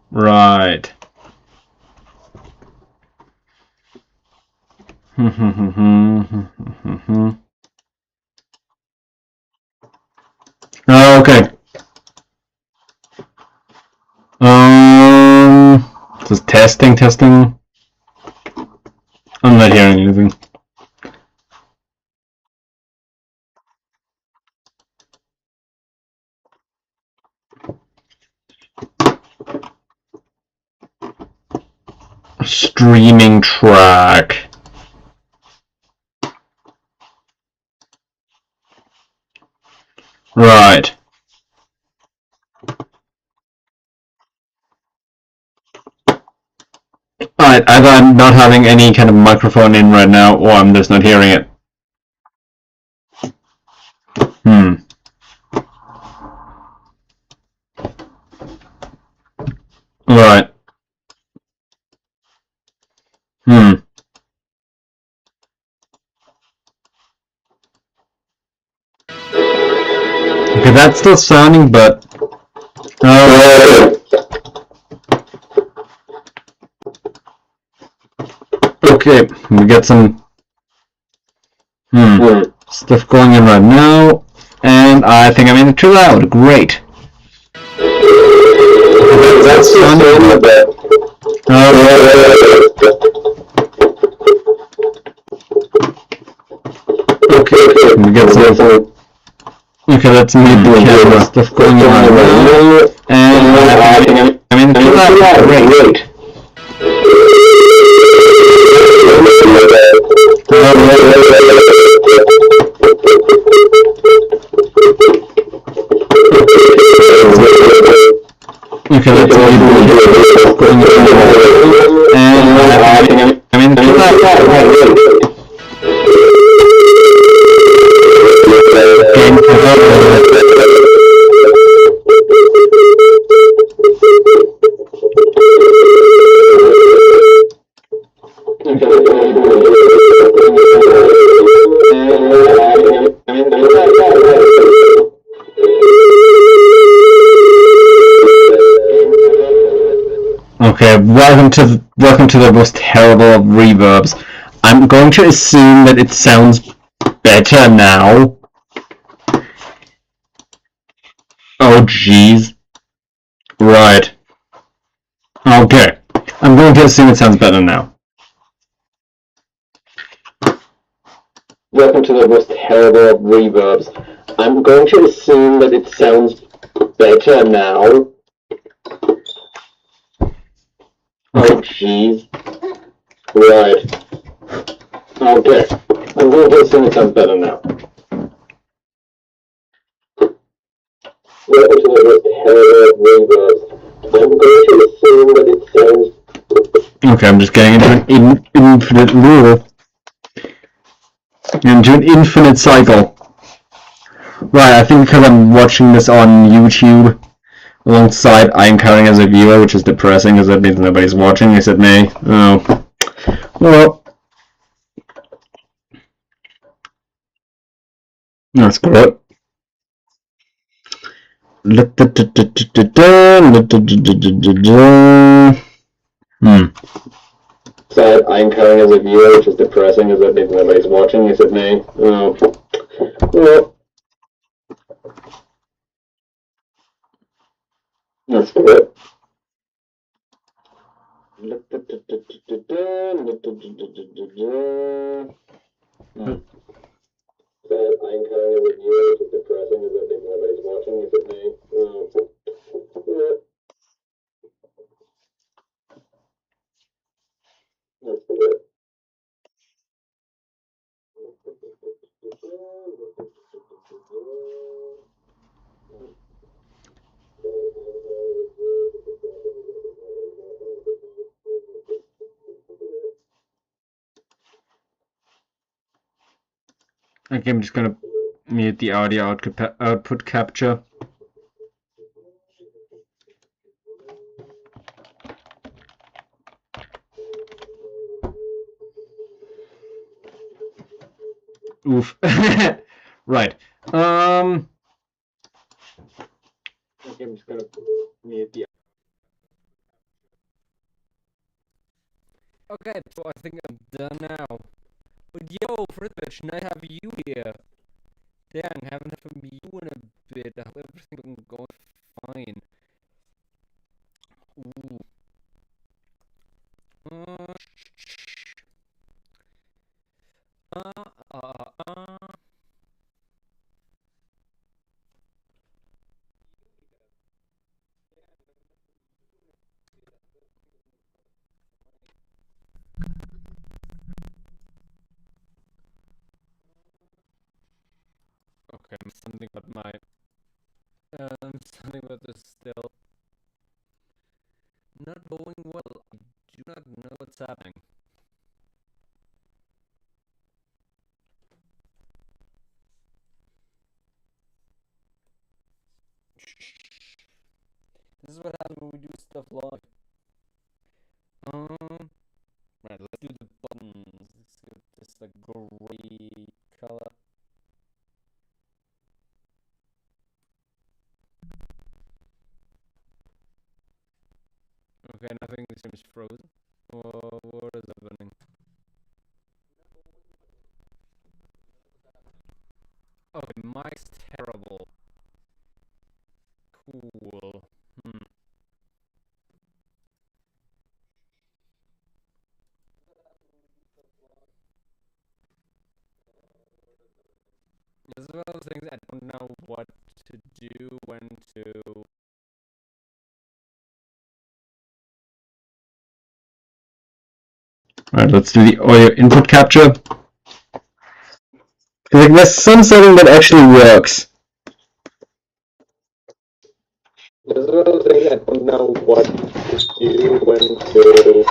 Right. Okay. Just testing. I'm not hearing anything. Streaming track. Right. Alright, either I'm not having any kind of microphone in right now, or I'm just not hearing it. Right. Okay, that's still sounding, but... okay, we got some... stuff going on right now, and I think I'm in it too loud. Great. That's sounding a bit. Okay, we got some... okay, let's mute the camera. Stuff going on right now, and I think I'm in it too loud. Great. Okay, let's see. Going on. And I think I'm in too loud. Right. Okay, welcome to the most terrible of reverbs. I'm going to assume that it sounds better now. Oh jeez. Right. Okay. I'm going to assume it sounds better now. Welcome to the most terrible of reverbs. I'm going to assume that it sounds better now. Oh jeez. Right. Okay. I'm going to assume it sounds better now. Welcome to the most terrible of reverbs. I'm going to assume that it sounds... okay, I'm just getting into an infinite cycle. Right, I think because I'm watching this on YouTube alongside I'm counting as a viewer, which is depressing because that means nobody's watching except me. Oh. Well. That's good. Sad I'm counting as a viewer, which is depressing because that means nobody's watching except me. Oh. Well. That's good. Sad I'm counting as a viewer, which is depressing because that means nobody's watching except me. Oh. Well. That's good. Okay, I'm just gonna mute the audio output capture. Oof. Right. Okay, I'm just gonna mute the Okay, so I think I'm done now. But yo, Fritbit, I have you here. Dang, haven't heard from you in a bit. I hope everything's going fine. Ooh. Uh, uh, uh, uh. Okay, something about this still not going well. I do not know what's happening. This is what happens when we do stuff live. Right, let's do the buttons. Let's get this like gray color. Okay, nothing seems frozen. What is happening? Okay, mic's terrible. Cool. This is one of those things I don't know what to do, when to. Alright, let's do the audio input capture. Like, there's some setting that actually works. This is one of those things I don't know what to do, when to.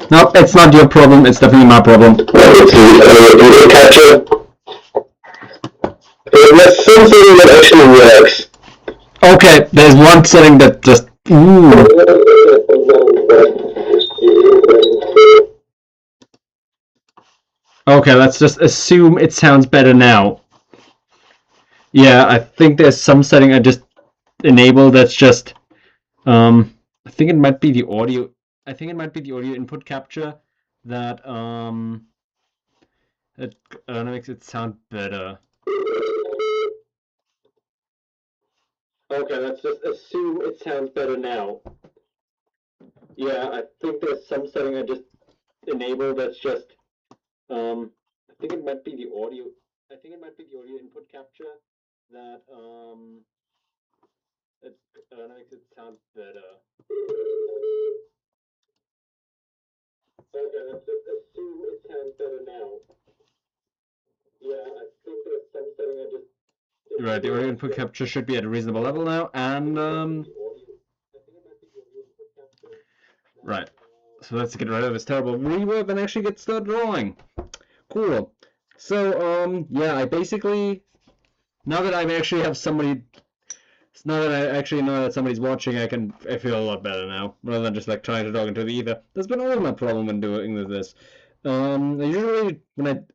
No, it's not your problem, it's definitely my problem. Let's do the audio input capture. There's some setting that actually works. Okay, there's one setting that just. Okay, let's just assume it sounds better now. Yeah, I think there's some setting I just enabled that's just. I think it might be the audio. I think it might be the audio input capture that it makes it sound better. Okay, let's just assume it sounds better now. Yeah, I think there's some setting I just enabled that's just. I think it might be the audio. I think it might be the audio input capture that it makes it sound better. Okay, let's just assume it sounds better now. Yeah, I think there's some setting I just. Right, the audio input capture should be at a reasonable level now, and right. So let's get rid of this terrible reverb and actually get started drawing. Cool. So yeah, I basically, now that I actually have somebody, now that I actually know that somebody's watching, I feel a lot better now, rather than just like trying to talk into the ether. That's been always my problem when doing this. Usually when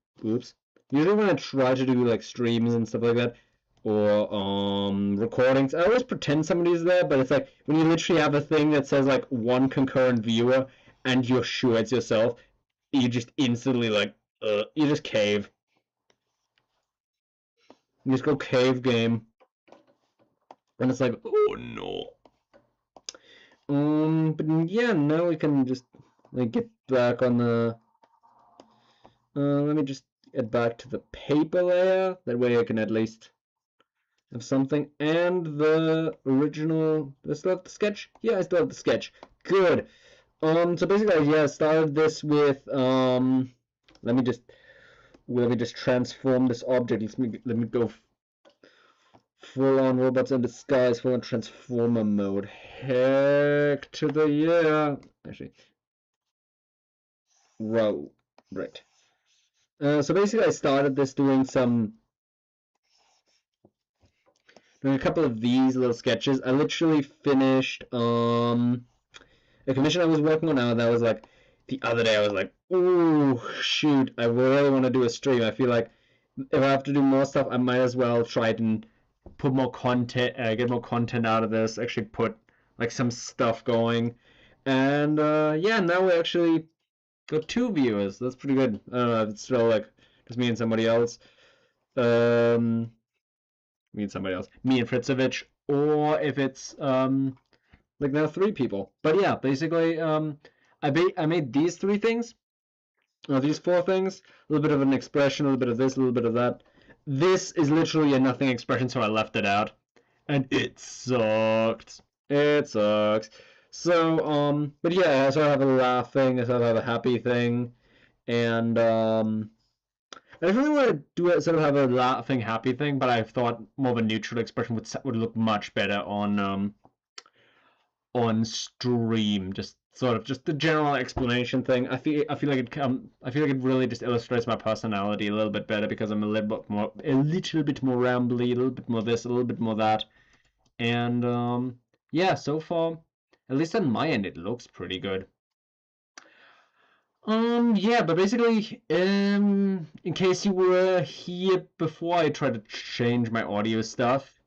I try to do like streams and stuff like that, or recordings, I always pretend somebody's there, but it's like when you literally have a thing that says like one concurrent viewer and you're sure it's yourself, you just instantly like you just cave. You just go cave game. And it's like, oh no. But yeah, now we can just like get back on the let me just get back to the paper layer. That way I can at least have something. And the original, do I still have the sketch? Yeah, I still have the sketch. Good. So basically, yeah, I started this with let me just transform this object. Let me go full on robots in disguise, full on transformer mode. Heck to the yeah. Actually, row. Right. So basically, I started this doing a couple of these little sketches. I literally finished a commission I was working on now that was like the other day I was like, ooh, shoot, I really want to do a stream. I feel like if I have to do more stuff, I might as well try it and put more content, get more content out of this. Actually, put like some stuff going. And yeah, now we actually got 2 viewers. That's pretty good. I don't know if it's still like just me and somebody else. Me and somebody else. Me and Fritzovich, or if it's like now 3 people. But yeah, basically I made these 3 things. These 4 things, a little bit of an expression, a little bit of this, a little bit of that. This is literally a nothing expression, so I left it out. And it sucked. It sucks. So, but yeah, I sort of have a laugh thing, I sort of have a happy thing, and, I really want to do it, sort of have a laughing, happy thing, but I thought more of a neutral expression would look much better on stream. Just sort of just the general explanation thing. I feel like it really just illustrates my personality a little bit better because I'm a little bit more rambly, a little bit more this, a little bit more that, and yeah. So far, at least on my end, it looks pretty good. Yeah, but basically, in case you were here before I tried to change my audio stuff,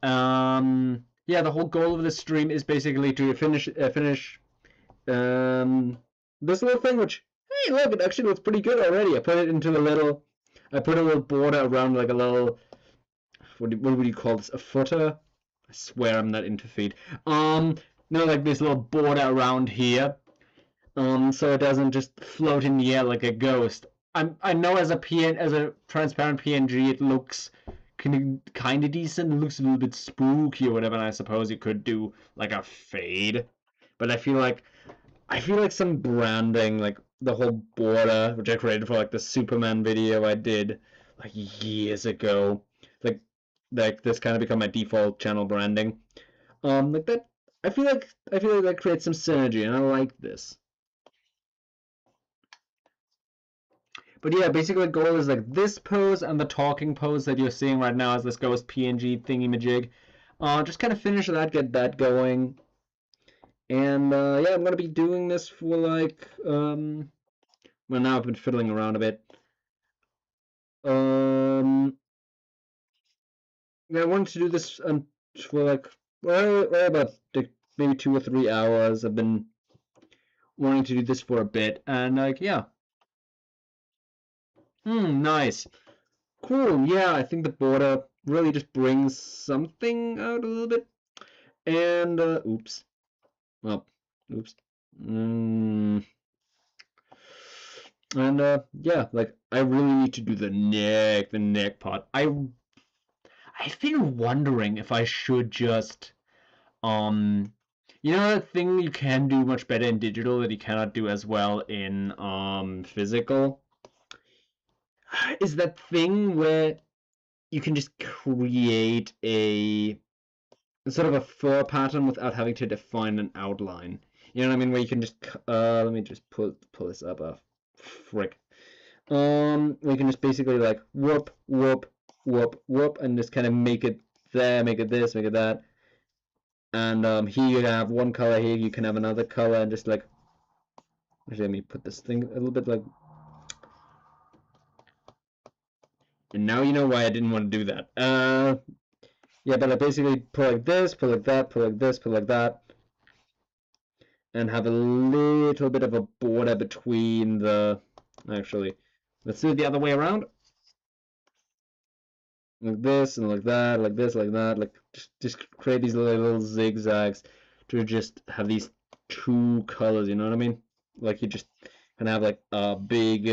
yeah, the whole goal of the stream is basically to finish um, this little thing, which, hey, look, it actually looks pretty good already. I put a little border around like a little, what would you call this, a footer? I swear I'm not into feet. No, like this little border around here, so it doesn't just float in the air like a ghost. I know as a transparent PNG, it looks kind of decent. It looks a little bit spooky or whatever. And I suppose you could do like a fade, but I feel like some branding, like the whole border, which I created for like the Superman video I did like years ago, like like this kind of become my default channel branding. Like that. I feel like that creates some synergy, and I like this. But yeah, basically the goal is like this pose and the talking pose that you're seeing right now as this ghost PNG thingy-majig. Just kind of finish that, get that going. And yeah, I'm gonna be doing this for like well, now I've been fiddling around a bit. Yeah, I wanted to do this for like well, about like, maybe 2 or 3 hours. I've been wanting to do this for a bit, and like yeah, nice. Cool, yeah, I think the border really just brings something out a little bit. And, oops. Well, oops. Mm. And, yeah, like, I really need to do the neck part. I've been wondering if I should just, um, you know that thing you can do much better in digital that you cannot do as well in, physical? Is that thing where you can just create a sort of a fur pattern without having to define an outline. You know what I mean? Where you can just let me just pull this up. Frick. We can just basically like whoop whoop whoop whoop and just kind of make it there, make it this, make it that. And here you can have one color, here you can have another color, and just like actually let me put this thing a little bit like. And now you know why I didn't want to do that. Yeah, but I basically put like this, put like that, put like this, put like that, and have a little bit of a border between the. Actually, let's do it the other way around. Like this and like that, like this, like that, like just create these little zigzags to just have these 2 colors. You know what I mean? Like you just can have like a big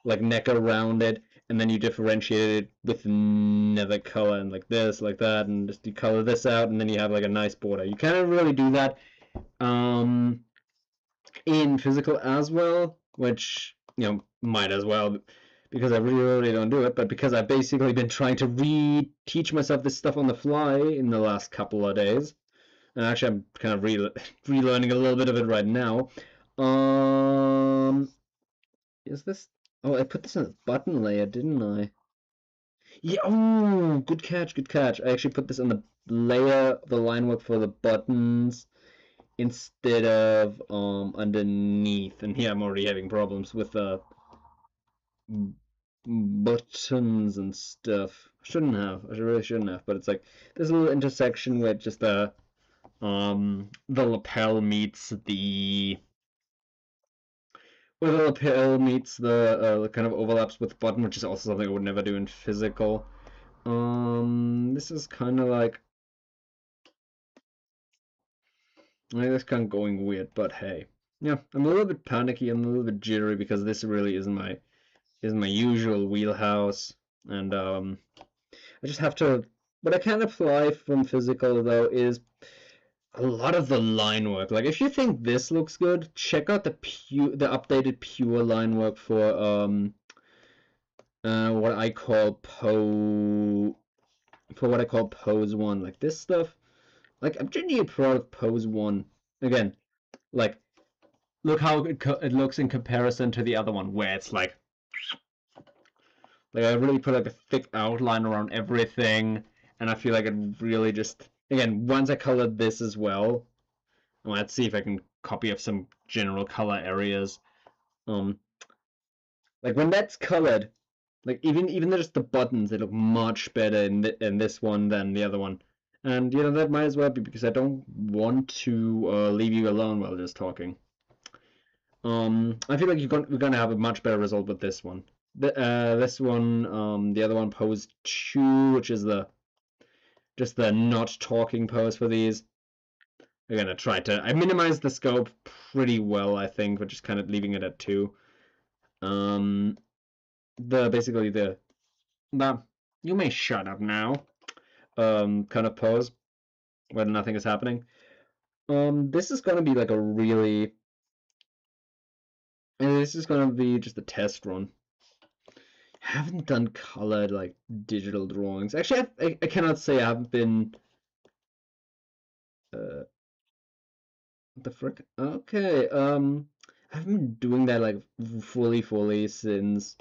like neck around it, and then you differentiate it with another color, and like this, like that, and just you color this out, and then you have like a nice border. You can't really do that in physical as well, which might as well, because I really don't do it, but because I've basically been trying to re-teach myself this stuff on the fly in the last couple of days, and actually I'm kind of relearning a little bit of it right now. Is this? Oh, I put this in a button layer, didn't I? Yeah. Oh, good catch, good catch. I actually put this in the layer, the line work for the buttons instead of underneath. And here I'm already having problems with buttons and stuff. I really shouldn't have, but it's like there's a little intersection where just the lapel meets the where the lapel meets the kind of overlaps with the button, which is also something I would never do in physical. This is kind of like this kind of going weird, but hey, yeah, I'm a little bit panicky, I'm a little bit jittery because this really isn't my usual wheelhouse, and I just have to. What I can apply from physical though is a lot of the line work. Like if you think this looks good, check out the updated pure line work for what I call pose 1. Like this stuff. Like I'm genuinely proud of pose 1. Again, like look how it looks in comparison to the other one, where it's like I really put like a thick outline around everything, and I feel like it really just again once I colored this as well. Let's see if I can copy up some general color areas. Like when that's colored, like even just the buttons, they look much better in this one than the other one. And you know that might as well be because I don't want to leave you alone while just talking. I feel like we're gonna have a much better result with this one. This one, the other one, pose 2, which is just the not talking pose for these. I'm gonna try to. I minimized the scope pretty well, I think, but just kind of leaving it at 2. Basically the you may shut up now. Kind of pose when nothing is happening. This is gonna be like a really. This is gonna be just a test run. I haven't done colored like digital drawings. Actually, I cannot say I haven't been. What the frick? Okay. I haven't been doing that like fully since.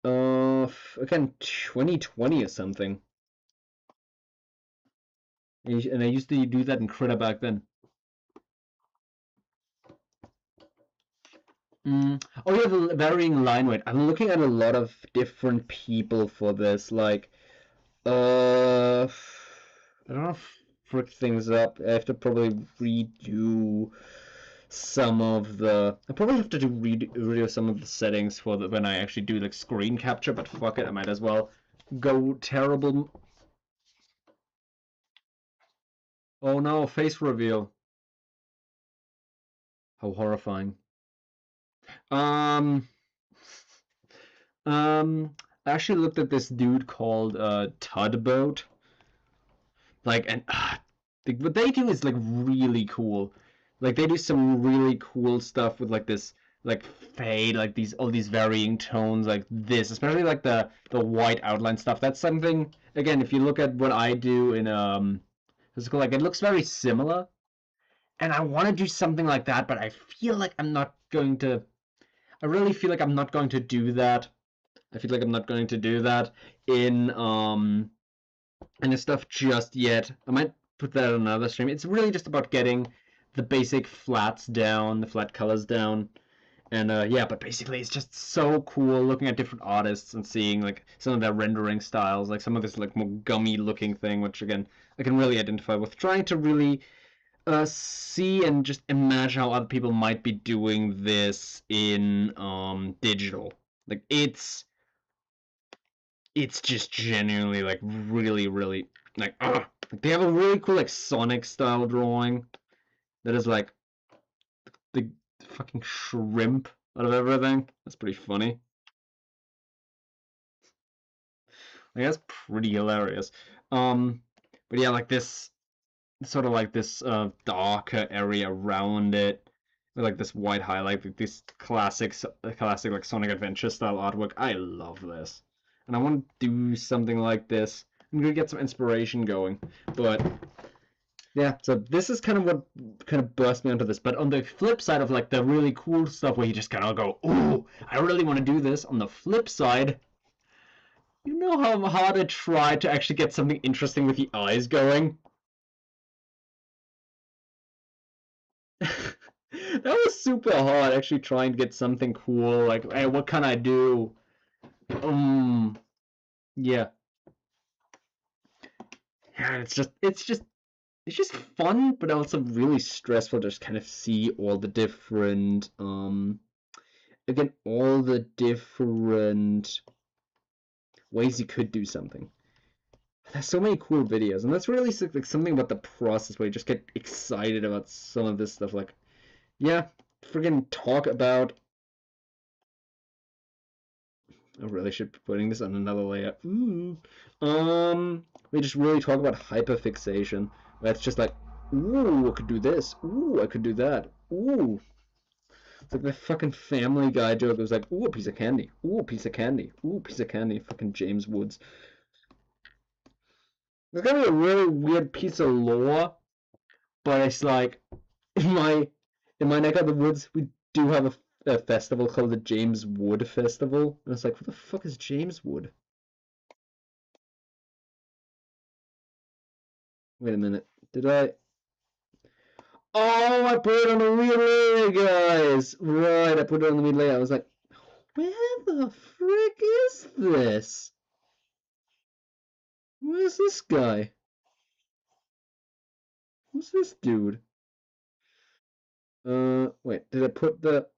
Again, 2020 or something. And I used to do that in Critter back then. Oh yeah, the varying line weight. I'm looking at a lot of different people for this. Like, I don't know, frick things up. I have to probably redo some of the. I probably have to redo some of the settings for when I actually do like screen capture. But fuck it, I might as well go terrible. Oh no, face reveal. How horrifying. Um, I actually looked at this dude called Tudboat. Like, and what they do is like really cool. Like they do some really cool stuff with like this like fade, like all these varying tones, like this, especially like the white outline stuff. That's something again, if you look at what I do in physical, like it looks very similar. And I want to do something like that, but I feel like I'm not going to. I really feel like I'm not going to do that. I feel like I'm not going to do that in this stuff just yet. I might put that on another stream. It's really just about getting the basic flats down, the flat colors down. And yeah, but basically it's just so cool looking at different artists and seeing like some of their rendering styles, like some of this like more gummy looking thing, which again I can really identify with. Trying to really see and just imagine how other people might be doing this in digital. Like it's just genuinely like really like they have a really cool like Sonic style drawing that is like the fucking shrimp out of everything. That's pretty funny. Like that's pretty hilarious. But yeah, like this sort of like this darker area around it with like this white highlight, like this classic like Sonic Adventure style artwork. I love this, and I want to do something like this. I'm gonna get some inspiration going, but yeah. So this is kind of what kind of burst me onto this. But on the flip side of like the really cool stuff where you just kind of go, "Ooh, I really want to do this." On the flip side, you know how hard I try to actually get something interesting with the eyes going. That was super hard, actually trying to get something cool. Like, hey, what can I do? Yeah. Yeah, it's just it's just fun, but also really stressful to just kind of see all the different again, all the different ways you could do something. There's so many cool videos, and that's really like something about the process where you just get excited about some of this stuff. Like, yeah, friggin' talk about. I really should be putting this on another layer. Ooh. We just really talk about hyperfixation. Where it's just like, ooh, I could do this. Ooh, I could do that. Ooh. It's like the fucking Family Guy joke. It was like, ooh, a piece of candy. Ooh, a piece of candy. Ooh, a piece of candy. Fucking James Woods. It's gonna be a really weird piece of lore, but it's like in my neck of the woods, we do have a festival called the James Wood Festival, and it's like, what the fuck is James Wood? Wait a minute, did I? Oh, I put it on the weird layer, guys. Right, I put it on the weird layer. I was like, where the frick is this? Where's this guy? Who's this dude? Wait, did I put the?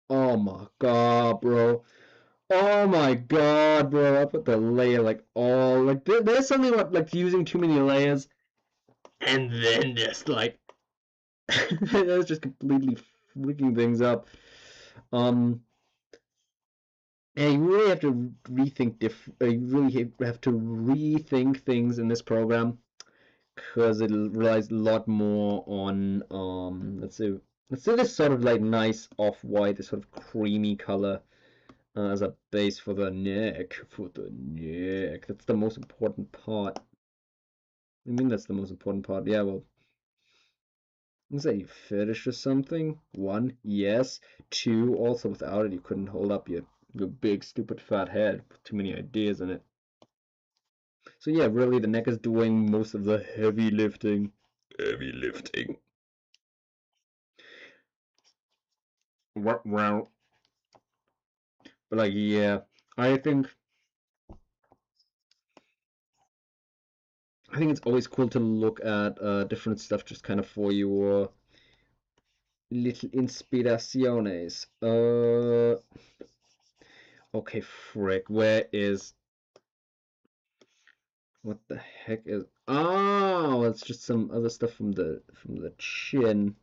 Oh my god, bro. Oh my god, bro. I put the layer like all like there's something about like using too many layers and then just like that's just completely freaking things up. Um and you really have to rethink you really have to rethink things in this program because it relies a lot more on let's say this sort of like nice off-white, this sort of creamy color as a base for the neck. For the neck. That's the most important part. I mean, that's the most important part. Yeah, well, is that you fetish or something? One, yes. Two, also without it, you couldn't hold up your big, stupid, fat head with too many ideas in it. So yeah, really, the neck is doing most of the heavy lifting. Heavy lifting. Wow. But like, yeah, I think I think it's always cool to look at different stuff just kind of for your little inspiraciones. Okay, frick, where is... What the heck is... Oh, it's just some other stuff from the chin.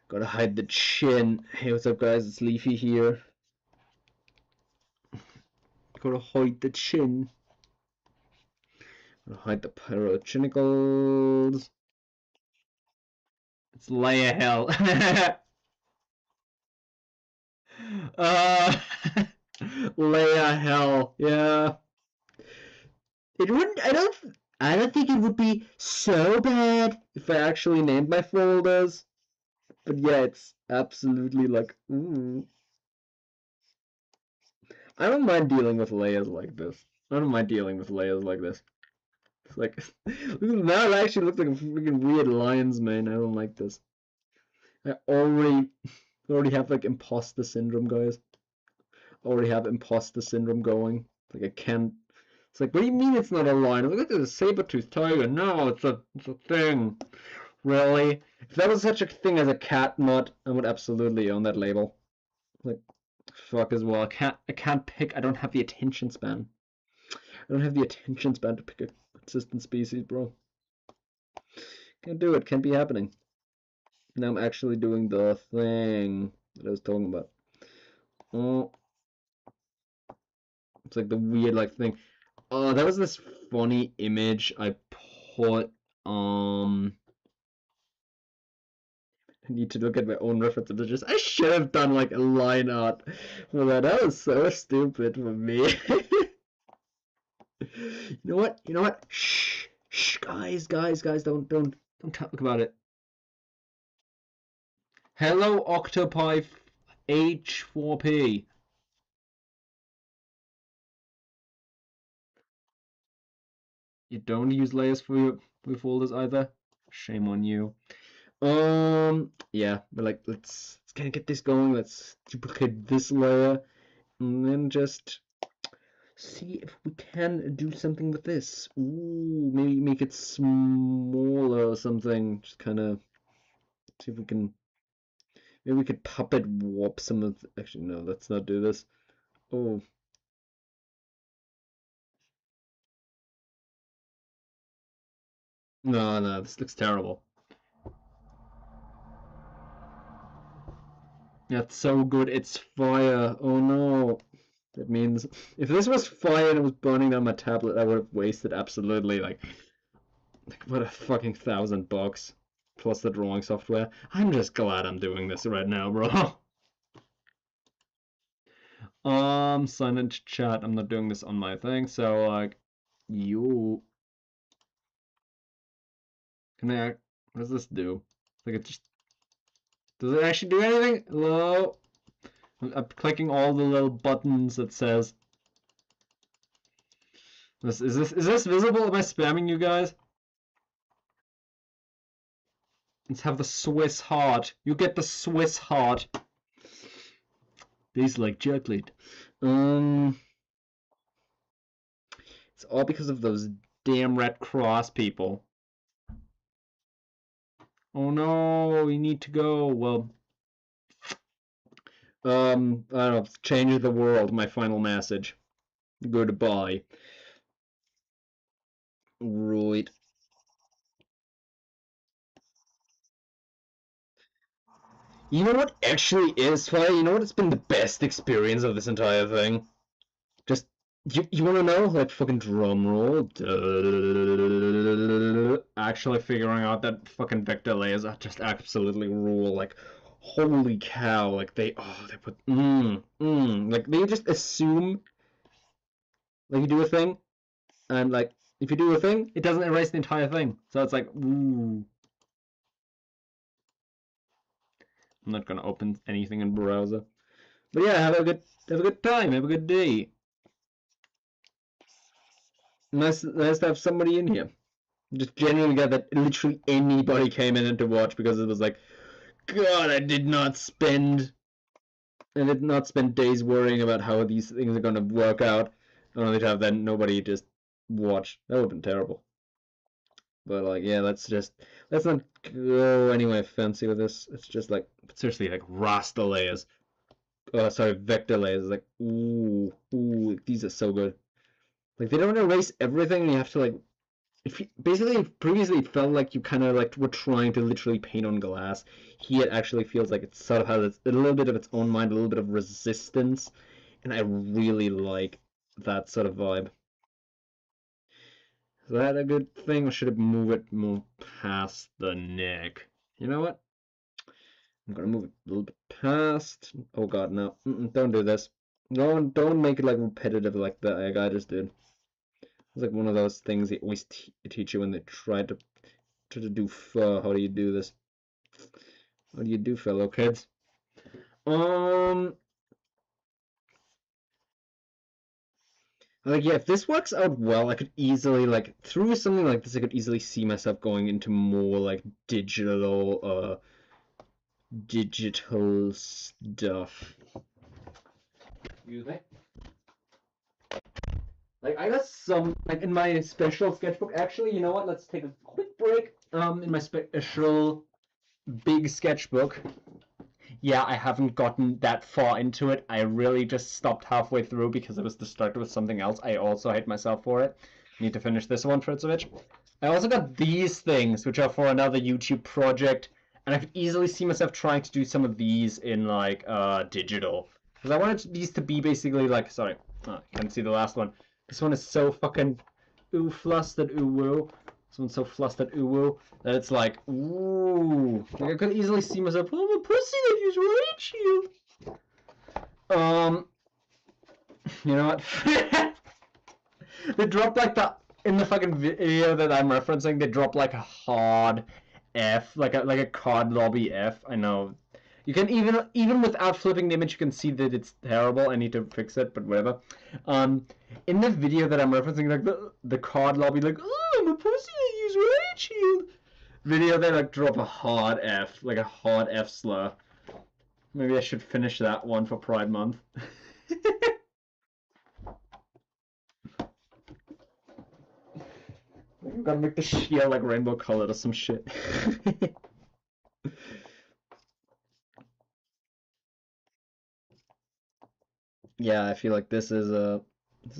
Gotta hide the chin. Hey, what's up, guys? It's Leafy here. Gotta hide the chin. Gotta hide the pyrogeninicals. It's layer hell. uh, layer hell. Yeah. It wouldn't. I don't think it would be so bad if I actually named my folders. But yeah, it's absolutely like, ooh. I don't mind dealing with layers like this. I don't mind dealing with layers like this. It's like, now it actually looks like a freaking weird lion's mane. I don't like this. I already have like imposter syndrome, guys. Already have imposter syndrome going. Like I can't. It's like, what do you mean it's not a lion? Look at this saber-toothed tiger. No, it's a thing. Really? If there was such a thing as a cat mod, I would absolutely own that label. Like, fuck as well. I can't pick. I don't have the attention span. I don't have the attention span to pick a consistent species, bro. Can't do it. Can't be happening. Now I'm actually doing the thing that I was talking about. Oh, it's like the weird like thing. Oh, that was this funny image I put. I need to look at my own reference images. I should have done like a line art for that. That was so stupid for me. You know what? You know what? Shh, shh, guys, don't talk about it. Hello, Octopi H4P. You don't use layers for your folders either. Shame on you. Yeah, but like let's kind of get this going. Let's duplicate this layer, and then just see if we can do something with this. Ooh, maybe make it smaller or something. Just kind of see if we can. Maybe we could puppet warp some of. Actually, no, let's not do this. Oh. No, no, this looks terrible. That's so good. It's fire. Oh no. That means if this was fire and it was burning down my tablet, I would have wasted absolutely like what a fucking $1,000 plus the drawing software. I'm just glad I'm doing this right now, bro. Silent chat. I'm not doing this on my thing, so like, you. Can I? What does this do? Like it just. Does it actually do anything? Hello. I'm clicking all the little buttons that says. Is this visible? Am I spamming you guys? Let's have the Swiss heart. You get the Swiss heart. Tastes like chocolate. It's all because of those damn Red Cross people. Oh no, we need to go. Well, I don't know. Change the world. My final message. Goodbye. Right. You know what actually is fire? You know what? It's been the best experience of this entire thing. Just you want to know? Like fucking drum roll. Actually figuring out that fucking vector layers are just absolutely rule. Like holy cow! Like they put like they just assume like you do a thing and like if you do a thing, it doesn't erase the entire thing. So it's like ooh. I'm not gonna open anything in browser. But yeah, have a good time, have a good day. Nice to have somebody in here. Just genuinely glad that literally anybody came in to watch because it was like, God, I did not spend days worrying about how these things are gonna work out. Only to have then nobody just watch. That would have been terrible. But like, yeah, let's not go anywhere fancy with this. It's just like seriously like raster layers. Sorry, vector layers. Like, ooh, these are so good. Like they don't erase everything, and you have to like. If you, basically, previously it felt like you kind of like were trying to literally paint on glass. Here it actually feels like it sort of has a little bit of its own mind, a little bit of resistance, and I really like that sort of vibe. Is that a good thing, or should it move past the neck? You know what? I'm gonna move it a little bit past. Oh god, no! Don't do this. Don't make it like repetitive like the guy just did. It's like one of those things they always teach you when they try to do fur. How do you do this? What do you do, fellow kids? Like yeah, if this works out well, I could easily like through something like this, I could easily see myself going into more like digital stuff. Excuse me. Like I got some like in my special sketchbook. Actually, you know what? Let's take a quick break. In my special big sketchbook. Yeah, I haven't gotten that far into it. I really just stopped halfway through because I was distracted with something else. I also hate myself for it. Need to finish this one, Fritzovich. I also got these things, which are for another YouTube project, and I could easily see myself trying to do some of these in like digital. Because I wanted these to be basically like, sorry, you can't see the last one. This one is so fucking ooh flustered, ooh woo. This one's so flustered, ooh woo, that it's like, ooh. Like I could easily see myself, oh, I'm a pussy that use rain shield. You know what? They dropped like in the fucking video that I'm referencing, they dropped like a hard F, like a card lobby F. I know. You can even without flipping the image, you can see that it's terrible. I need to fix it, but whatever. In the video that I'm referencing, like the card lobby, like oh, I'm a pussy that use rain shield. Video they like drop a hard F, like a hard F slur. Maybe I should finish that one for Pride Month. Gotta make the shield like rainbow colored or some shit. Yeah, I feel like this is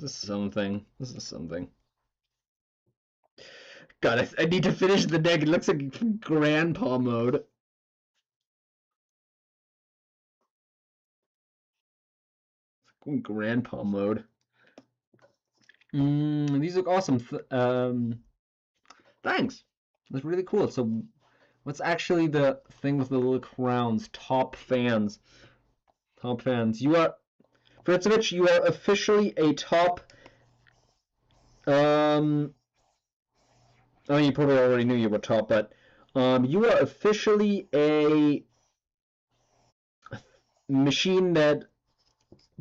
something. This is something. God, I need to finish the deck. It looks like grandpa mode. Grandpa mode. These look awesome. Thanks. That's really cool. So, what's actually the thing with the little crowns? Top fans. Top fans. You are, Fritzovich, you are officially a top. I mean, you probably already knew you were top, but you are officially a machine that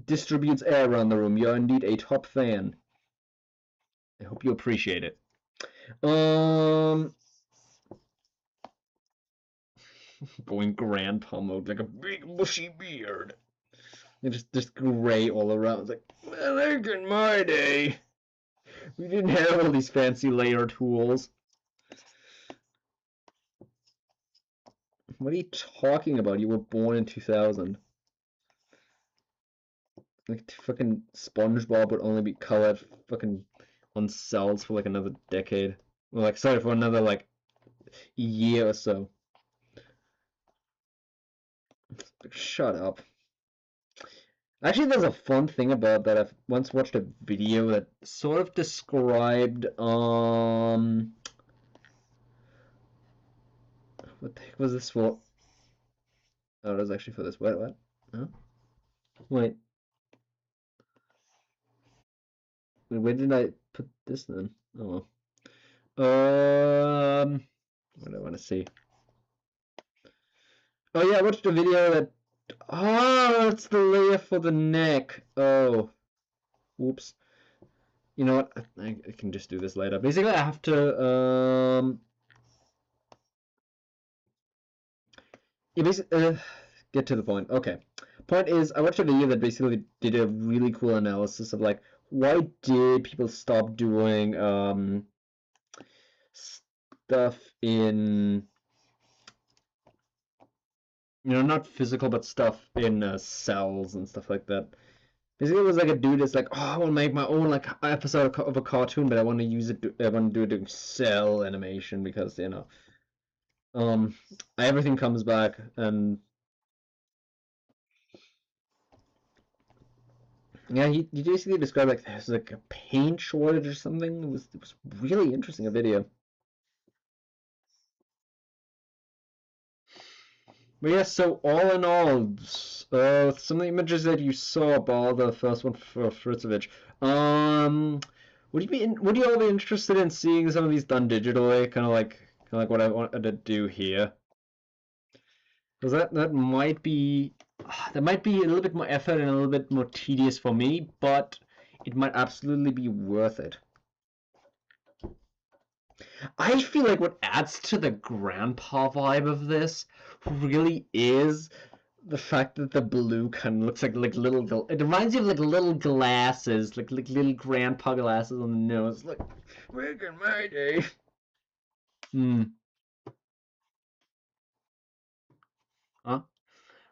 distributes air around the room. You are indeed a top fan. I hope you appreciate it. Going grandpa mode, like a big bushy beard. And just gray all around. It's like, well, like in my day, we didn't have all these fancy layer tools. What are you talking about? You were born in 2000. Like fucking SpongeBob would only be colored fucking on cells for like another decade. Well, like sorry, for another like year or so. Shut up. Actually, there's a fun thing about that. I've once watched a video that sort of described what the heck was this for? Oh, it was actually for this. What? Huh? Wait. Where did I put this then? Oh. What do I want to see? Oh yeah, I watched a video that. Oh, it's the layer for the neck. Oh, whoops. You know what? I can just do this later. Basically, I have to yeah, basically, get to the point. Okay. Point is, I watched a video that basically did a really cool analysis of like why did people stop doing stuff in, you know, not physical but stuff in cells and stuff like that. Basically, it was like a dude that's like, oh, I want to make my own like episode of a cartoon, but I want to use it. I want to do it in cell animation because you know, everything comes back and yeah, he basically described like there's like a paint shortage or something. It was really interesting a video. But yeah, so all in all, some of the images that you saw about the first one for Fritzovich, would you all be interested in seeing some of these done digitally, kind of like what I wanted to do here? Because that might be a little bit more effort and a little bit more tedious for me, but it might absolutely be worth it. I feel like what adds to the grandpa vibe of this really is the fact that the blue kind of looks like little. It reminds you of like little glasses, like little grandpa glasses on the nose. Like back in my day. Huh?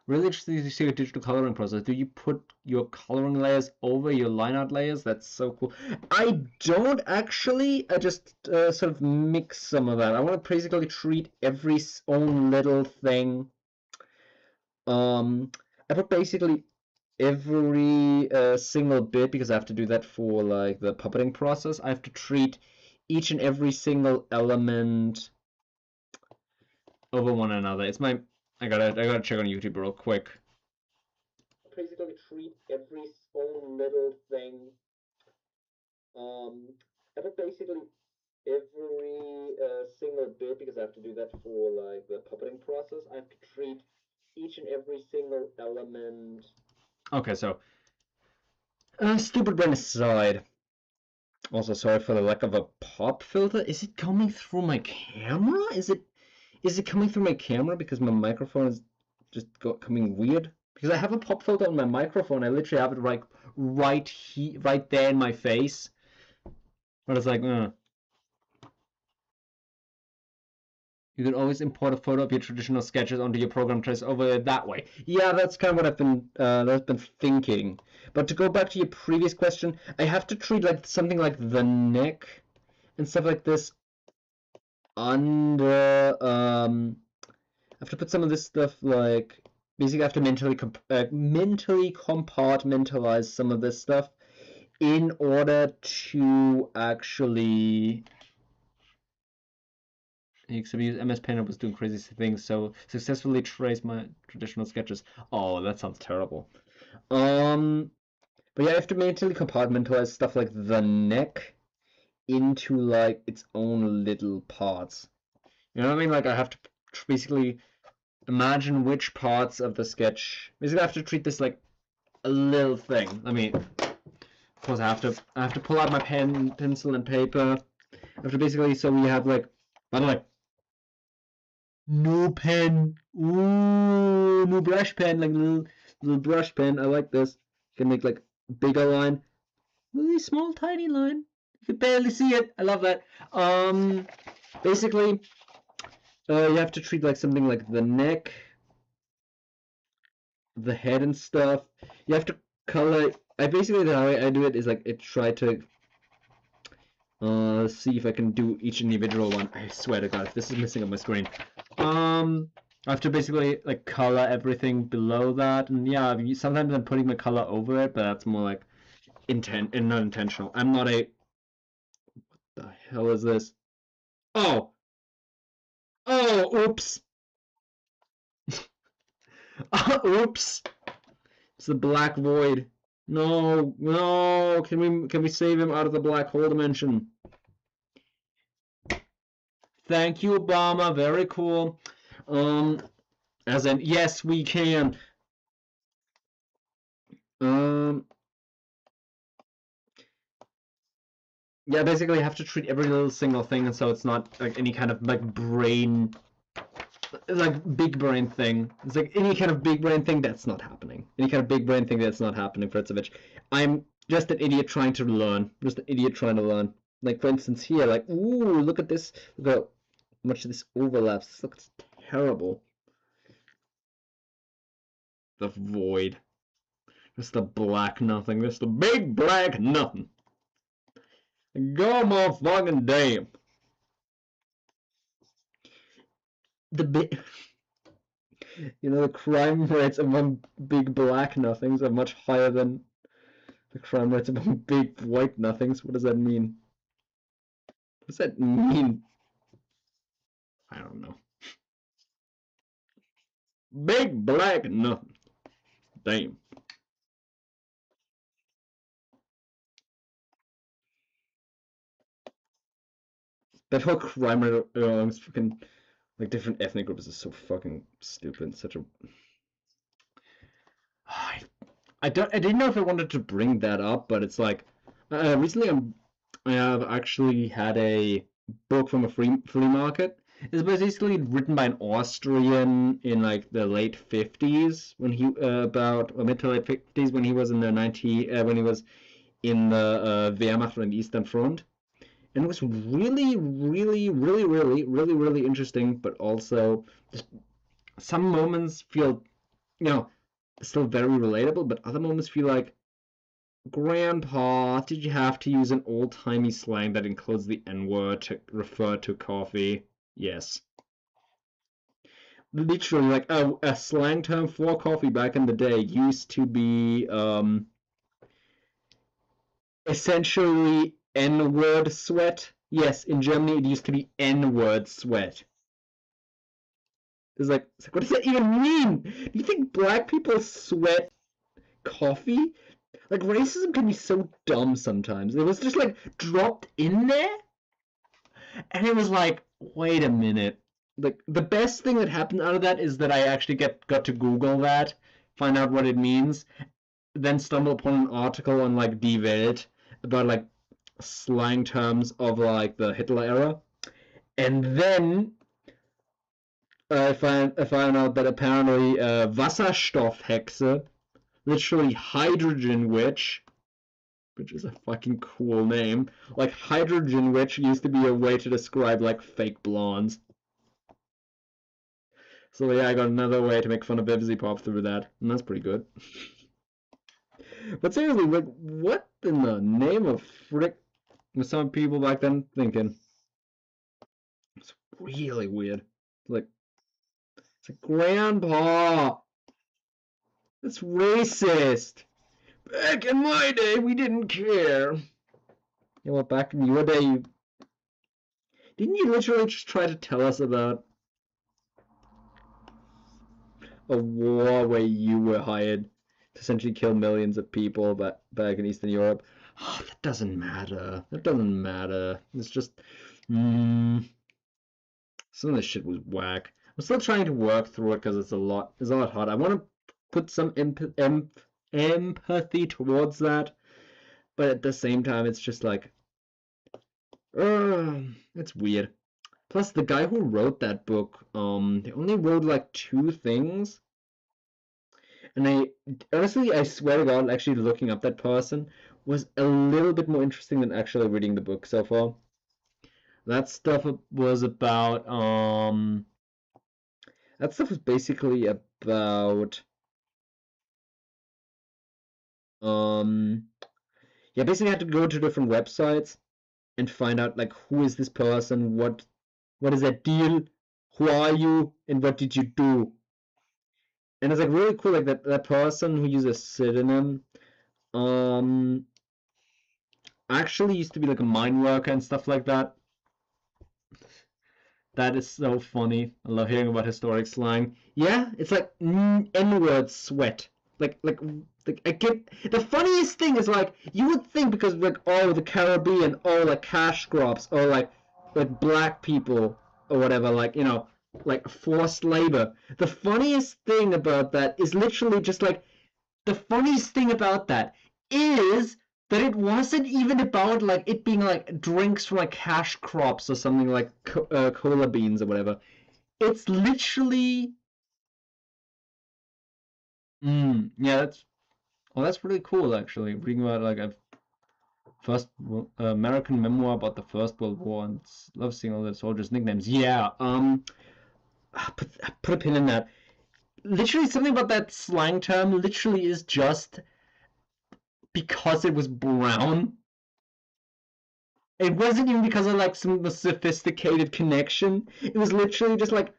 Really interesting to see your digital coloring process. Do you put your coloring layers over your line art layers? That's so cool. I don't actually. I just sort of mix some of that. I want to basically treat every own little thing. I put basically every single bit because I have to do that for like the puppeting process. I have to treat each and every single element over one another. It's my I gotta check on YouTube real quick. Basically treat every own little thing. I put basically every single bit because I have to do that for like the puppeting process. I have to treat each and every single element. Okay, so stupid brain aside. Also, sorry for the lack of a pop filter. Is it coming through my camera? Is it coming through my camera because my microphone is just coming weird? Because I have a pop filter on my microphone. I literally have it right there in my face. But it's like, You can always import a photo of your traditional sketches onto your program trace over it that way. Yeah, that's kind of what I've been thinking. But to go back to your previous question, I have to treat like something like the neck and stuff like this under I have to put some of this stuff like basically I have to mentally compartmentalize some of this stuff in order to actually except use MS Paint. I was doing crazy things, so successfully trace my traditional sketches. Oh, that sounds terrible. But yeah, I have to mentally compartmentalize stuff like the neck into like its own little parts. You know what I mean? Like I have to basically imagine which parts of the sketch. Basically, I have to treat this like a little thing. I mean, of course, I have to pull out my pen, pencil, and paper. I have to basically so we have like. By the way, no pen. Ooh, no brush pen, like little brush pen. I like this. You can make like bigger line, really small, tiny line. You can barely see it. I love that. Basically, you have to treat like something like the neck, the head and stuff. You have to color. I basically the way I do it is like I try to see if I can do each individual one. I swear to God, if this is missing on my screen. I have to basically like color everything below that, and yeah, sometimes I'm putting my color over it, but that's more like not intentional. I'm not a. What the hell is this? Oh, oops. Oops. It's the black void. No, no. Can we save him out of the black hole dimension? Thank you, Obama. Very cool. As in, yes, we can. Yeah, basically, you have to treat every little single thing, and so it's not like any kind of like brain, like big brain thing. It's like any kind of big brain thing that's not happening. Any kind of big brain thing that's not happening, Fritzovich. I'm just an idiot trying to learn. Just an idiot trying to learn. Like for instance here, like ooh, look at this. Look how much this overlaps. This looks terrible. The void. Just the black nothing. Just the big black nothing. Go motherfucking damn. The big, you know, the crime rates among big black nothings are much higher than the crime rates among big white nothings. What does that mean? What does that mean? I don't know. Big black nothing. Damn. That whole crime rate amongst fucking like different ethnic groups is so fucking stupid. Such a. I didn't know if I wanted to bring that up, but it's like recently I have actually had a book from a flea market. It's basically written by an Austrian in like the late 50s when he about mid to late 50s when he was in the when he was in the Wehrmacht on the Eastern Front, and it was really interesting, but also just some moments feel, you know, still very relatable, but other moments feel like, Grandpa, did you have to use an old-timey slang that includes the N-word to refer to coffee? Yes. Literally, like, a slang term for coffee back in the day used to be, essentially N-word sweat. Yes, in Germany it used to be N-word sweat. It's like, what does that even mean? Do you think black people sweat coffee? Like, racism can be so dumb sometimes. It was just, like, dropped in there? And it was like, wait a minute. Like, the best thing that happened out of that is that I actually got to Google that, find out what it means, then stumble upon an article on, like, Die Welt about, like, slang terms of, like, the Hitler era. And then I found out that apparently Wasserstoffhexe, literally hydrogen witch, which is a fucking cool name. Like hydrogen witch used to be a way to describe like fake blondes. So yeah, I got another way to make fun of Vivzy Pop through that, and that's pretty good. But seriously, like, what in the name of frick were some people back then thinking? It's really weird. It's like, Grandpa, that's racist. Back in my day, we didn't care. You know what? Back in your day, didn't you literally just try to tell us about a war where you were hired to essentially kill millions of people back in Eastern Europe? Oh, that doesn't matter. That doesn't matter. It's just, some of this shit was whack. I'm still trying to work through it because it's a lot hard. I want to put some empathy towards that, but at the same time, it's just like, it's weird. Plus, the guy who wrote that book, they only wrote like 2 things. And I swear to God, actually looking up that person was a little bit more interesting than actually reading the book so far. That stuff was about, that stuff was basically about, yeah, basically I had to go to different websites and find out, like, who is this person, what is that deal, who are you, and what did you do? And it's like really cool, like that person who uses a pseudonym, actually used to be like a mine worker and stuff like that. That is so funny. I love hearing about historic slang. Yeah, it's like N-word sweat. Like I get the funniest thing is like you would think because like oh the Caribbean, oh like cash crops, or like black people or whatever, like like forced labor. The funniest thing about that is literally just like the funniest thing about that is that it wasn't even about like it being like drinks from like cash crops or something like cola beans or whatever. It's literally, yeah, that's really cool actually. Reading about like a first American memoir about the First World War, and love seeing all the soldiers' nicknames. Yeah, put a pin in that. Literally, something about that slang term literally is just because it was brown. It wasn't even because of like some sophisticated connection. It was literally just like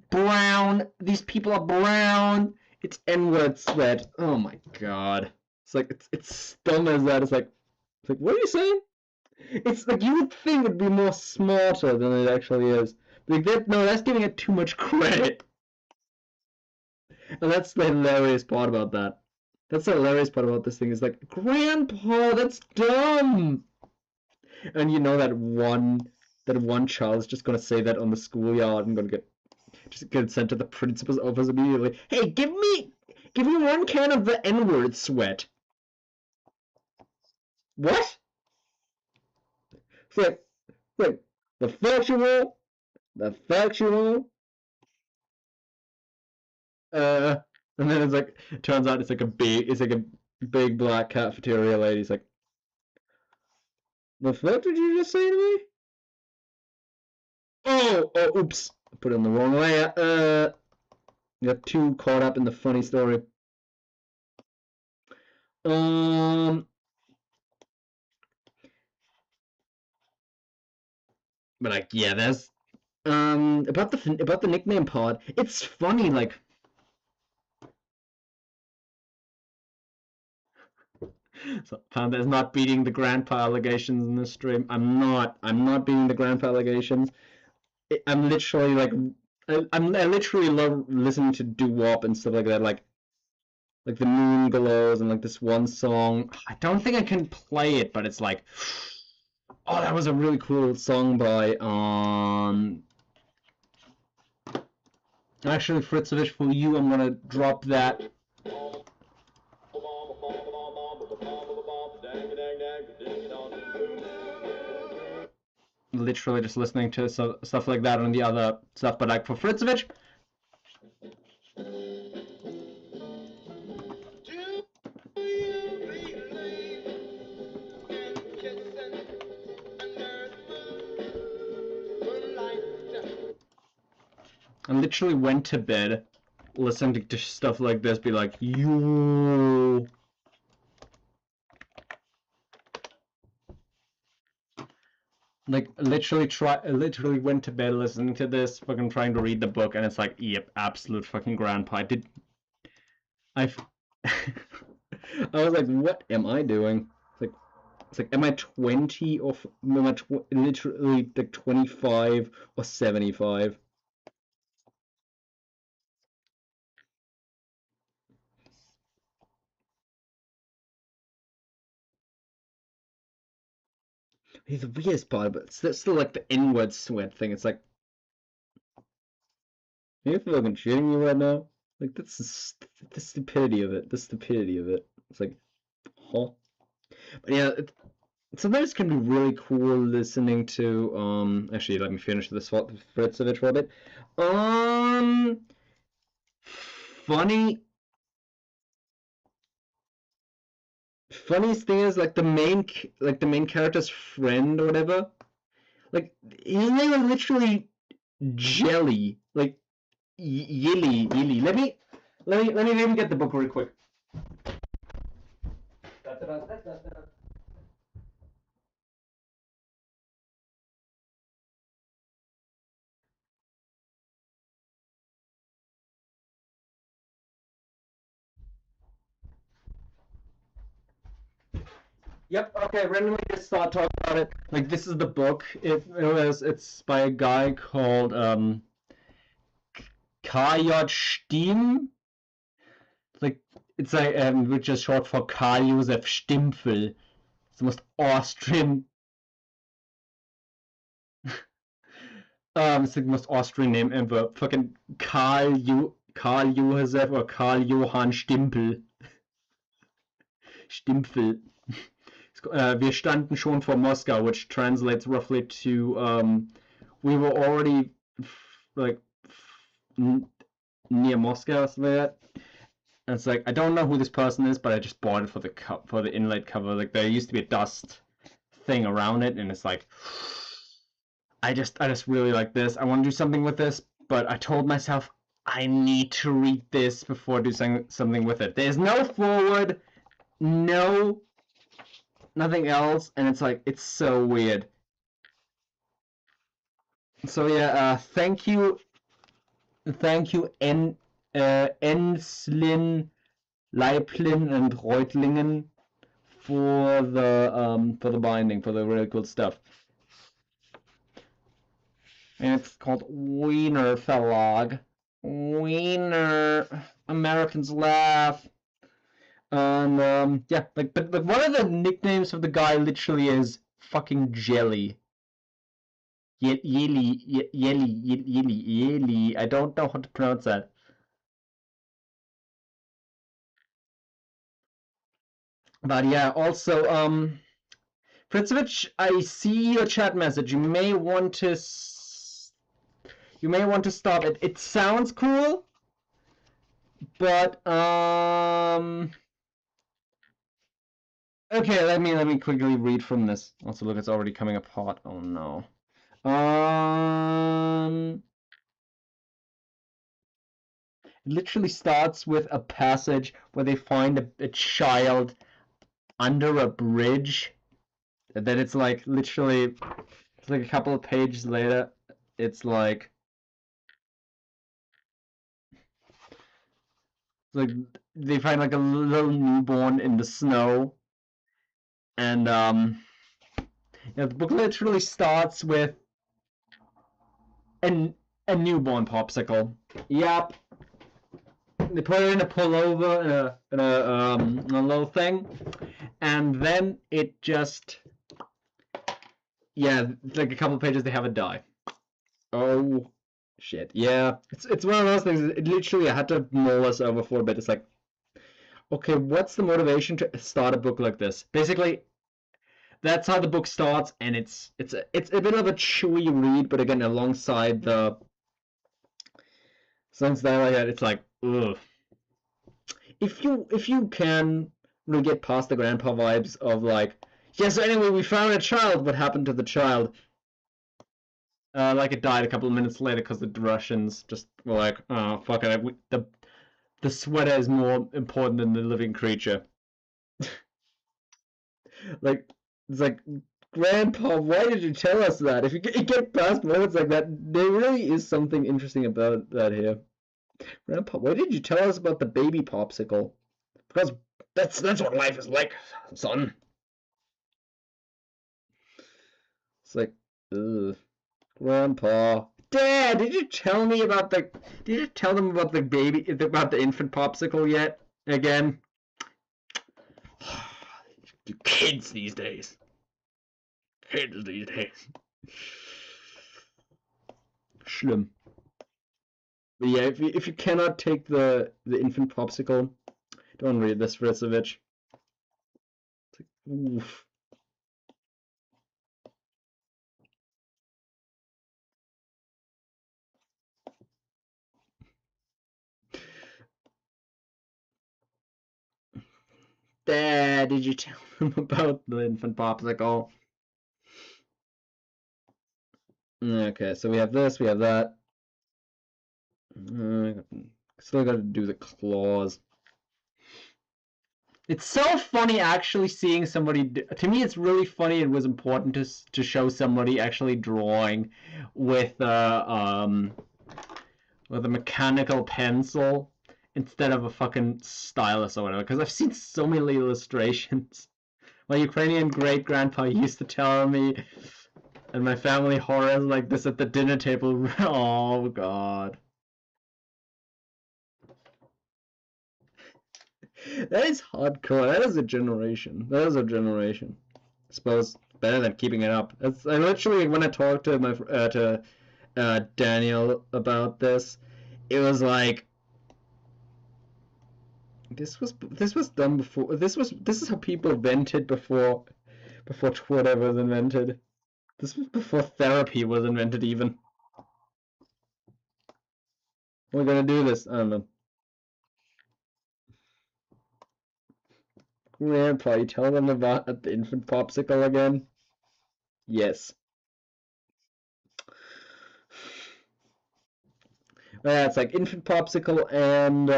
brown. These people are brown. It's N-word sweat. Oh my god. It's like it's dumb as that. It's like what are you saying? It's like you would think it'd be more smarter than it actually is. Like that no, that's giving it too much credit. And that's the hilarious part about that. That's the hilarious part about this thing is like, Grandpa, that's dumb. And you know that one child is just gonna say that on the schoolyard and gonna get sent to the principal's office immediately. Hey, give me 1 can of the N-word sweat. What? It's like the factual, and then it's like it turns out it's like a big black cafeteria lady. It's like, the fuck did you just say to me? Oh, oops. I put it in the wrong way. Got too caught up in the funny story. But like, yeah, there's about the nickname part. It's funny, like. So Panda's not beating the grandpa allegations in this stream. I'm not beating the grandpa allegations. I'm literally like, I literally love listening to doo-wop and stuff like that, like the moon glows and like this one song. I don't think I can play it, but it's like, oh, that was a really cool song by actually Fritzovich, for you, I'm gonna drop that. Literally just listening to stuff like that on the other stuff, but like for Fritzovich. I literally went to bed listening to stuff like this, be like, yo. Like, literally went to bed listening to this, fucking trying to read the book, and it's like, yep, absolute fucking grandpa. I was like, what am I doing? It's like, am I 20 or am I literally like 25 or 75? He's the weirdest part, but it's still like the inward sweat thing. It's like, are you fucking shitting me right now? Like, that's the stupidity of it. The stupidity of it. It's like, huh? But yeah, sometimes it can be really cool listening to, actually, let me finish this Fritz of it for a bit. Funny. Funniest thing is like the main character's friend or whatever. Like his name is literally Jelly. Like Yilly. Let me even get the book real quick. Yep. Okay. Randomly just start talking about it. Like this is the book. It's by a guy called Kajot Stim. Like it's like which is short for Karl Josef Stimpfel. It's the most Austrian. It's the most Austrian name ever. Fucking Karl Josef or Karl Johann Stimpel. Stimpfel. Wir standen schon vor Moscow, which translates roughly to we were already like near Moscow, something like that. And it's like I don't know who this person is, but I just bought it for the inlaid cover. Like there used to be a dust thing around it, and it's like I just really like this. I want to do something with this, but I told myself I need to read this before doing something with it. There's no forward, nothing else, and it's like it's so weird. So yeah, thank you, Enslin, Leiplin, and Reutlingen for the binding, for the really cool stuff. And it's called Wiener Verlag. Wiener. Americans laugh. And yeah, but one of the nicknames of the guy literally is fucking Jelly. Yeli. I don't know how to pronounce that. But yeah, also, Fritzovich, I see your chat message. You may want to stop it. It sounds cool, but okay, let me quickly read from this. Also, look, it's already coming apart. Oh no. It literally starts with a passage where they find a child under a bridge. Then it's like literally, it's like a couple of pages later. It's like they find like a little newborn in the snow, and yeah, the book literally starts with a newborn popsicle. Yep. They put it in a pullover in a little thing, and then it just like a couple of pages they have it die. Oh shit. Yeah. It's one of those things. It literally I had to mull this over for a bit. It's like, okay, what's the motivation to start a book like this? Basically, that's how the book starts, and it's a bit of a chewy read, but again, alongside the songs that I had, it's like, ugh. If you can really get past the grandpa vibes of like, yeah, so anyway, we found a child. What happened to the child? Like it died a couple of minutes later because the Russians just were like, oh fuck it, the sweater is more important than the living creature. Like it's like, Grandpa, why did you tell us that? If you get past moments like that, there really is something interesting about that here. Grandpa, why did you tell us about the baby popsicle? Because that's what life is like, son. It's like, ugh. Grandpa. Dad, did you tell me about the did you tell them about the baby about the infant popsicle yet? Again? You kids these days. Kids these days. Schlimm. But yeah, if you cannot take the infant popsicle, don't read this, Fritzovich. It's like, oof. Dad, did you tell them about the infant popsicle? Okay, so we have this, we have that. Still got to do the claws. It's so funny actually seeing somebody. To me, it's really funny. It was important to show somebody actually drawing with with a mechanical pencil instead of a fucking stylus or whatever. Because I've seen so many illustrations. My Ukrainian great grandpa used to tell me, and my family horrors like this at the dinner table. Oh god. That is hardcore. That is a generation. That is a generation. I suppose better than keeping it up. I literally, when I talked to my Daniel about this, it was like this was done before. This is how people vented before Twitter was invented. This was before therapy was invented even. We're gonna do this. I don't know. Grandpa, you tell them about the infant popsicle again? Yes. Yeah, it's like infant popsicle and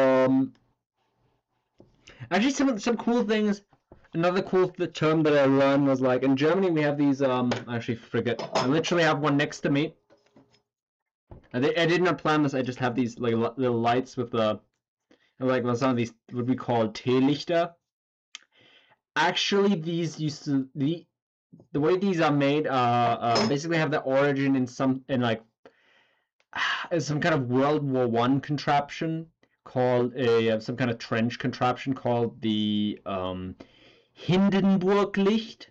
actually some cool things. Another cool term that I learned was like in Germany we have these I actually forget. I literally have one next to me. I did not plan this. I just have these like little lights with the like some of these what we call Teelichter. Actually, these used to the way these are made basically have their origin in like some kind of World War One contraption called some kind of trench contraption called the Hindenburg-Licht,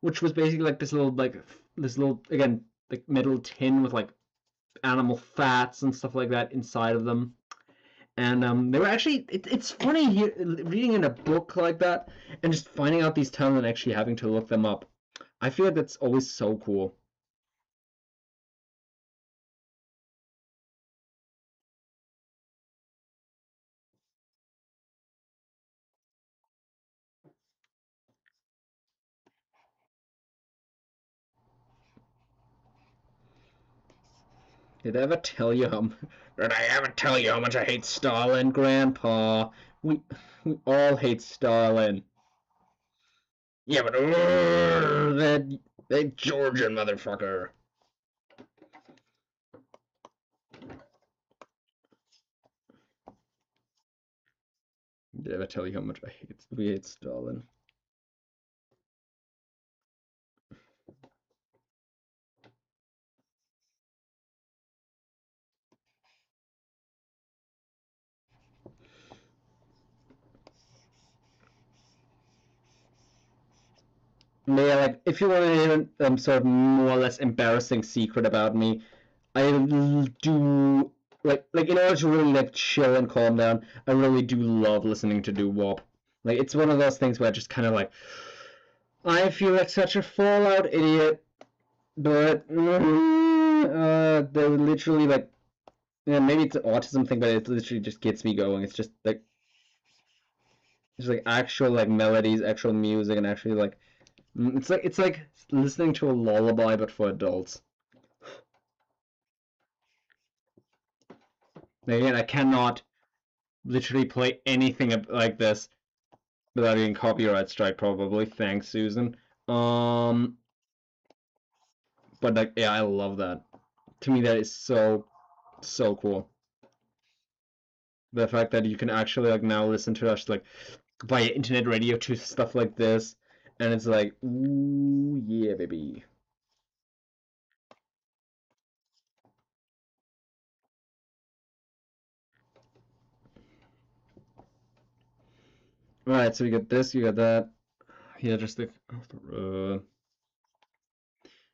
which was basically like this little again like metal tin with like animal fats and stuff like that inside of them. And they were actually it's funny here reading in a book like that and just finding out these terms and actually having to look them up. I feel like that's always so cool. Did I ever tell you how? Did I ever tell you how much I hate Stalin, Grandpa? We we all hate Stalin. Yeah, but that Georgian motherfucker. Did I ever tell you how much we hate Stalin? Yeah, like if you want to hear sort of more or less embarrassing secret about me, I do like in order to really like chill and calm down, I really do love listening to doo wop. Like it's one of those things where I just kind of like I feel like such a Fallout idiot, but they're literally like yeah, maybe it's an autism thing, but it literally just gets me going. It's just like actual like melodies, actual music, and actually like it's like listening to a lullaby but for adults. Again, I cannot literally play anything like this without getting copyright strike, probably. Thanks, Susan. But like, yeah, I love that. To me, that is so cool. The fact that you can actually like now listen to us like via internet radio to stuff like this, and it's like, ooh yeah, baby. Alright, so we got this, you got that. Here, just the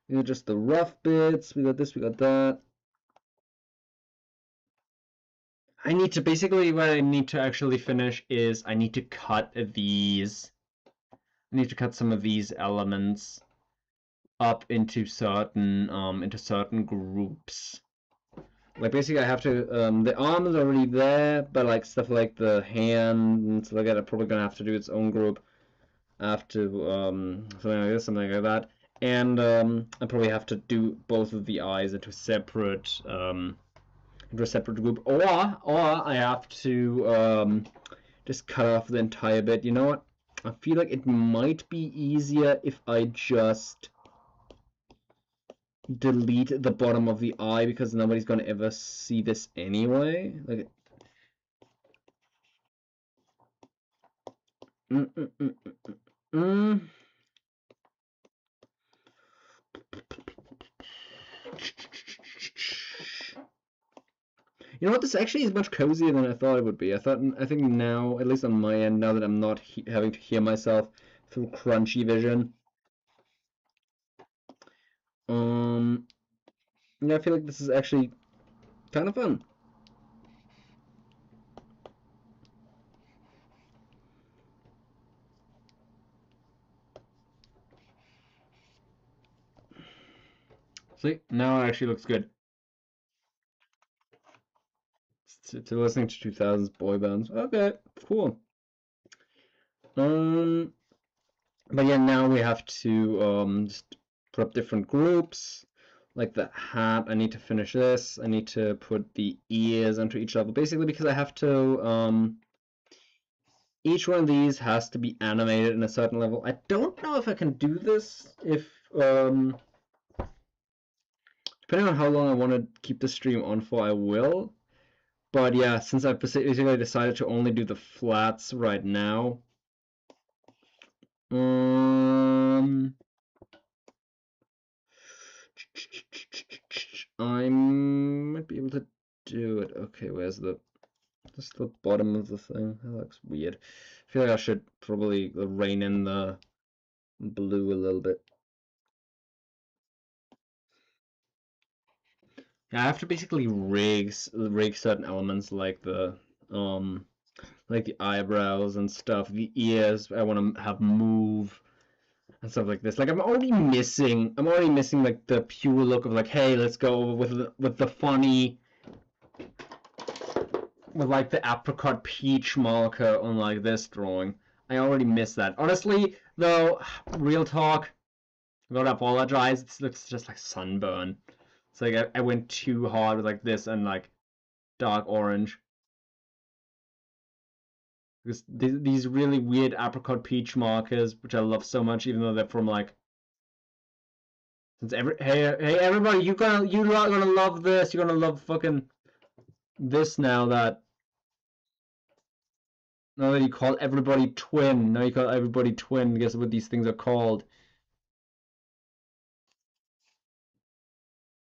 here, just the rough bits. We got this, we got that. I need to basically what I need to actually finish is I need to cut these. I need to cut some of these elements up into certain groups. Like basically I have to the arm is already there, but like stuff like the hand and stuff like that are probably gonna have to do its own group. I have to something like this, something like that. And I probably have to do both of the eyes into a separate group, or I have to just cut off the entire bit. You know what? I feel like it might be easier if I just delete the bottom of the eye because nobody's gonna ever see this anyway. Like, You know what? This actually is much cozier than I thought it would be. I think now, at least on my end, now that I'm not having to hear myself through crunchy vision, yeah, I feel like this is actually kind of fun. See, now it actually looks good. To listening to 2000s boy bands. Okay, cool. But yeah, now we have to just put up different groups. Like the hat, I need to finish this. I need to put the ears onto each level. Basically because I have to each one of these has to be animated in a certain level. I don't know if I can do this if depending on how long I want to keep the stream on for, I will. But yeah, since I've basically decided to only do the flats right now, I might be able to do it. Okay, where's just the bottom of the thing? That looks weird. I feel like I should probably rein in the blue a little bit. Yeah, I have to basically rig certain elements like the eyebrows and stuff, the ears I want to have move and stuff like this. Like I'm already missing like the pure look of like, hey, let's go with the funny, with like the apricot peach marker on like this drawing. I already miss that. Honestly, though, real talk, I gotta apologize. This looks just like sunburn. It's like I went too hard with like this and like dark orange. Because these really weird apricot peach markers, which I love so much, even though they're from like. Since hey everybody, you're not gonna love this. You're gonna love fucking this now that you call everybody twin. Now you call everybody twin. Guess what these things are called?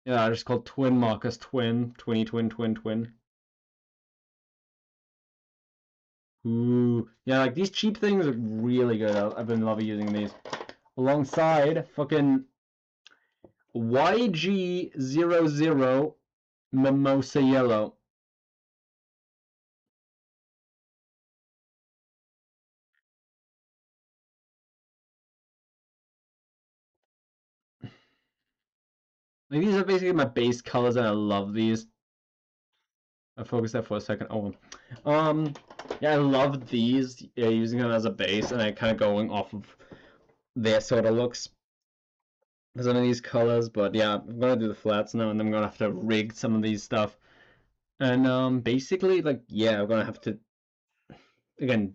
Yeah, they're just called twin markers. Twin, twin. Ooh, yeah, like these cheap things are really good. I've been loving using these alongside fucking YG00 Mimosa Yellow. Like these are basically my base colors, and I love these. I focused that for a second. Oh, yeah, I love these. Yeah, using them as a base, and I kind of going off of their sort of looks. Some of these colors, but yeah, I'm gonna do the flats now, and I'm gonna have to rig some of these stuff And basically, like, yeah, I'm gonna have to again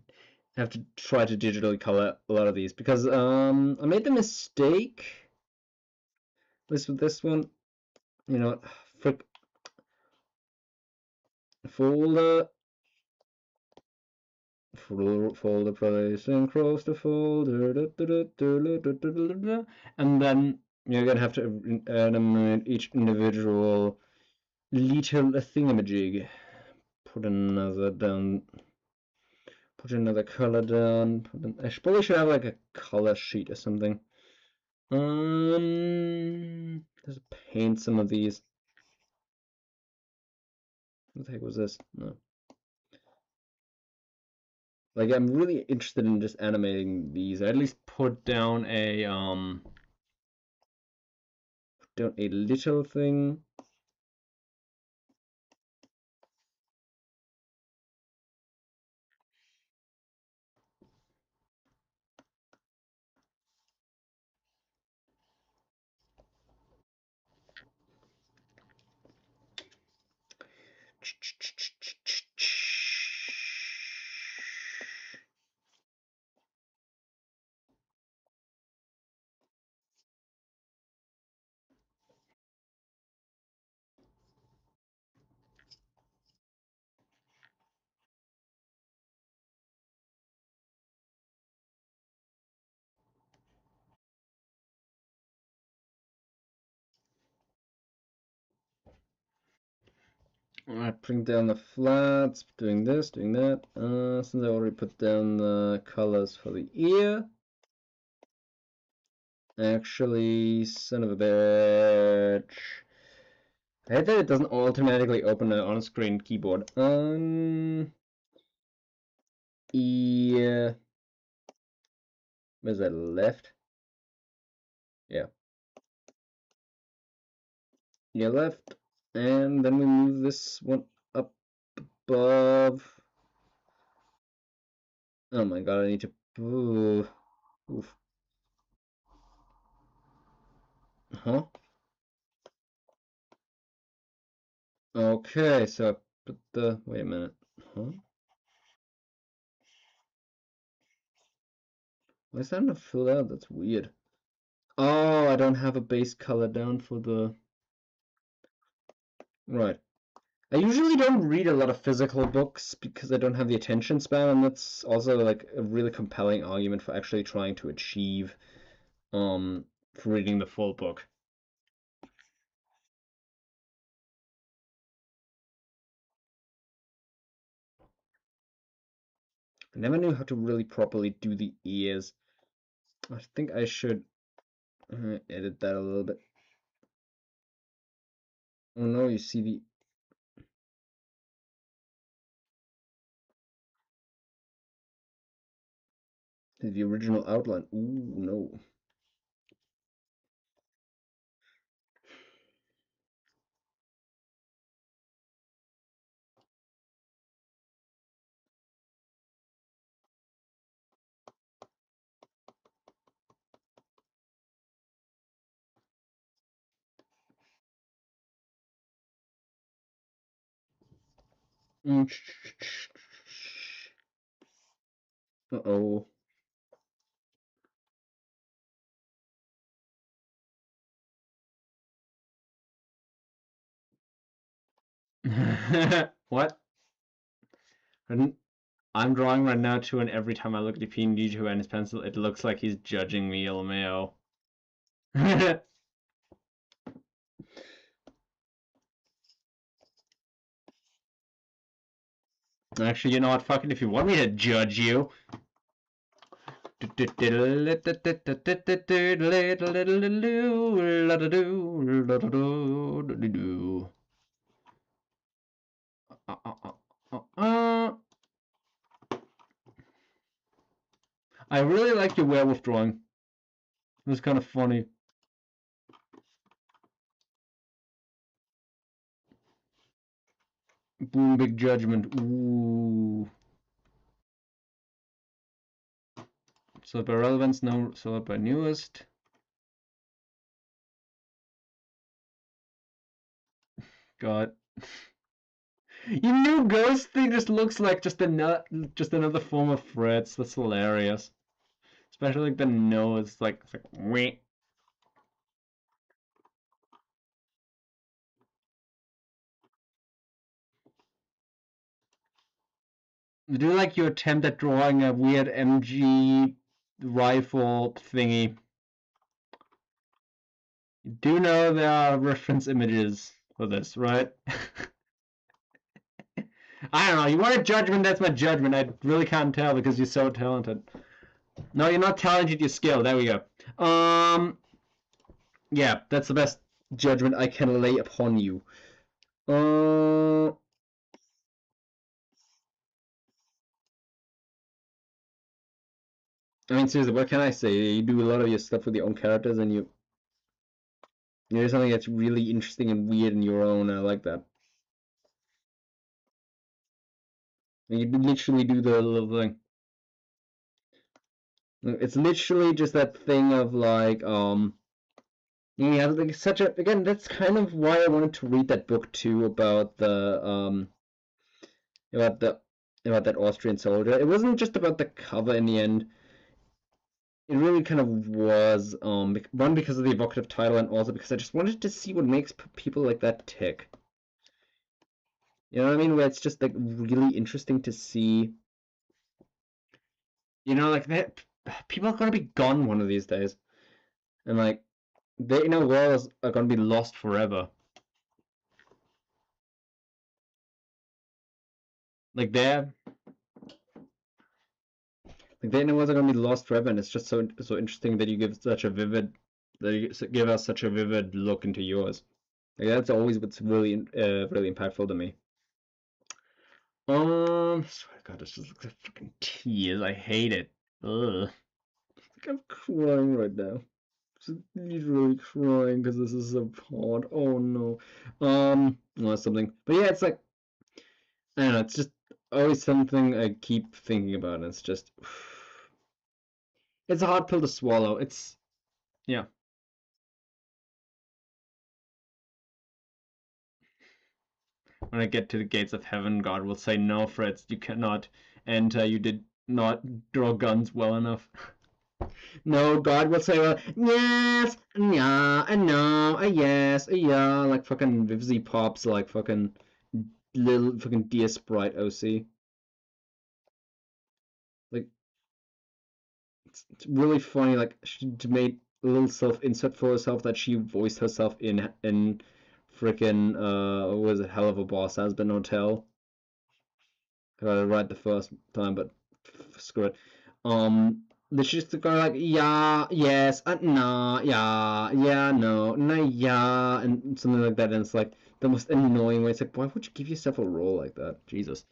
have to try to digitally color a lot of these because I made the mistake with this one. You know, frick, folder, folder place and cross the folder, and then you're gonna have to animate each individual little thingamajig. Put another down. Put another color down. I probably should have like a color sheet or something. Let's paint some of these. What the heck was this? No. Like, I'm really interested in just animating these. I at least put down a little thing. I bring down the flats, doing this, doing that. Since I already put down the colors for the ear. Actually, son of a bitch. I hate that it doesn't automatically open an on-screen keyboard. Yeah. Where's that, left? Yeah. Yeah, left. And then we move this one up above. Oh my god, I need to. Ooh. Oof. Huh? Okay, so I put the. Wait a minute. Huh? Why is that not filled out? That's weird. Oh, I don't have a base color down for the. Right. I usually don't read a lot of physical books because I don't have the attention span, and that's also like a really compelling argument for actually trying to achieve for reading the full book. I never knew how to really properly do the ears. I think I should edit that a little bit. Oh no, you see the original outline. Ooh, no. Uh-oh. What? I'm drawing right now too, and every time I look at the PNGtuber and his pencil, it looks like he's judging me, LMAO. Actually, you know what? Fuck it. If you want me to judge you. I really like your werewolf drawing. It was kind of funny. Boom, big judgment. Ooh. So by relevance, no, so by newest. God. Your new ghost thing just looks like just another form of Fritz. That's hilarious. Especially like the nose, like it's like wait. Do like your attempt at drawing a weird MG rifle thingy. You do know there are reference images for this, right? I don't know. You want a judgment? That's my judgment. I really can't tell because you're so talented. No, you're not talented. You're skilled. There we go. Yeah, that's the best judgment I can lay upon you. I mean, seriously, what can I say? You do a lot of your stuff with your own characters, and you do something that's really interesting and weird in your own. I like that. And you literally do the little thing. It's literally just that thing of like, yeah, like such a again. That's kind of why I wanted to read that book too about about the about that Austrian soldier. It wasn't just about the cover in the end. It really kind of was one because of the evocative title and also because I just wanted to see what makes people like that tick. You know what I mean? Where it's just like really interesting to see. You know, like that people are gonna be gone one of these days, and like they in a world are gonna be lost forever. Like they're like they know are gonna be lost forever, and it's just so interesting that you give such a vivid that you give us such a vivid look into yours. Like that's always what's really impactful to me. Swear to God, this just looks like fucking tears. I hate it. Ugh. Like I'm crying right now. Just literally crying because this is so hard. Oh no. Or something. But yeah, it's like I don't know. It's just always something I keep thinking about. And it's just it's a hard pill to swallow. It's yeah. When I get to the gates of heaven, God will say, "No, Fritz, you cannot enter. You did not draw guns well enough." No, God will say, well, yes, yeah, and no, a yes, a yeah, like fucking Vivzy Pops, like fucking little fucking Dear Sprite OC. Like, it's really funny, like, she made a little self insert for herself that she voiced herself in freaking, what was it, Hell of a Boss Husband Hotel. I got it right the first time, but screw it. It's just kind of like yeah, yes, nah, yeah, yeah, no, nah, yeah, and something like that. And it's like the most annoying way. It's like, why would you give yourself a role like that? Jesus.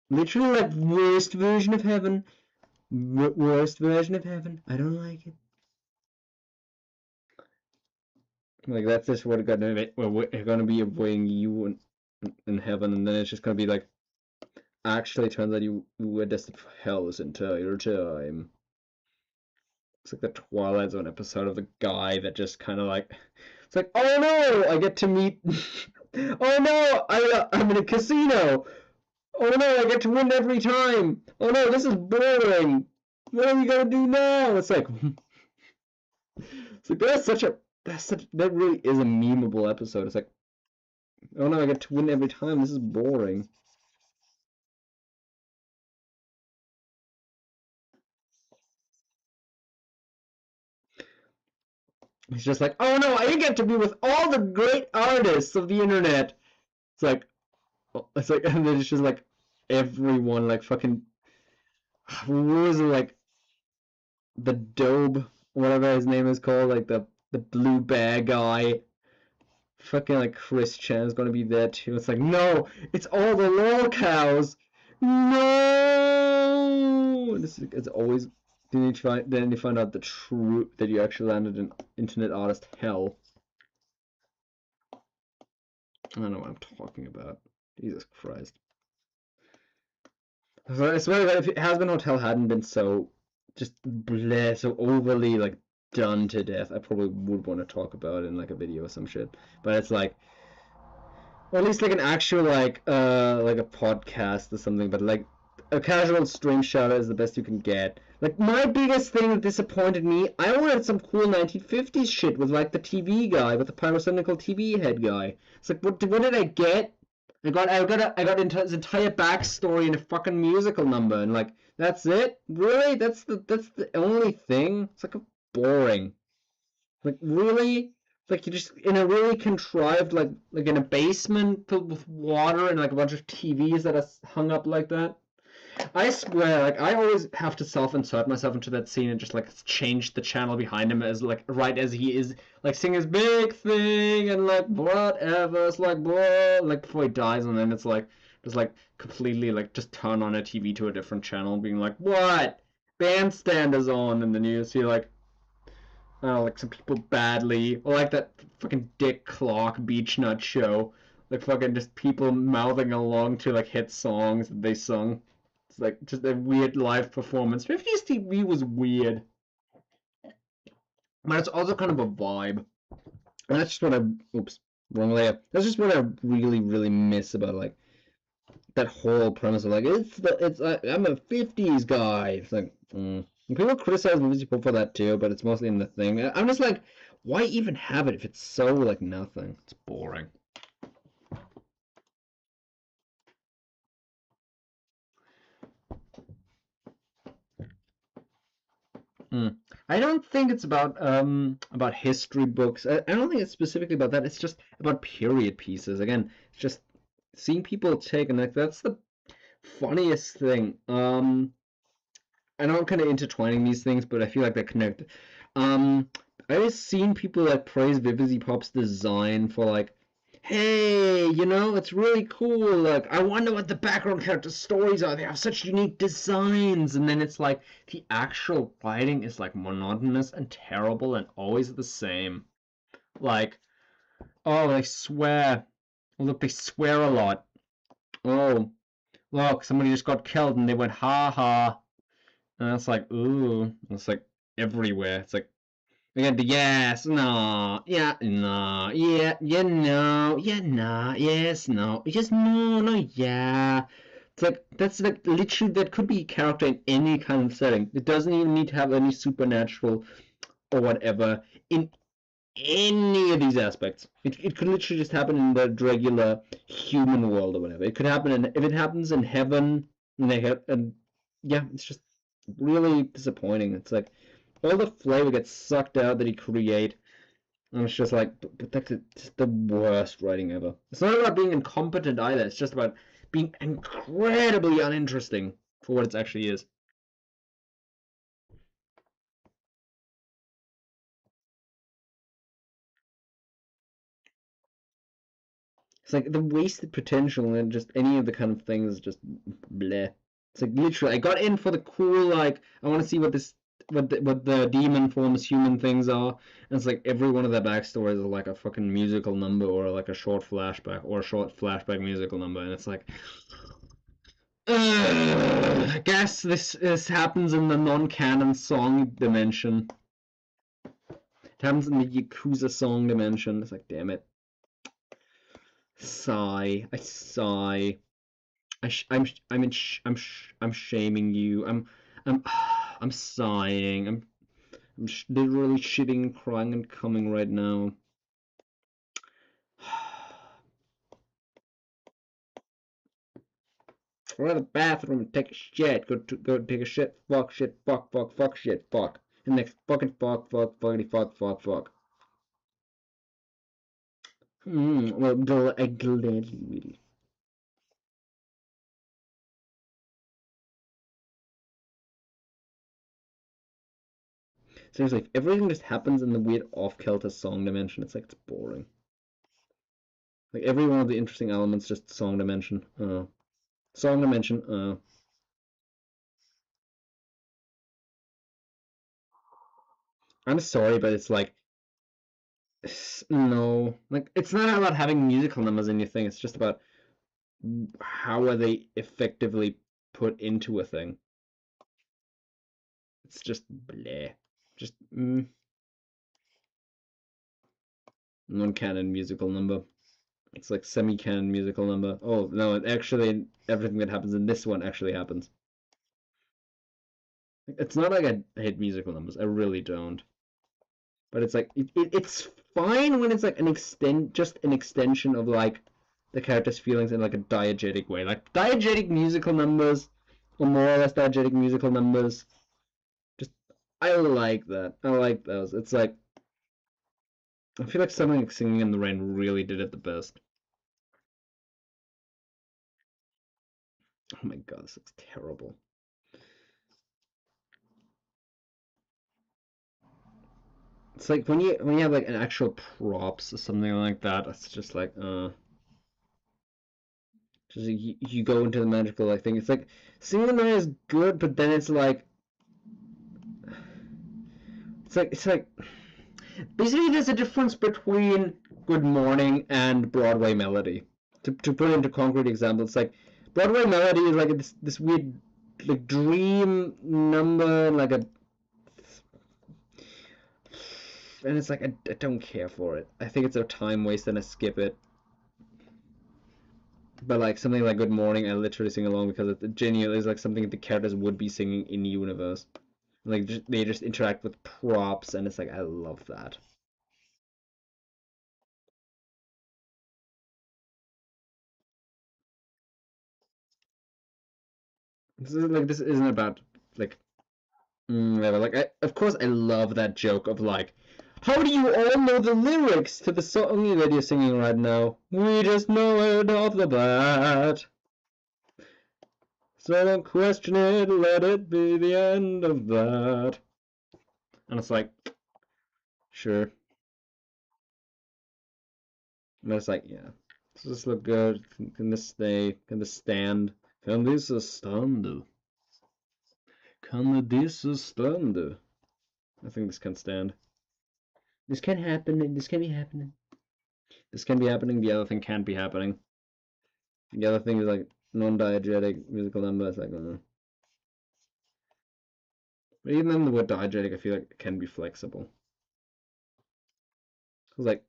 Literally, like worst version of heaven, worst version of heaven. I don't like it. Like that's just what we're gonna be avoiding you in heaven, and then it's just gonna be like actually turns out you were destined for hell this entire time. It's like the Twilight Zone episode of the guy that just kind of like, it's like, oh no, I get to meet, oh no, I'm in a casino. Oh no, I get to win every time. Oh no, this is boring. What are we gonna do now? It's like that really is a memeable episode. It's like, oh no, I get to win every time. This is boring. It's just like, oh no, I get to be with all the great artists of the internet. It's like, and then it's just like everyone, like fucking, what was it, like the Dobe, whatever his name is called, like the blue bear guy. Fucking like Chris Chan is gonna be there too. It's like, no, it's all the lol cows. No, it's always. Then you find out the truth that you actually landed in internet artist hell. I don't know what I'm talking about. Jesus Christ. I swear that if Has Been Hotel hadn't been so just bleh, so overly like done to death, I probably would want to talk about it in like a video or some shit. But it's like, or at least like an actual like a podcast or something. But like a casual stream shout out is the best you can get. Like my biggest thing that disappointed me, I wanted some cool 1950s shit with like the TV guy, with the pyrocynical TV head guy. It's like what did I get? I got into his entire backstory in a fucking musical number, and like that's it? Really? That's the only thing? It's like boring. Like really? Like you're just in a really contrived like in a basement filled with water and like a bunch of TVs that are hung up like that. I swear, like I always have to self-insert myself into that scene and just like change the channel behind him as like right as he is like singing his big thing and like whatever. It's like blah, like before he dies, and then it's like just like completely like just turn on a TV to a different channel, being like what bandstand is on, and then you see like I don't know, like some people badly, or like that fucking Dick Clark Beach Nut show, like fucking just people mouthing along to like hit songs that they sung. It's like just a weird live performance. 50s TV was weird, but it's also kind of a vibe. And that's just what oops, wrong layer. That's just what I really, really miss about like that whole premise of like I'm a 50s guy. It's like and people criticize movies people for that too, but it's mostly in the thing. I'm just like, why even have it if it's so like nothing? It's boring. I don't think it's about history books. I don't think it's specifically about that. It's just about period pieces. Again, it's just seeing people take and like that's the funniest thing. I know I'm kind of intertwining these things, but I feel like they're connected. Um, I've seen people like praise Vivizy Pop's design for like, hey, you know, it's really cool. Like, I wonder what the background character stories are. They have such unique designs, and then it's like the actual writing is like monotonous and terrible and always the same. Like, oh, they swear. Oh, look, they swear a lot. Oh, look, somebody just got killed, and they went ha ha. And it's like, ooh, it's like everywhere. It's like, again, the yes, no, yeah, no, yeah, yeah, no, yeah, nah, yes, no, just no, no, yeah. It's like, that's like literally, that could be a character in any kind of setting. It doesn't even need to have any supernatural or whatever in any of these aspects. It could literally just happen in the regular human world or whatever. It could happen if it happens in heaven, and they have, and yeah, it's just really disappointing. It's like all the flavor gets sucked out that he create, and it's just like, but that's just the worst writing ever. It's not about being incompetent either. It's just about being incredibly uninteresting for what it actually is. It's like the wasted potential and just any of the kind of things is just bleh. It's like literally, I got in for the cool, like, I want to see what the demon forms human things are. And it's like every one of their backstories is like a fucking musical number or like a short flashback or a short flashback musical number. And it's like, I guess this happens in the non-canon song dimension. It happens in the Yakuza song dimension. It's like, damn it. Sigh. I sigh. I'm shaming you. I'm I'm sighing. I'm literally shitting, crying, and coming right now. Go to the bathroom and take a shit. Go take a shit. Fuck shit. Fuck fuck fuck shit. Fuck. And next fucking fuck fuck fuckity fuck fuck fuck. Well, I gladly will. Seriously, if everything just happens in the weird off-kilter song dimension, it's like it's boring. Like every one of the interesting elements, just song dimension. Song dimension. I'm sorry, but it's like no, like it's not about having musical numbers in your thing. It's just about how are they effectively put into a thing. It's just bleh. Just non-canon musical number. It's like semi-canon musical number. Oh no, actually everything that happens in this one actually happens. It's not like I hate musical numbers. I really don't. But it's like it's fine when it's like just an extension of like the character's feelings in like a diegetic way. Like diegetic musical numbers, or more or less diegetic musical numbers. Just I like that. I like those. It's like I feel like something like Singing in the Rain really did it the best. Oh my god, this looks terrible. It's like when you have like an actual props or something like that, it's just like just you go into the magical like thing. It's like Singing in the Rain is good, but then it's like basically there's a difference between Good Morning and Broadway Melody. To put it into concrete examples, it's like Broadway Melody is like this weird like dream number, like a, and it's like I don't care for it. I think it's a time waste and I skip it. But like something like Good Morning, I literally sing along because it genuinely is like something the characters would be singing in universe. Like they just interact with props, and it's like I love that. This isn't about like whatever. Like of course I love that joke of like, how do you all know the lyrics to the song that you're singing right now? We just know it off the bat. So don't question it, let it be the end of that. And it's like, sure. And it's like, yeah. Does this look good? Can this stay? Can this stand? Can this stand? Can this stand? I think this can stand. This can happen. This can be happening. This can be happening. The other thing can't be happening. The other thing is like non-diegetic musical number. It's like, but even then, the word diegetic, I feel like it can be flexible. Cause like,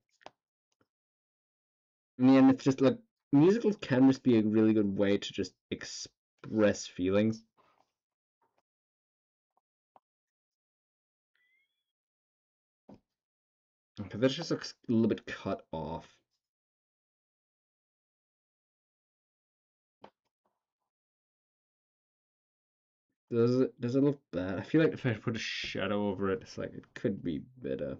in the end, it's just like musicals can just be a really good way to just express feelings. Okay, that just looks a little bit cut off. Does it look bad? I feel like if I put a shadow over it, it's like it could be better.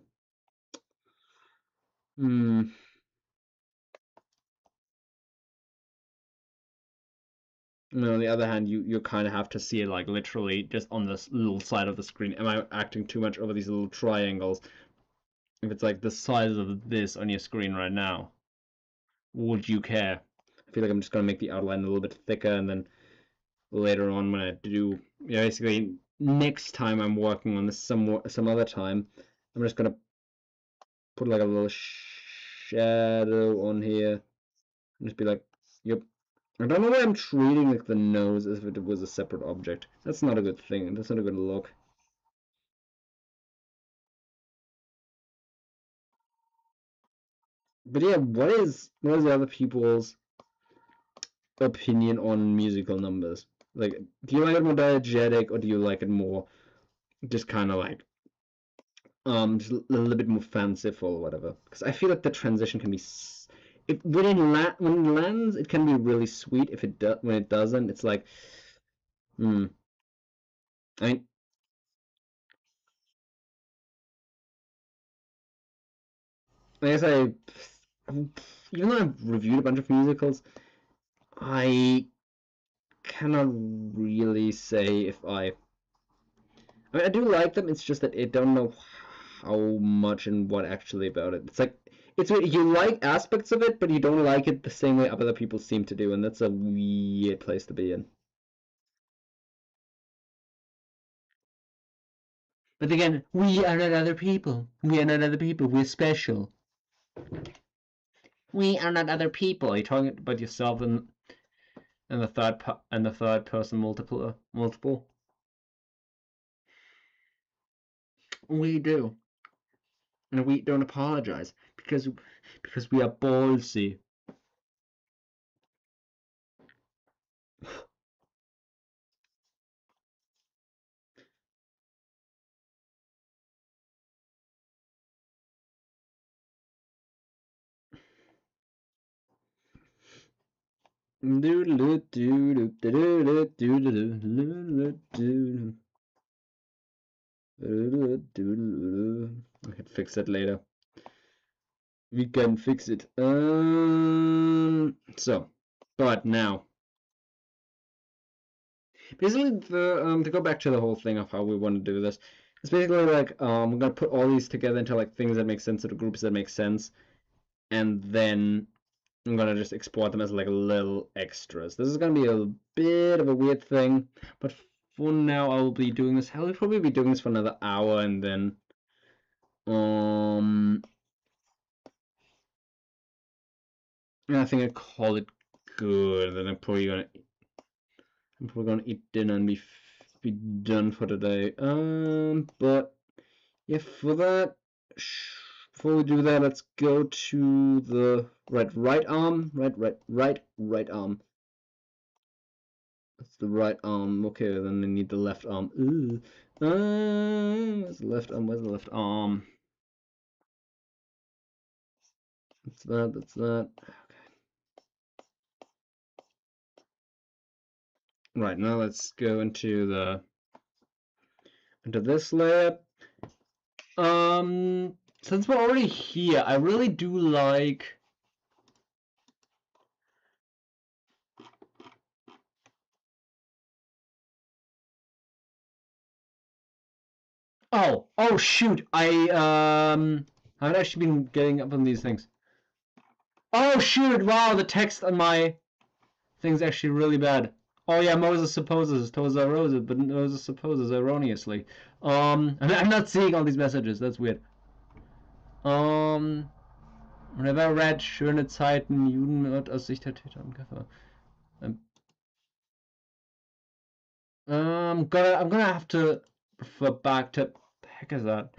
Hmm. And on the other hand, you kind of have to see it like literally just on this little side of the screen. Am I acting too much over these little triangles? If it's like the size of this on your screen right now, would you care? I feel like I'm just gonna make the outline a little bit thicker, and then later on when I do, basically next time I'm working on this some other time, I'm just gonna put like a little shadow on here and just be like, yep. I don't know why I'm treating like the nose as if it was a separate object. That's not a good thing. That's not a good look. But yeah, what is the other people's opinion on musical numbers? Like, do you like it more diegetic or do you like it more just kind of like just a little bit more fanciful or whatever? Because I feel like the transition can be when it lands, it can be really sweet. If it when it doesn't, it's like, hmm. I mean, I guess even though I've reviewed a bunch of musicals, I cannot really say if I mean, I do like them. It's just that I don't know how much and what actually about it. It's like it's weird. You like aspects of it, but you don't like it the same way other people seem to do, and that's a weird place to be in. But again, we are not other people. We are not other people. We're special. We are not other people. You're talking about yourself and the third person multiple. We do, and we don't apologize because we are ballsy. I can fix that later. We can fix it. So, but now, basically, to go back to the whole thing of how we want to do this, it's basically like we're gonna put all these together into like things that make sense, to the groups that make sense, and then I'm gonna just export them as like little extras. This is gonna be a bit of a weird thing, but for now I'll be doing this. I'll probably be doing this for another hour, and then I think I call it good. Then I'm probably gonna eat dinner and be done for today. But yeah, for that, before we do that, let's go to the right arm, right arm. That's the right arm. Okay, then I need the left arm. Ooh. Where's the left arm? Where's the left arm? That's that. That's that. Okay. Right, now let's go into this layer. Since we're already here, I really do like oh shoot, I haven't actually been getting up on these things. Oh shoot, wow, the text on my thing's actually really bad. Oh yeah, Moses supposes, Toza Rosa, but Moses supposes erroneously. I'm not seeing all these messages, that's weird. Whenever I read schöne Zeiten, Judenmord aus Sicht der Täter und Gaffer. I'm gonna have to refer back to, the heck is that?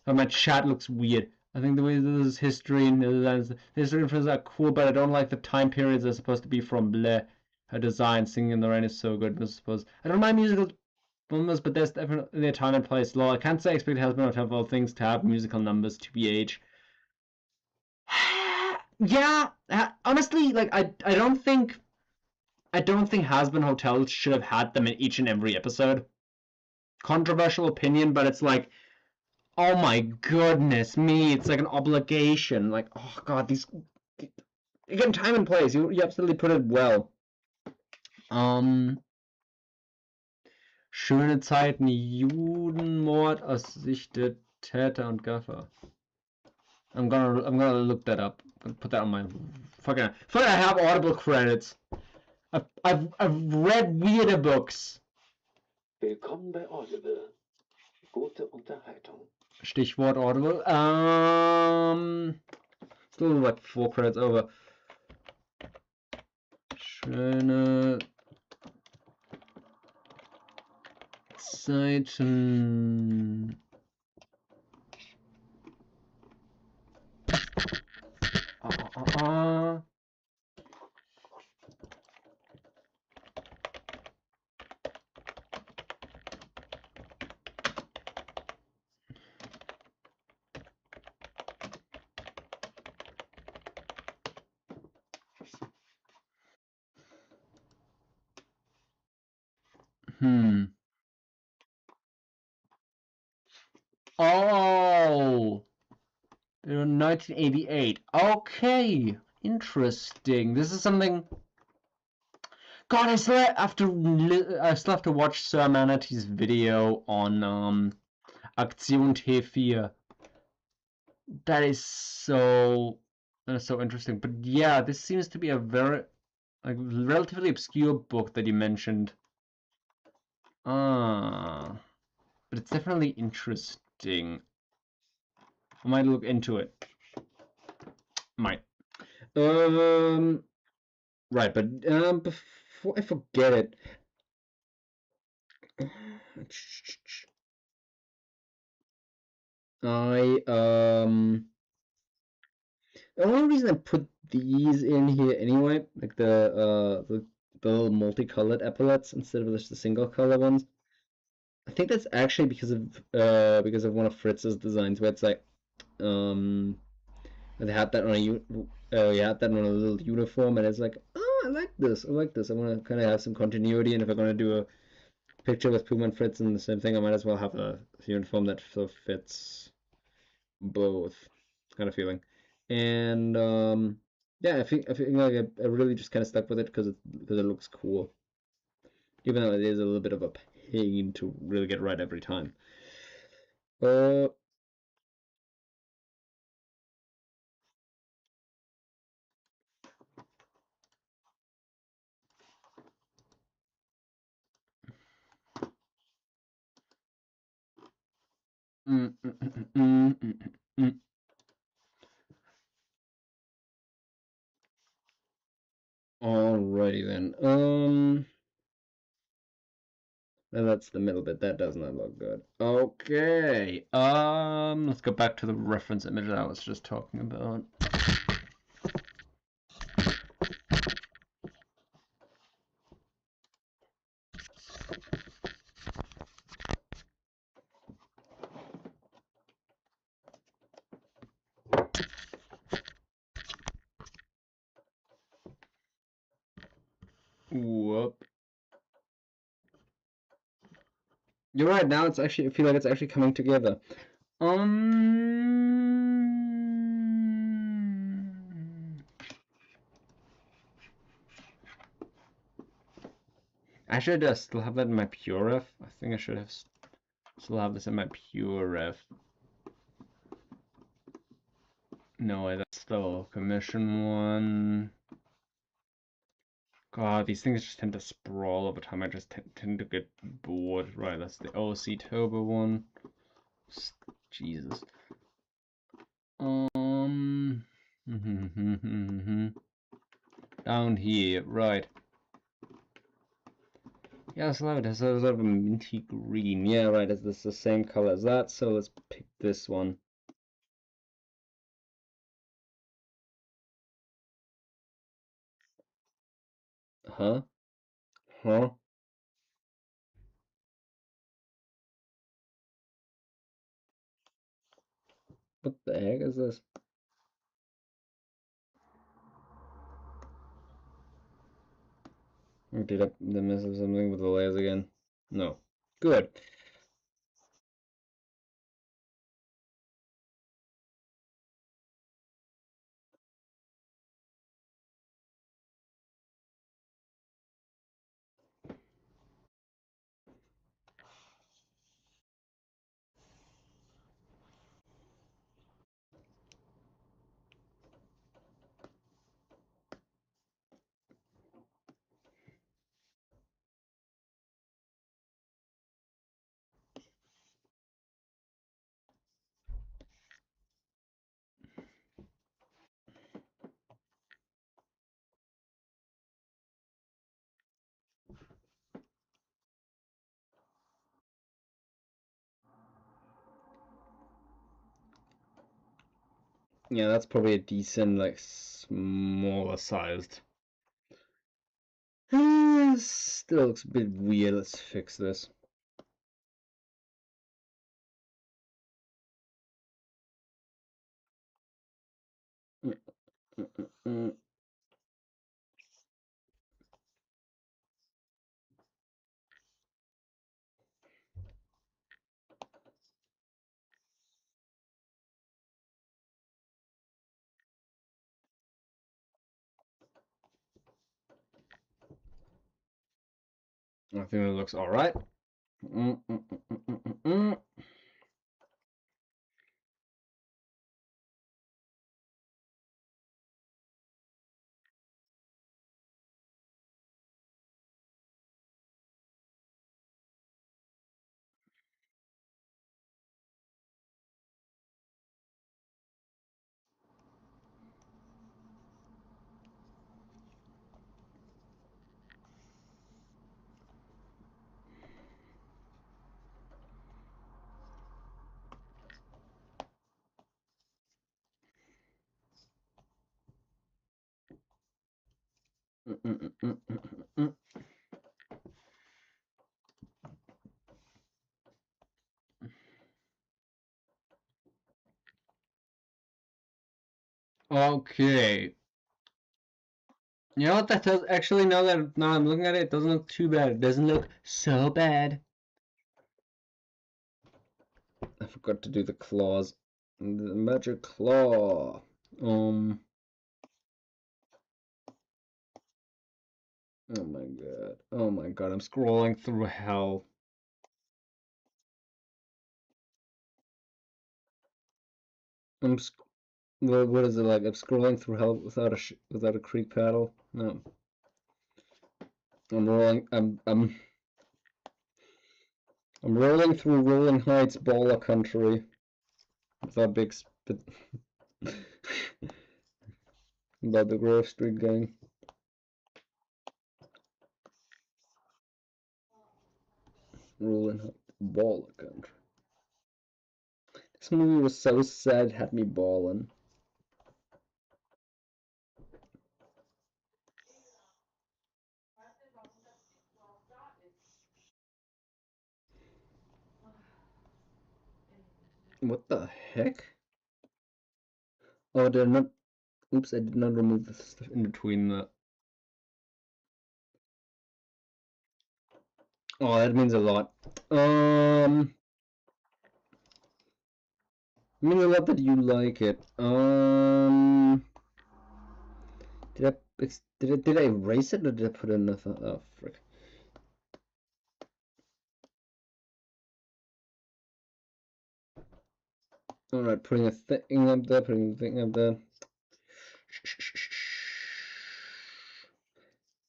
Oh, my chat looks weird. I think the way this is history and the history references are cool, but I don't like the time periods they're supposed to be from. Bleh. Her design, singing in the rain is so good. I suppose I don't mind musical numbers, but there's definitely a time and place. Lol, I can't say I expect husband or temple things to have musical numbers to be age. Yeah, honestly, like I don't think Has-Been Hotels should have had them in each and every episode. Controversial opinion, but it's like, oh my goodness me, it's like an obligation. Like, oh god, these again, time and place. You absolutely put it well. Schöne Zeiten, Judenmord aus Sicht der Täter und Gaffer. I'm gonna look that up. I'm gonna put that on my fucking. I have Audible credits. I've read weirder books. Willkommen bei Audible. Gute Unterhaltung. Stichwort Audible. Still like 4 credits over. Schöne Zeiten. Oh, 1988. Okay, interesting. This is something. God, I still have to watch Sir Manatee's video on Aktion T4. That is so interesting. But yeah, this seems to be a very relatively obscure book that you mentioned. But it's definitely interesting. I might look into it. Might. Right, but before I forget it, I The only reason I put these in here anyway, like the little multicolored epaulets instead of just the single color ones, I think that's actually because of one of Fritz's designs where it's like they had that on a little uniform, and it's like, oh, I like this. I like this. I want to kind of have some continuity, and if I'm going to do a picture with Puma and Fritz and the same thing, I might as well have a uniform that sort of fits both kind of feeling. And yeah, I think like I really just kind of stuck with it because it looks cool, even though it is a little bit of a pain to really get right every time. Uh, mm, mm, mm, mm, mm, mm. Alrighty then. That's the middle bit. That does not look good. Okay. Let's go back to the reference image that I was just talking about. Whoop. You're right. Now it's actually. I feel like it's actually coming together. I should still have that in my PureRef. I think I should have still have this in my PureRef. No way, that's still commission one. God, these things just tend to sprawl over time. I just tend to get bored. Right, that's the OC Turbo one. Jesus. Down here, right. Yeah, it's loud. It has sort of a minty green. Yeah, right. Is this the same color as that? So let's pick this one. Huh? Huh? What the heck is this? Did I mess up something with the layers again? No. Good. Yeah, that's probably a decent, like, smaller sized. Still looks a bit weird. Let's fix this. I think it looks alright. Okay. You know what? That does actually, now I'm looking at it, it doesn't look too bad. It doesn't look so bad. I forgot to do the claws. The magic claw. Oh my god. Oh my god. I'm scrolling through hell. What is it like? I'm scrolling through hell without a creek paddle. No. I'm rolling. I'm rolling through Rolling Heights baller country with a big spit. About the Grove Street gang. Rolling Heights baller country. This movie was so sad, it had me balling. What the heck? Oh, they're not. Oops, I did not remove the stuff in between the. Oh, that means a lot. It means a lot that you like it. Did I erase it or did I put in nothing? Oh, frick. Alright, putting a thing up there, putting the thing up there.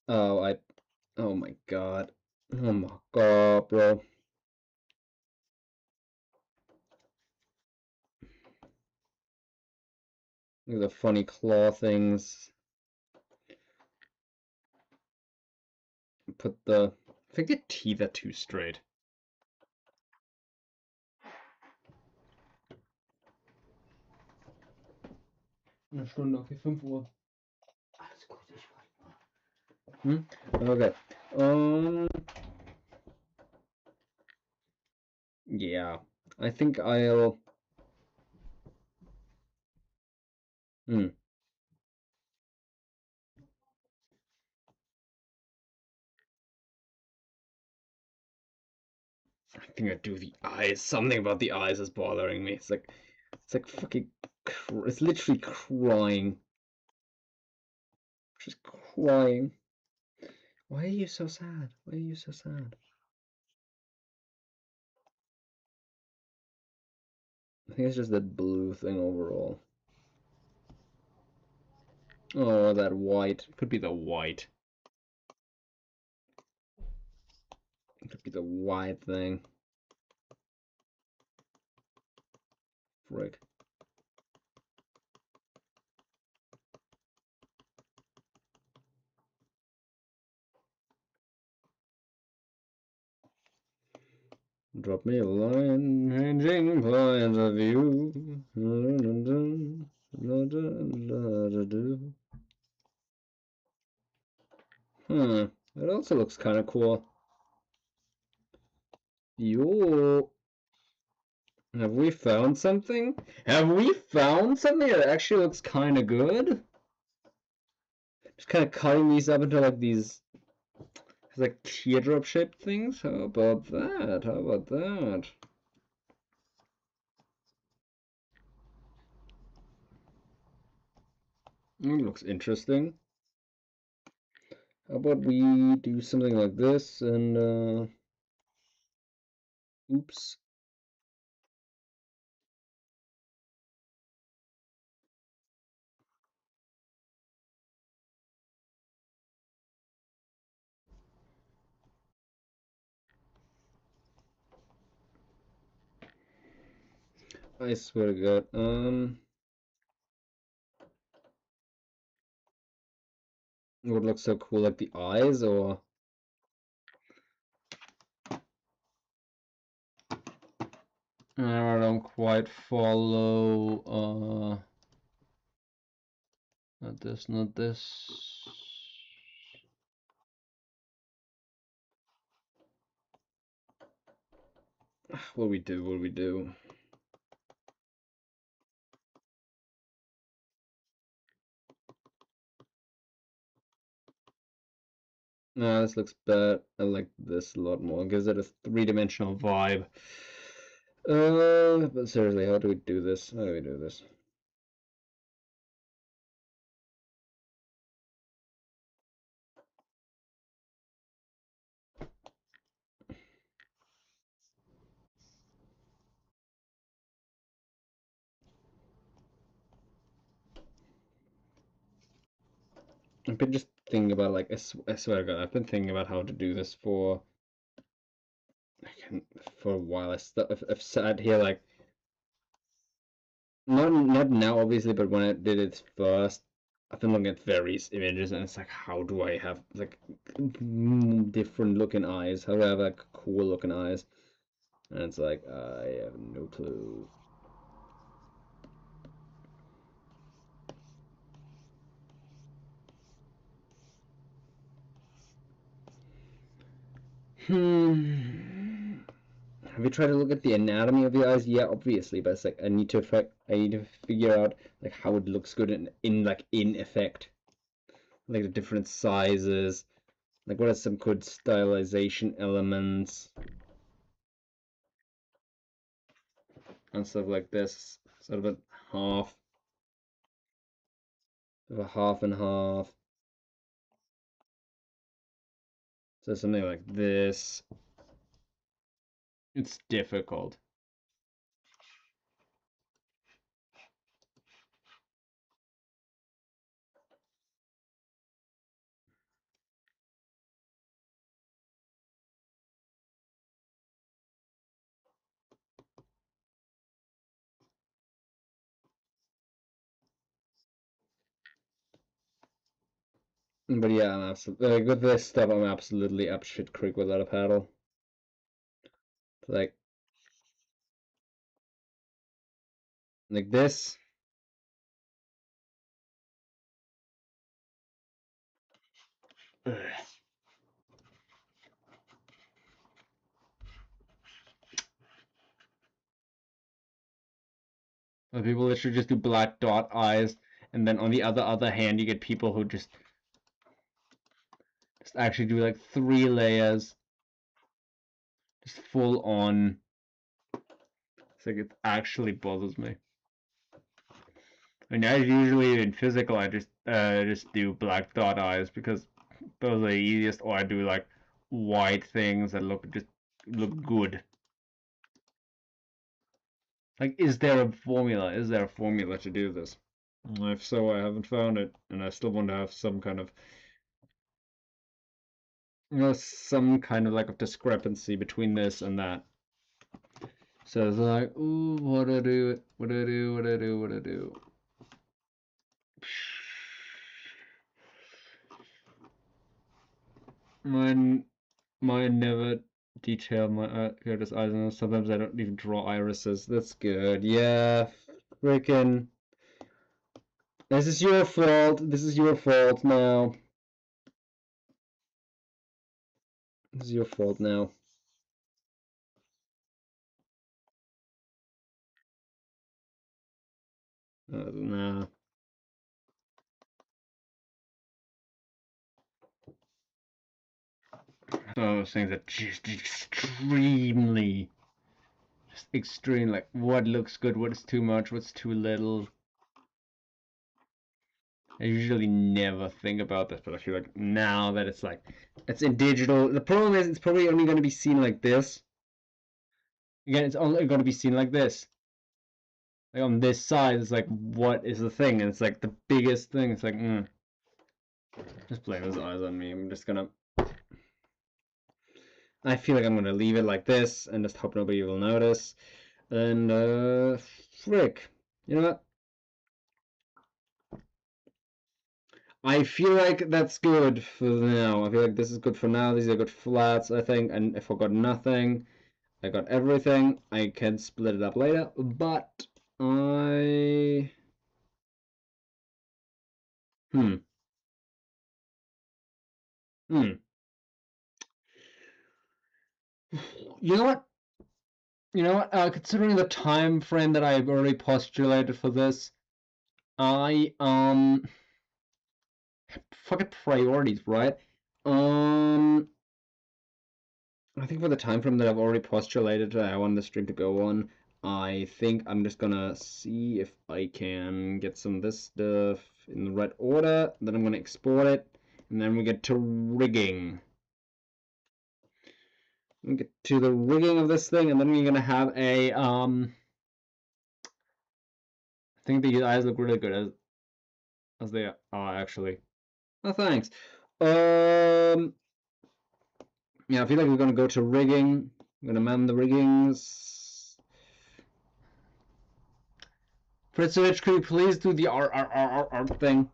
Oh, oh my god. Oh my god, bro. Look at the funny claw things. Put the. I think the teeth are too straight. Eine Stunde, okay, 5 Uhr. Alles gut, ich warte mal. Okay. Yeah. I think I'll. I think I do the eyes. Something about the eyes is bothering me. It's like fucking. It's literally crying. Just crying. Why are you so sad? Why are you so sad? I think it's just that blue thing overall. Oh, that white. Could be the white. Could be the white thing. Frick. Drop me a line, changing plans of you. It also looks kind of cool. Yo. Have we found something? Have we found something that actually looks kind of good? Just kind of cutting these up into like these like teardrop shaped things. How about that? How about that? It looks interesting. How about we do something like this and oops. I swear to God. Would look so cool, like the eyes, or I don't quite follow. Not this, not this. What do we do? What do we do? No, this looks bad. I like this a lot more. It gives it a three-dimensional vibe. But seriously, how do we do this? How do we do this? I've been just thinking about, like, I swear to God, I've been thinking about how to do this for a while. I've sat here, like, not now obviously, but when I did it first, I've been looking at various images, and it's like, how do I have like different looking eyes? How do I have like cool looking eyes? And it's like, I have no clue. Have you tried to look at the anatomy of the eyes? Yeah, obviously, but it's like I need to figure out like how it looks good in effect, like the different sizes, like what are some good stylization elements and stuff like this. Sort of a half, sort of a half and half. So something like this. It's difficult. But yeah, I'm absolutely with this stuff. I'm absolutely up shit creek without a paddle. Like this. Ugh. People literally just do black dot eyes, and then on the other hand, you get people who just actually do like 3 layers, just full on. It's like it actually bothers me. I mean, I usually in physical, I just do black dot eyes because those are the easiest, or I do like white things that look good. Like, is there a formula? Is there a formula to do this? If so, I haven't found it, and I still want to have some kind of, some kind of like of discrepancy between this and that. So it's like, ooh, what do I do? What do I do? What do I do? What do I do? Mine never detail my character's eyes, and sometimes I don't even draw irises. That's good. Yeah, freaking. This is your fault. This is your fault now. This is your fault now. Nah. Those things are just extreme, like what looks good, what is too much, what's too little. I usually never think about this, but I feel like now that it's in digital, the problem is it's probably only going to be seen like this. Again, it's only going to be seen like this. Like on this side, it's like, what is the thing? And it's like the biggest thing. It's like, just blame his eyes on me. I'm just gonna. I feel like I'm gonna leave it like this and just hope nobody will notice. And frick, you know what? I feel like that's good for now. I feel like this is good for now. These are good flats, I think. And if I got nothing, I got everything. I can split it up later, but I. Hmm. Hmm. You know what? You know what? Considering the time frame that I've already postulated for this, I fucking priorities, right? I think for the time frame that I've already postulated, I want the stream to go on. I think I'm just gonna see if I can get some of this stuff in the right order. Then I'm gonna export it, and then we get to rigging. We get to the rigging of this thing, and then we're gonna have a I think the eyes look really good as they are actually. Oh, thanks. Yeah, I feel like we're gonna go to rigging. I'm gonna man the riggings. Privilege, could you please do the R thing?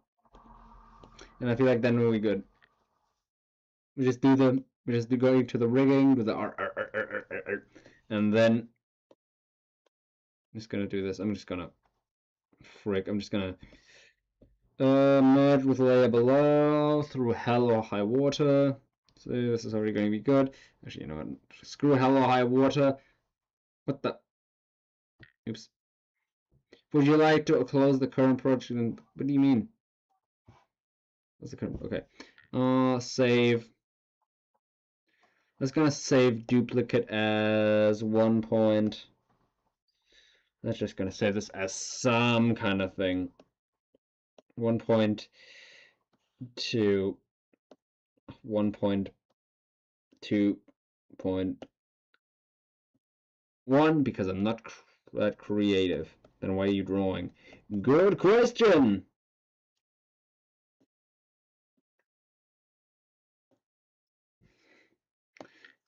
And I feel like then we'll be good. We just do going to the rigging with the R, and then I'm just gonna do this. I'm just gonna merge with layer below through hell or high water. So this is already going to be good. Actually, you know what? Screw hell or high water. What the? Oops. Would you like to close the current project? What do you mean? What's the current? Okay. Save. Let's gonna save duplicate as 1 point. That's just gonna save this as some kind of thing. 1.2, 1.2.1 because I'm not that creative. Then why are you drawing? Good question.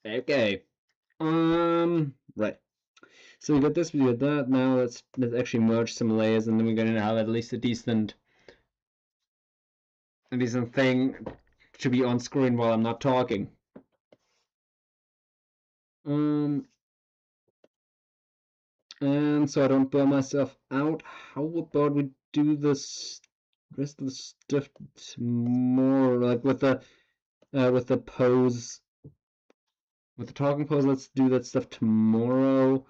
Okay. Right. So we got this, we got that. Now let's actually merge some layers, and then we're gonna have at least a decent thing to be on screen while I'm not talking. And so I don't burn myself out, how about we do this rest of the stuff more like with the pose, with the talking pose? Let's do that stuff tomorrow.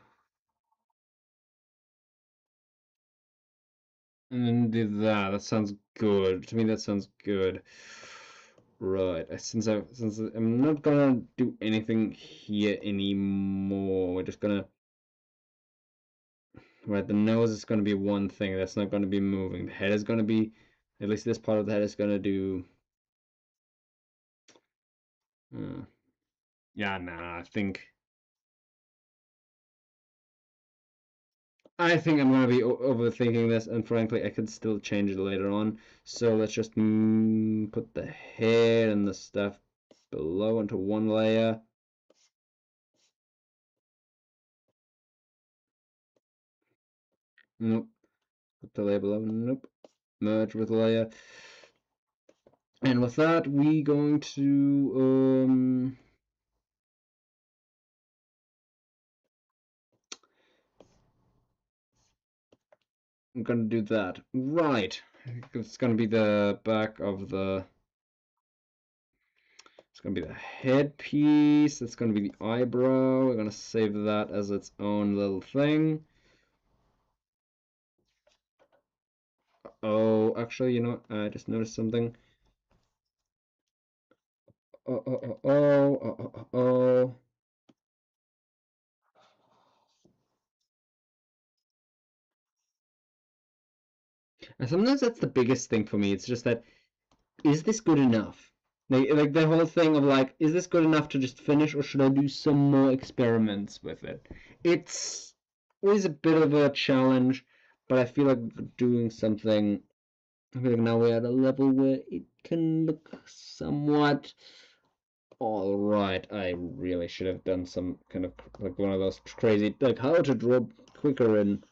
And then do that. That sounds good. To me, that sounds good. Right. Since I'm not gonna do anything here anymore, we're just gonna. Right, the nose is gonna be one thing. That's not gonna be moving. The head is gonna be, at least this part of the head is gonna do. Yeah, nah. I think I'm gonna be overthinking this, and frankly, I could still change it later on. So let's just put the head and the stuff below into one layer. Nope. Put the layer below. Nope. Merge with layer. And with that, we going to I'm gonna do that. Right. It's gonna be the back of the. It's gonna be the headpiece. It's gonna be the eyebrow. We're gonna save that as its own little thing. Oh, actually, you know, I just noticed something. Oh. And sometimes that's the biggest thing for me. It's just that, is this good enough? Like the whole thing of like, is this good enough to just finish, or should I do some more experiments with it? It's always a bit of a challenge, but I feel like doing something. I feel like now we're at a level where it can look somewhat alright. I really should have done some kind of like one of those crazy, like how to draw quicker in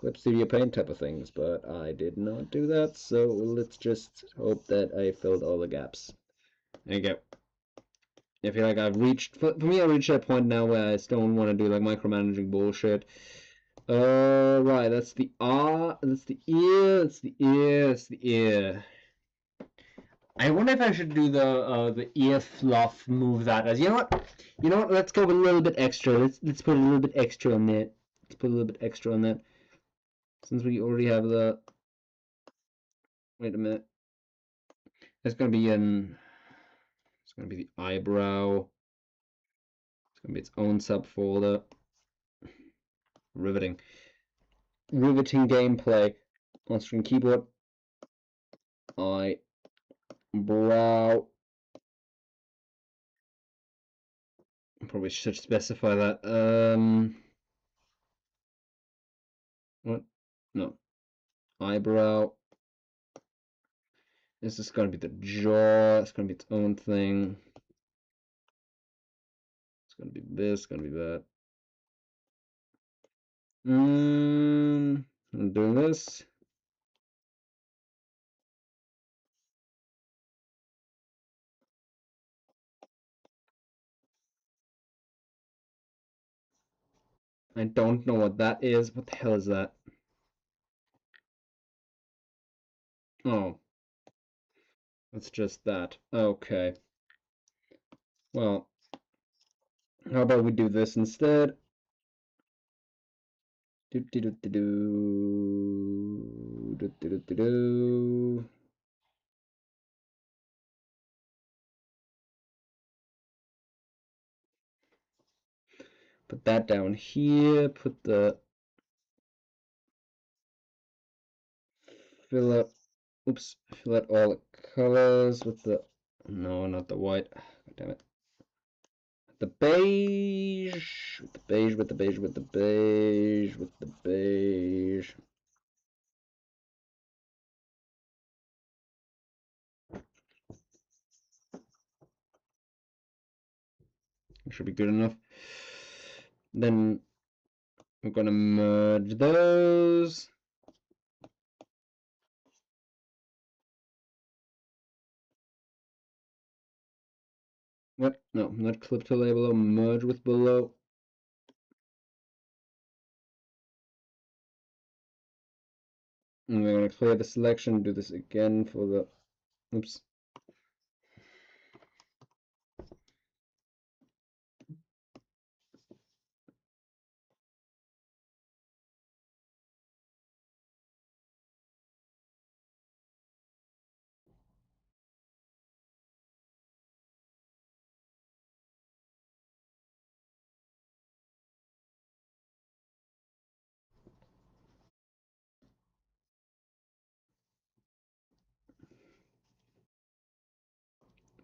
Clip Studio Paint type of things, but I did not do that, so let's just hope that I filled all the gaps. There you go. I feel like I've reached, for me, I reached that point now where I still don't want to do like micromanaging bullshit. Right, that's the R, that's the ear, that's the ear, that's the ear. I wonder if I should do the ear fluff move that as. You know what? You know what? Let's go with a little bit extra. Let's put a little bit extra on that. Let's put a little bit extra on that. Since we already have the. Wait a minute. It's gonna be in. It's gonna be the eyebrow. It's gonna be its own subfolder. Riveting. Riveting gameplay. On screen keyboard. Eyebrow. Probably should specify that. What? No. Eyebrow. This is gonna be the jaw. It's gonna be its own thing. It's gonna be this. Gonna be that. I'm doing this. I don't know what that is. What the hell is that? Oh, it's just that. Okay. Well, how about we do this instead? Do do do do do do do do do. Put that down here. Put the fill up. Oops. Fill out all the colors with the. No, not the white. God damn it. The beige. With the beige. With the beige. With the beige. With the beige. Should be good enough. Then we're gonna merge those. What? No, not clip to label, merge with below. And we're gonna clear the selection, do this again for the, oops.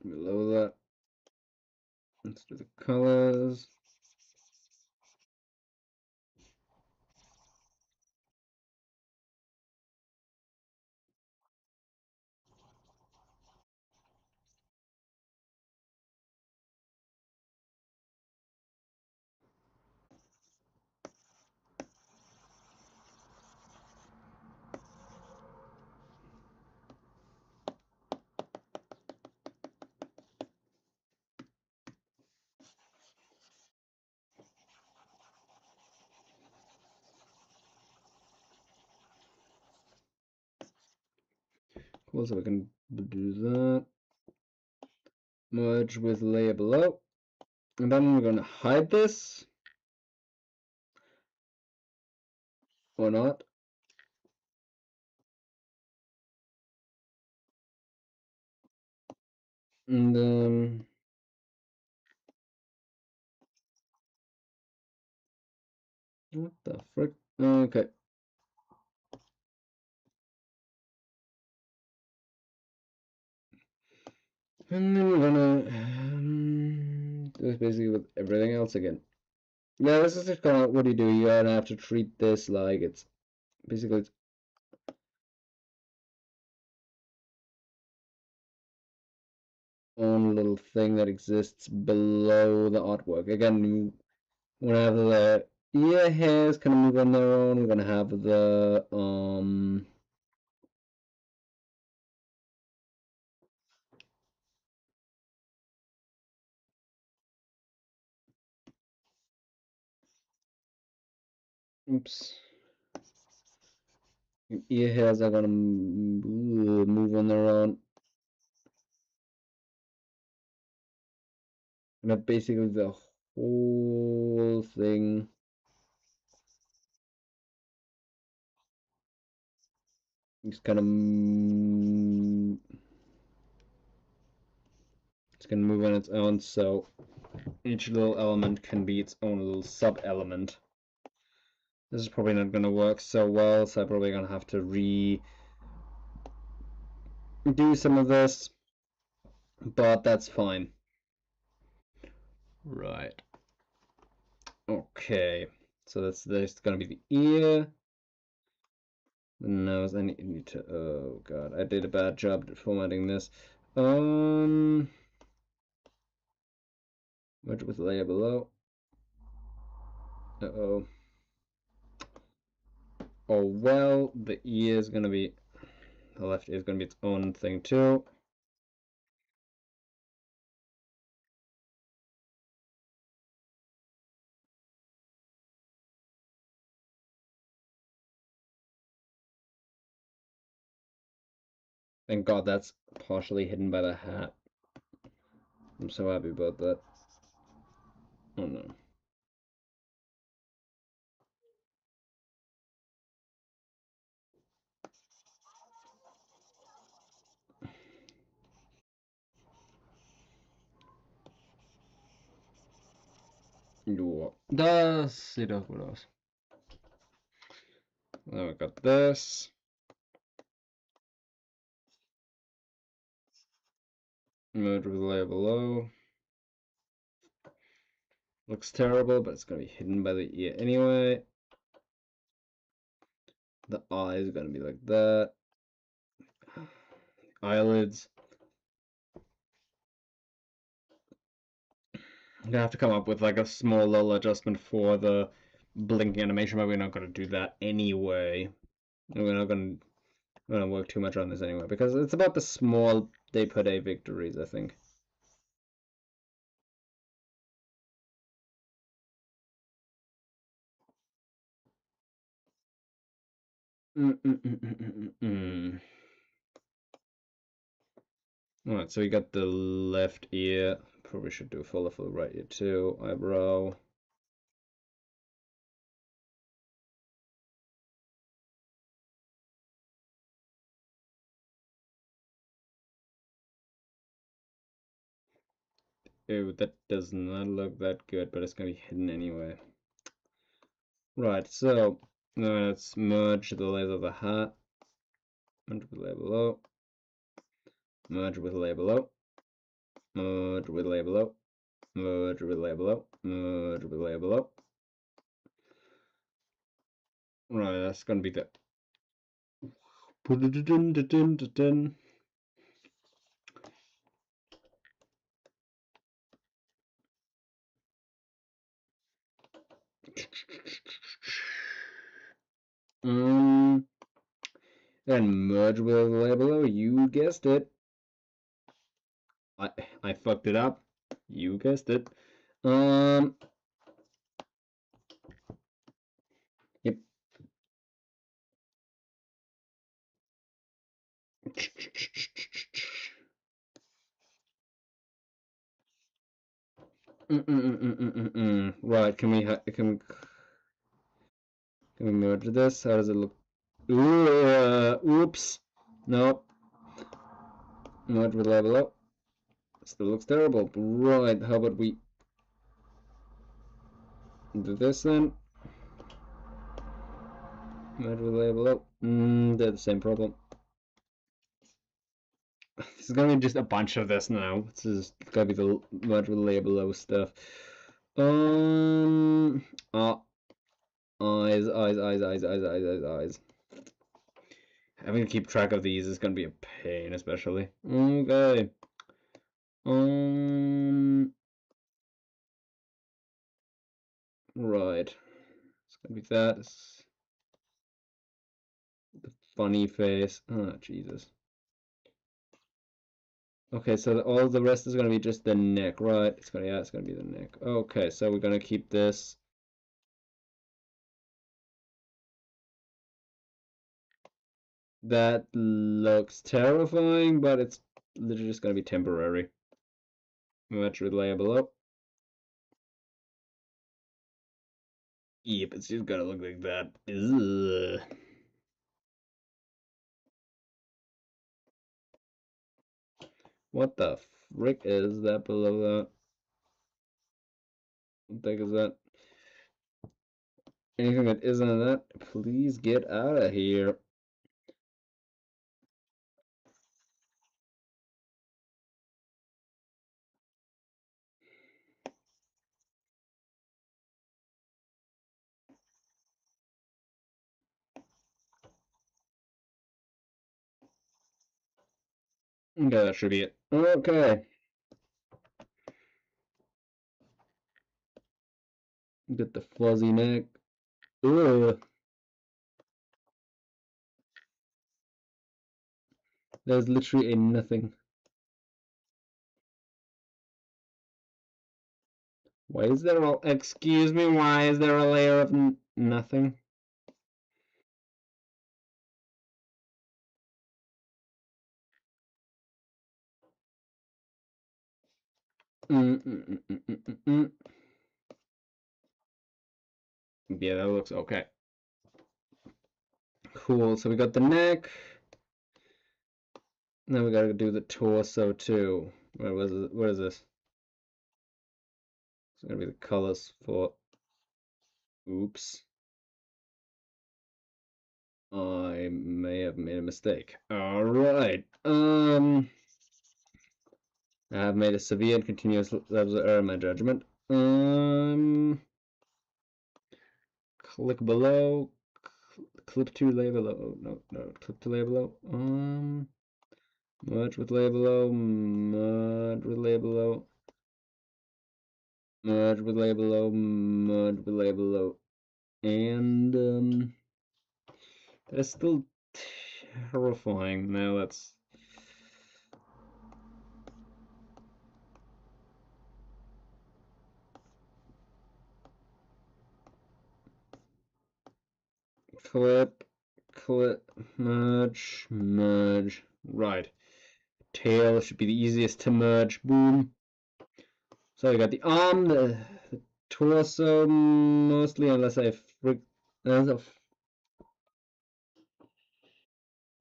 Below that, let's do the colors. Cool, so we can do that. Merge with layer below. And then we're gonna hide this. Or not. And then what the frick? Okay. And then we're gonna do this basically with everything else again. Yeah, this is just kind of what do. You're gonna have to treat this like it's basically its own little thing that exists below the artwork. Again, we're gonna have the ear hairs kind of move on their own. We're gonna have the oops. Ear hairs are gonna move on their own. And that basically the whole thing. It's kind of it's gonna move on its own, so each little element can be its own little sub-element. This is probably not gonna work so well, so I'm probably gonna have to redo some of this, but that's fine. Right. Okay. So that's gonna be the ear. The nose. I need to. Oh god, I did a bad job at formatting this. Merge with the layer below. Uh-oh. Oh well, the ear is gonna be. The left ear is gonna be its own thing too. Thank God that's partially hidden by the hat. I'm so happy about that. Oh no. Jo, das sieht doch gut aus. Now we got this. Merge with the layer below. Looks terrible, but it's gonna be hidden by the ear anyway. The eye is gonna be like that. Eyelids. I'm gonna have to come up with like a small little adjustment for the blinking animation, but we're not gonna do that anyway. We're not gonna work too much on this anyway, because it's about the small day per day victories, I think. Alright, so we got the left ear. Probably should do a follow for the right ear too. Eyebrow. Ew, that does not look that good, but it's gonna be hidden anyway. Right, so now let's merge the layers of the hat. Merge with the layer below. Merge with the layer below. Merge with the layer below. Merge with the layer below. Merge with the layer below. Right, that's gonna be the. And merge with the layer below. You guessed it. I fucked it up. You guessed it. Yep. Right, can we merge this? How does it look? Oops. Nope. Merge with level up. Still looks terrible. Right, how about we do this then? Merge with level up. They're the same problem. This is gonna be just a bunch of this now. This is gonna be the merge with layer below stuff. Eyes. Having to keep track of these is gonna be a pain, especially. Okay. Right. It's gonna be that. It's the funny face. Oh, Jesus. Okay, so all the rest is gonna be just the neck, right? It's gonna be the neck. Okay, so we're gonna keep this. That looks terrifying, but it's literally just gonna be temporary. Merge with layer below. Yep, it's just gotta look like that. Ugh. What the frick is that below that? What the heck is that? Anything that isn't that, please get out of here. Okay, that should be it. Okay. Get the fuzzy neck. Ugh. There's literally a nothing. Why is there a... Excuse me, why is there a layer of nothing? Yeah, that looks okay. Cool, so we got the neck. Now we gotta do the torso too. What is this? It's gonna be the colors for... Oops. I may have made a mistake. Alright. I have made a severe and continuous error in my judgment. Click below. Clip to lay below. No, clip to lay below. Merge with lay below. Merge with lay below. Merge with lay below. Merge with lay below. And that's still terrifying. Now let's... Clip, merge, merge. Right. Tail should be the easiest to merge. Boom. So we got the arm, the torso, mostly, unless I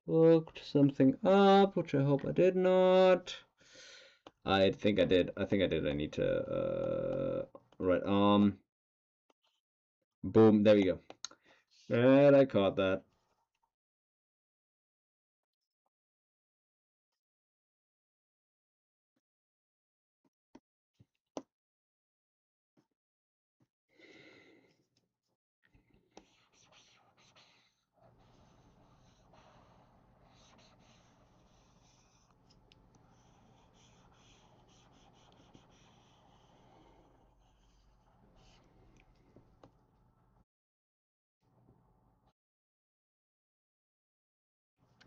fucked something up, which I hope I did not. I think I did. I need to, right arm. Boom, there we go. And I caught that.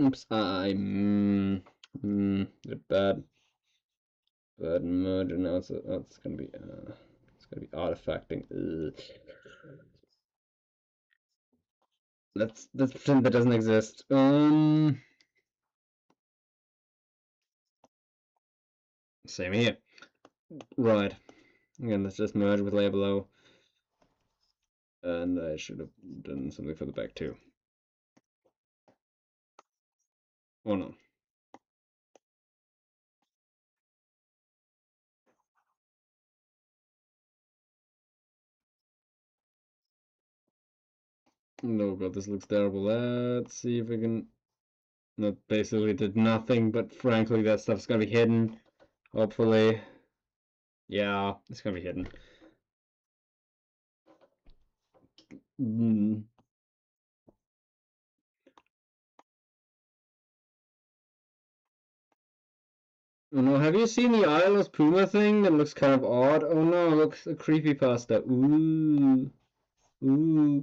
Oops, bad merge, and now it's gonna be artifacting. Ugh. Let's pretend that doesn't exist. Same here. Right. Again, let's just merge with layer below. And I should have done something for the back too. Oh no. No god, this looks terrible. Let's see if we can... That basically did nothing, but frankly that stuff's gonna be hidden. Hopefully. Yeah, it's gonna be hidden. Oh no, have you seen the eyeless puma thing that looks kind of odd? Oh no, it looks a creepypasta. Ooh. Ooh.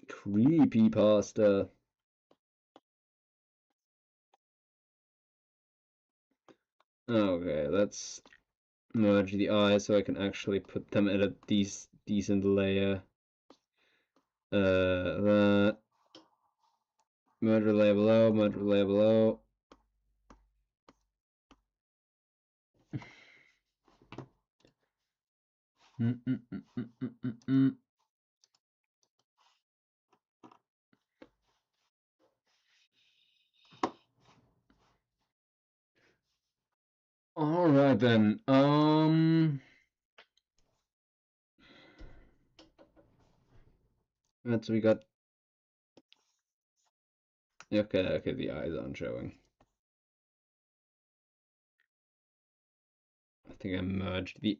Creepypasta. Okay, let's merge the eyes so I can actually put them at a decent layer. That. Merge with layer below, merge with layer below. All right then. That's we got. Okay, the eyes aren't showing. I think I merged the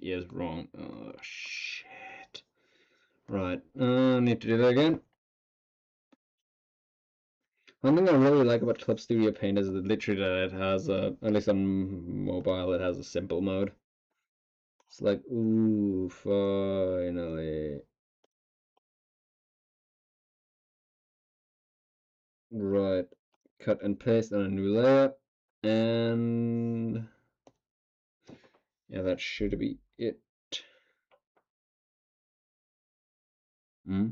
ears wrong. Oh shit. Right. Need to do that again. One thing I really like about Clip Studio Paint is that literally that it has a, at least on mobile, it has a simple mode. It's like, ooh, finally. Right. Cut and paste on a new layer. And yeah, that should be it. Hmm?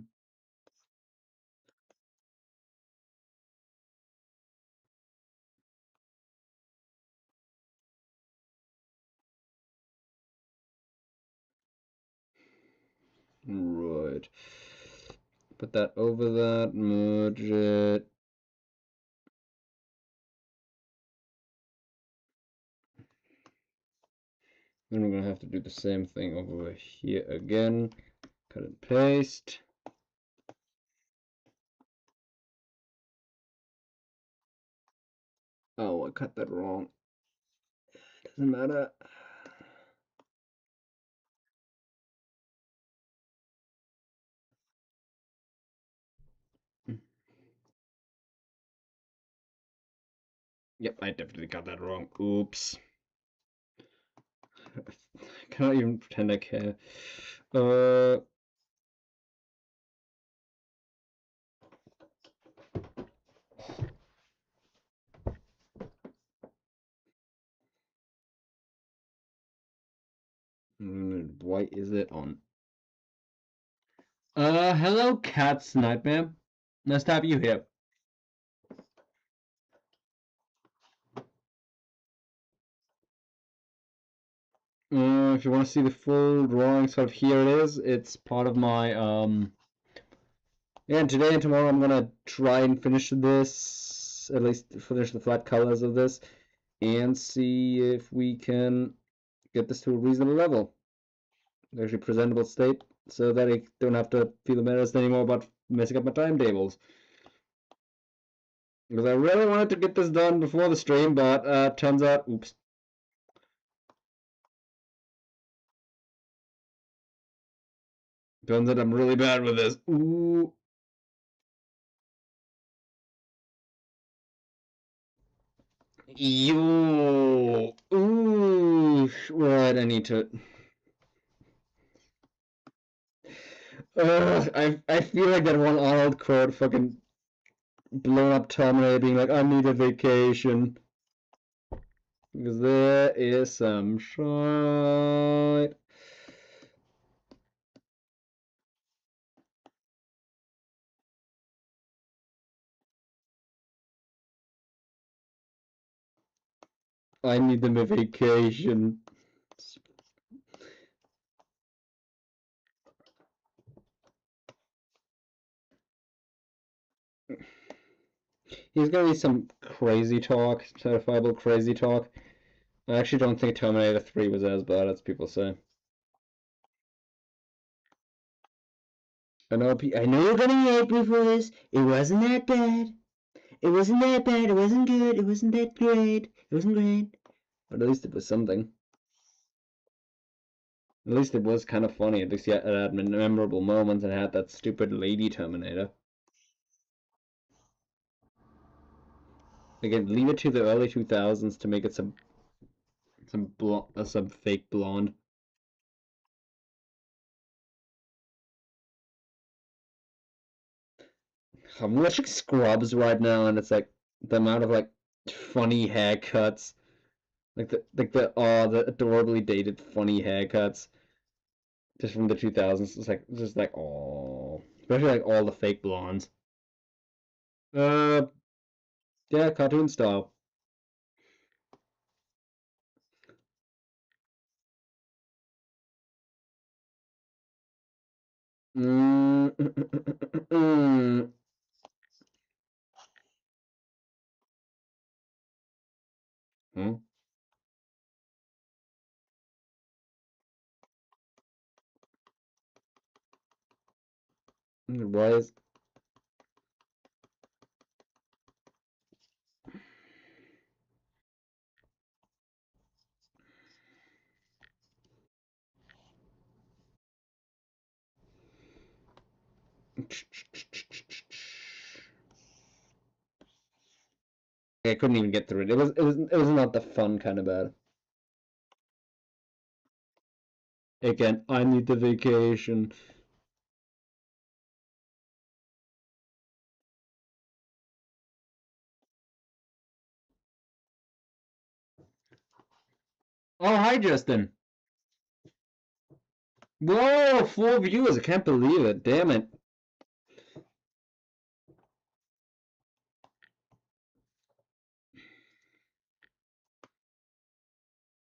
Right. Put that over that, merge it. Then we're gonna have to do the same thing over here again. Cut and paste. Oh, I cut that wrong. Doesn't matter. Yep, I definitely got that wrong. Oops. I cannot even pretend I care. Why is it on? Hello, Cat's Nightmare. Nice to have you here. If you want to see the full drawing, sort of here it is. It's part of my yeah. Today and tomorrow I'm gonna try and finish this, at least finish the flat colors of this, and see if we can get this to a reasonable level, actually presentable state, so that I don't have to feel embarrassed anymore about messing up my timetables. Because I really wanted to get this done before the stream, but turns out, oops. Turns out I'm really bad with this. Ooh. Yo. Ooh. Right, I need to. I feel like that one Arnold quote, fucking blown up Terminator being like, I need a vacation. Because there is some shite. I need them a vacation. He's gonna be some crazy talk, certifiable crazy talk. I actually don't think Terminator 3 was as bad as people say. I know you're gonna hate me for this. It wasn't that bad. It wasn't that bad. It wasn't good. It wasn't that great. It wasn't great. But at least it was something. At least it was kind of funny. At least it had memorable moments and had that stupid lady Terminator. Again, leave it to the early 2000s to make it some fake blonde. I'm watching Scrubs right now, and it's like the amount of like funny haircuts, like the adorably dated funny haircuts, just from the 2000s. It's like just like oh, especially like all the fake blondes. Yeah, cartoon style. Hmm? Why is... I couldn't even get through it. It was not the fun kind of bad. Again, I need the vacation. Oh, hi, Justin. Whoa, 4 viewers. I can't believe it. Damn it.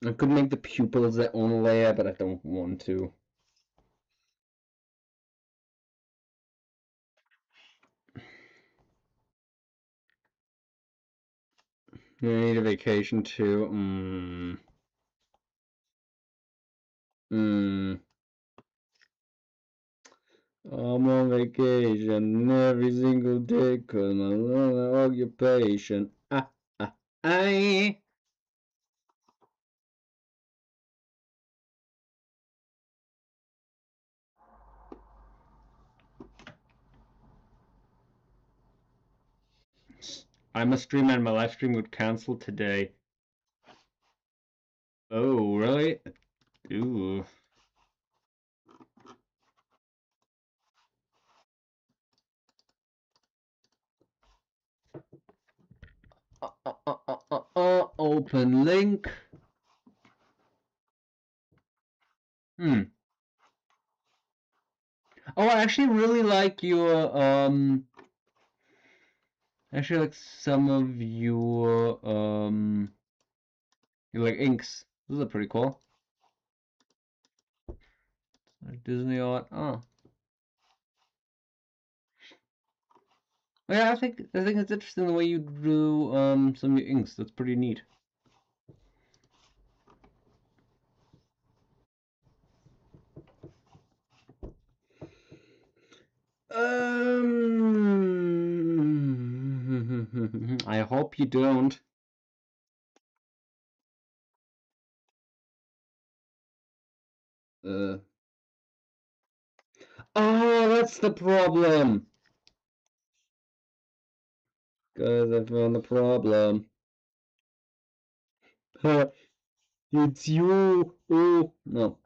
I could make the pupils their own layer, but I don't want to. I need a vacation too. I'm on vacation every single day 'cause my long occupation. I. I'm a streamer and my live stream would cancel today. Oh, really? Ooh. Open link. Oh, I actually really like your actually like some of your like inks. Those are pretty cool. Like Disney art. Oh. Yeah, I think it's interesting the way you drew some of your inks. That's pretty neat. I hope you don't. Oh, that's the problem. Guys, I found the problem. It's you. Oh, no.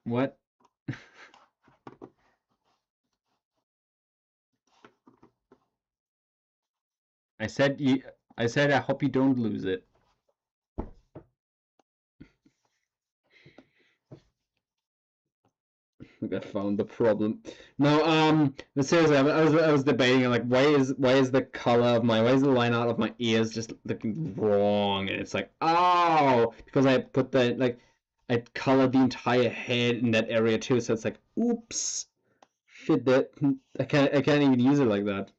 What? I said you. I said I hope you don't lose it. I found the problem. No, but seriously, I was debating like why is the color of why is the line out of my ears just looking wrong? And it's like, oh, because I put the I colored the entire head in that area too, so it's like, oops, shit, that I can't even use it like that.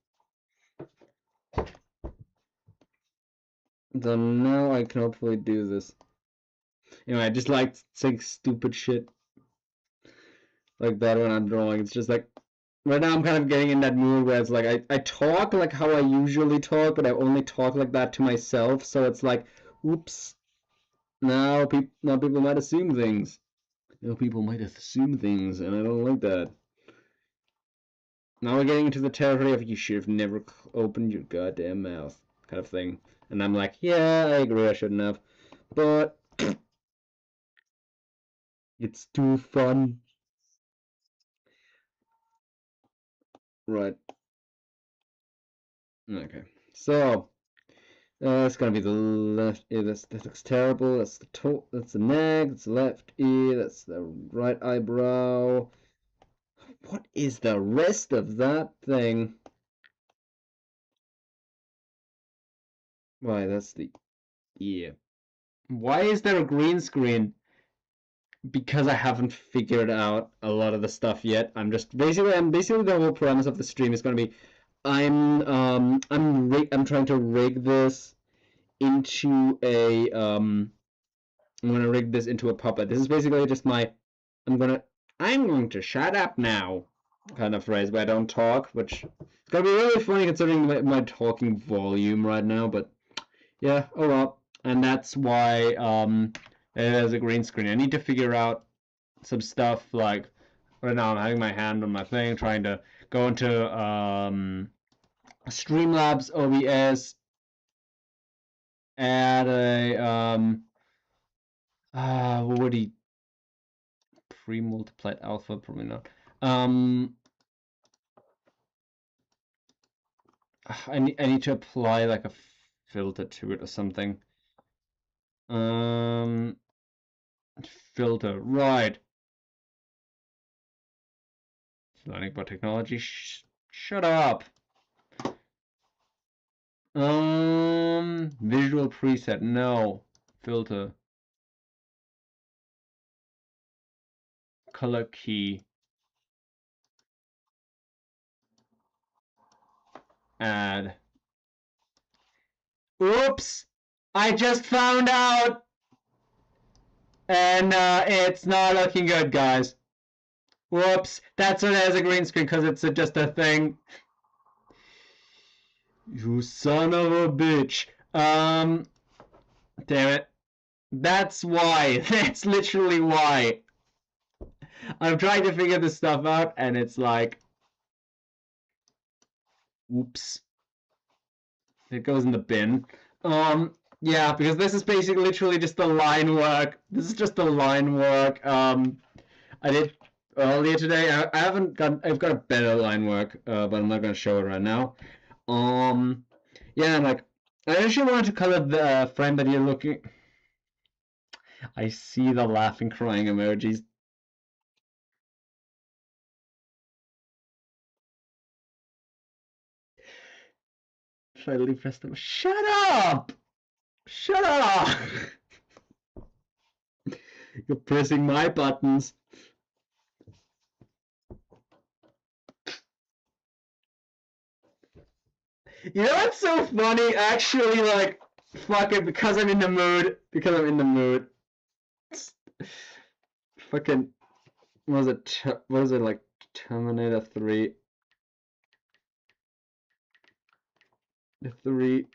So now I can hopefully do this. I just like saying stupid shit like that when I'm drawing. It's just like right now I'm kind of getting in that mood where it's like I talk like how I usually talk, but I only talk like that to myself. So it's like, oops, now people might assume things. Now people might assume things, and I don't like that. Now we're getting into the territory of you should have never opened your goddamn mouth kind of thing. And I'm like, yeah, I agree, I shouldn't have. But it's too fun. Right. Okay. So it's gonna be the left ear. That looks terrible. That's the top. That's the neck. That's the left ear. That's the right eyebrow. What is the rest of that thing? Why, that's the ear. Why is there a green screen? Because I haven't figured out a lot of the stuff yet. I'm basically the whole premise of the stream is gonna be I'm trying to rig this into a I'm gonna rig this into a puppet. This is basically just my I'm going to shut up now kind of phrase where I don't talk, which is gonna be really funny considering my talking volume right now, but yeah, oh well. And that's why there's a green screen. I need to figure out some stuff like right now I'm having my hand on my thing trying to go into Streamlabs OBS, add a what would he pre-multiplied alpha, probably not. I need to apply like a filter to it or something. Filter, right. Learning about technology. Shut up. Visual preset, no. Filter. Color key. Add. Oops! I just found out! And it's not looking good, guys. Whoops! That's what has a green screen because it's just a thing. You son of a bitch. Damn it. That's why. That's literally why. I'm trying to figure this stuff out and it's like, oops. It goes in the bin. Yeah, because this is basically literally just the line work. This is just the line work I did earlier today. I've got a better line work, but I'm not gonna show it right now. Yeah, I'm like, I actually wanted to color the frame that you're looking. I see the laughing, crying emojis. Should I leave press them? Shut up! Shut up! You're pressing my buttons. You know what's so funny? Actually, like, fuck it, because I'm in the mood. Because I'm in the mood. Fucking, what was it, like, Terminator 3? The 3.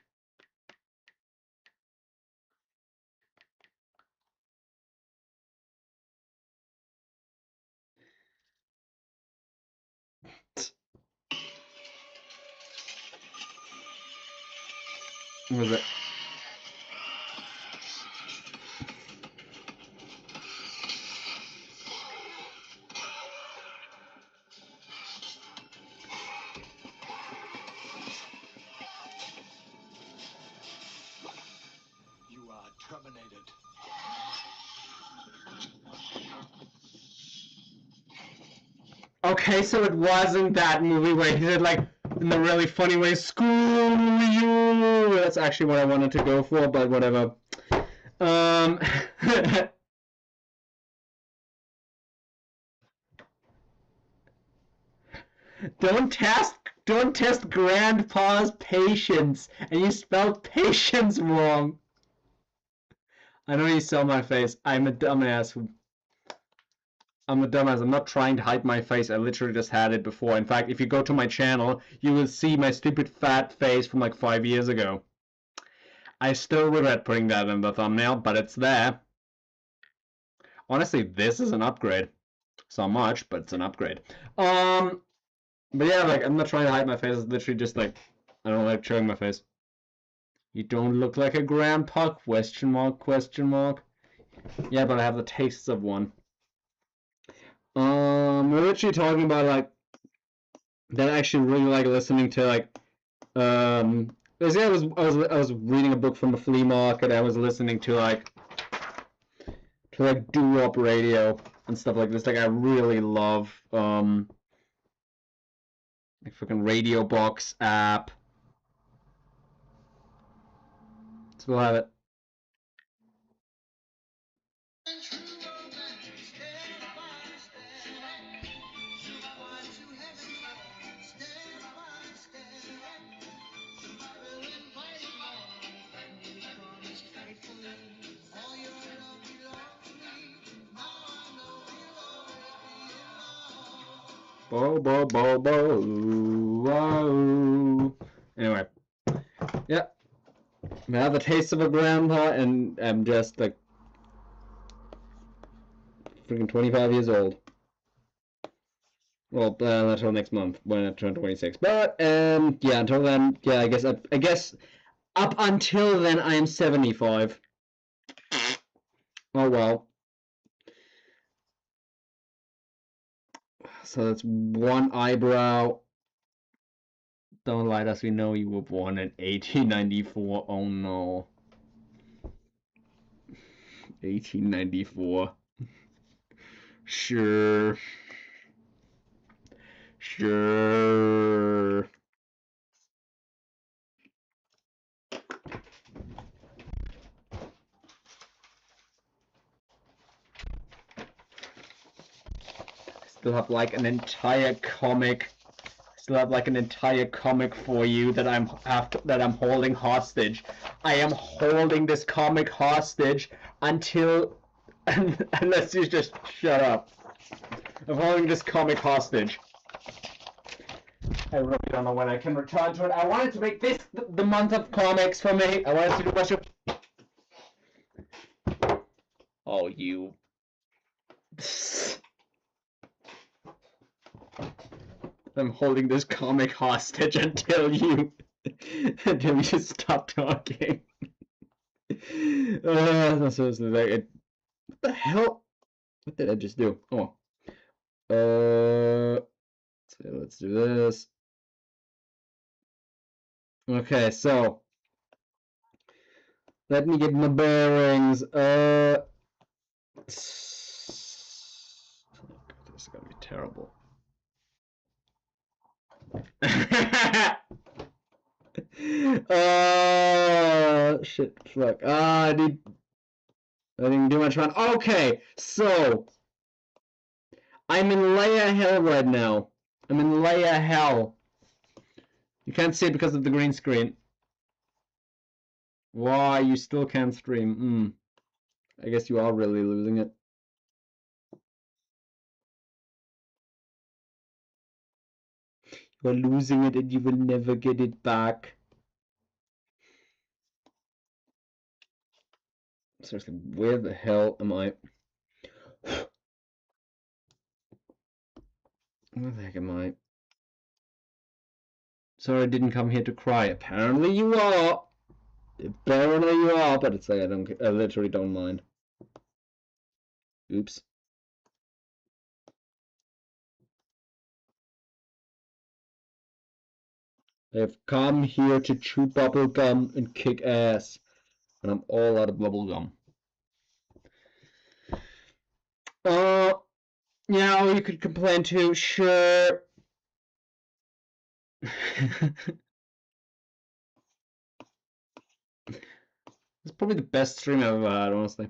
What was it? You are terminated. Okay, so it wasn't that movie where he did like in the really funny way, "Screw you." That's actually what I wanted to go for, but whatever. Um, don't test Grandpa's patience, and you spelled patience wrong. I know you saw my face. I'm a dumbass. I'm a dumbass. I'm not trying to hide my face. I literally just had it before. In fact, if you go to my channel, you will see my stupid fat face from like 5 years ago. I still regret putting that in the thumbnail, but it's there. Honestly, this is an upgrade. It's not much, but it's an upgrade. But yeah, like, I'm not trying to hide my face. It's literally just like, I don't like showing my face. You don't look like a grandpa? Question mark, question mark. Yeah, but I have the tastes of one. We're literally talking about like that I actually really like listening to like basically I was reading a book from the flea market. I was listening to like doo-wop radio and stuff like this. Like I really love like fucking Radio Box app. So we'll have it. Bo bo bo bo. Whoa. Anyway, yeah. I have the taste of a grandpa, and I'm just like freaking 25 years old. Well, not until next month when I turn 26. But yeah, until then, yeah, I guess up until then I am 75. Oh well. So that's one eyebrow. Don't let us. We know you were born in 1894. Oh no. 1894. Sure. Sure. Still have like an entire comic. Still have like an entire comic for you that I'm holding hostage. I am holding this comic hostage until unless you just shut up. I'm holding this comic hostage. I really don't know when I can return to it. I wanted to make this the month of comics for me. I wanted to do a bunch of. Oh, you. I'm holding this comic hostage until you stop talking. Seriously, like, what the hell? What did I just do? Oh, so let's do this. Okay, so let me get my bearings. This is gonna be terrible. Shit, fuck. I didn't do much fun. Okay, so I'm in Leia Hell right now. I'm in Leia Hell. You can't see it because of the green screen. Why you still can't stream? I guess you are really losing it. You're losing it and you will never get it back. Seriously, where the hell am I? Where the heck am I? Sorry, I didn't come here to cry. Apparently you are. Apparently you are, but it's like I literally don't mind. Oops. I've come here to chew bubble gum and kick ass. And I'm all out of bubble gum. Yeah, or you could complain too, sure. It's probably the best stream I've ever had, honestly.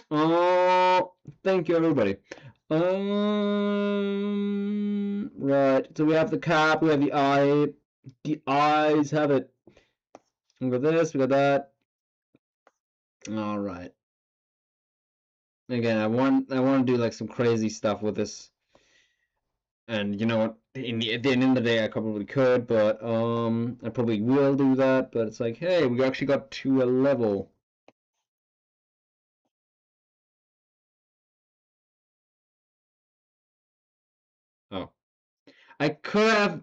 Oh, thank you, everybody. Right. So we have the cap, we have the eye. The eyes have it. We got this, we got that. All right. Again, I want to do like some crazy stuff with this. And you know what? At the end of the day, I probably could, but I probably will do that. But it's like, hey, we actually got to a level. Oh, I could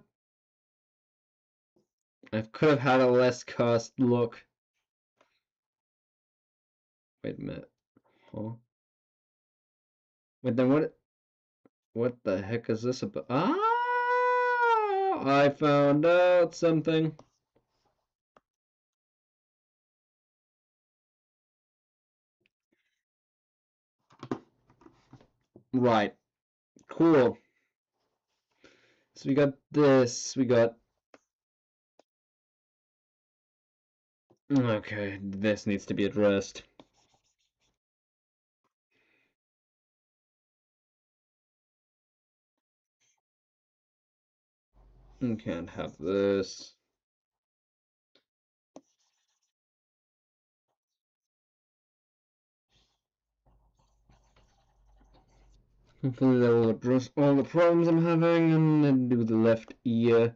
have had a less cursed look. Wait a minute. Huh? Wait, then what the heck is this about? Ah! I found out something. Right. Cool. So we got this. We got. Okay, this needs to be addressed. You can't have this. Hopefully that will address all the problems I'm having, and then do the left ear.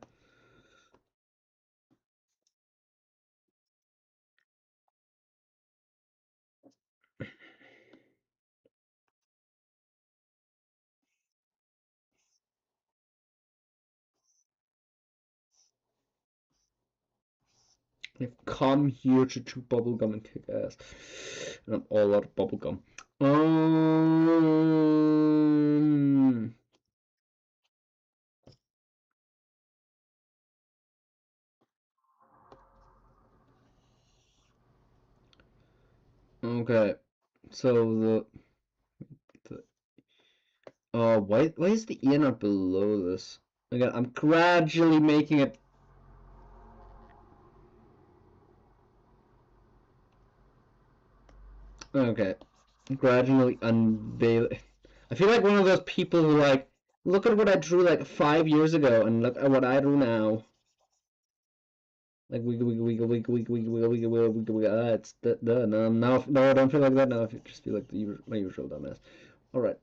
I've come here to chew bubblegum and kick ass. And I'm all out of bubblegum. Okay. So why is the ear not below this? Again, I'm gradually making it. Okay. Gradually unveil. I feel like one of those people who like, look at what I drew like 5 years ago, and look at what I drew now. Like wiggle wiggle wiggle wiggle wiggle wiggle wiggle wiggle wiggle wiggle wiggle. It's no, I don't feel like that now. I just feel like my usual dumbass. All right.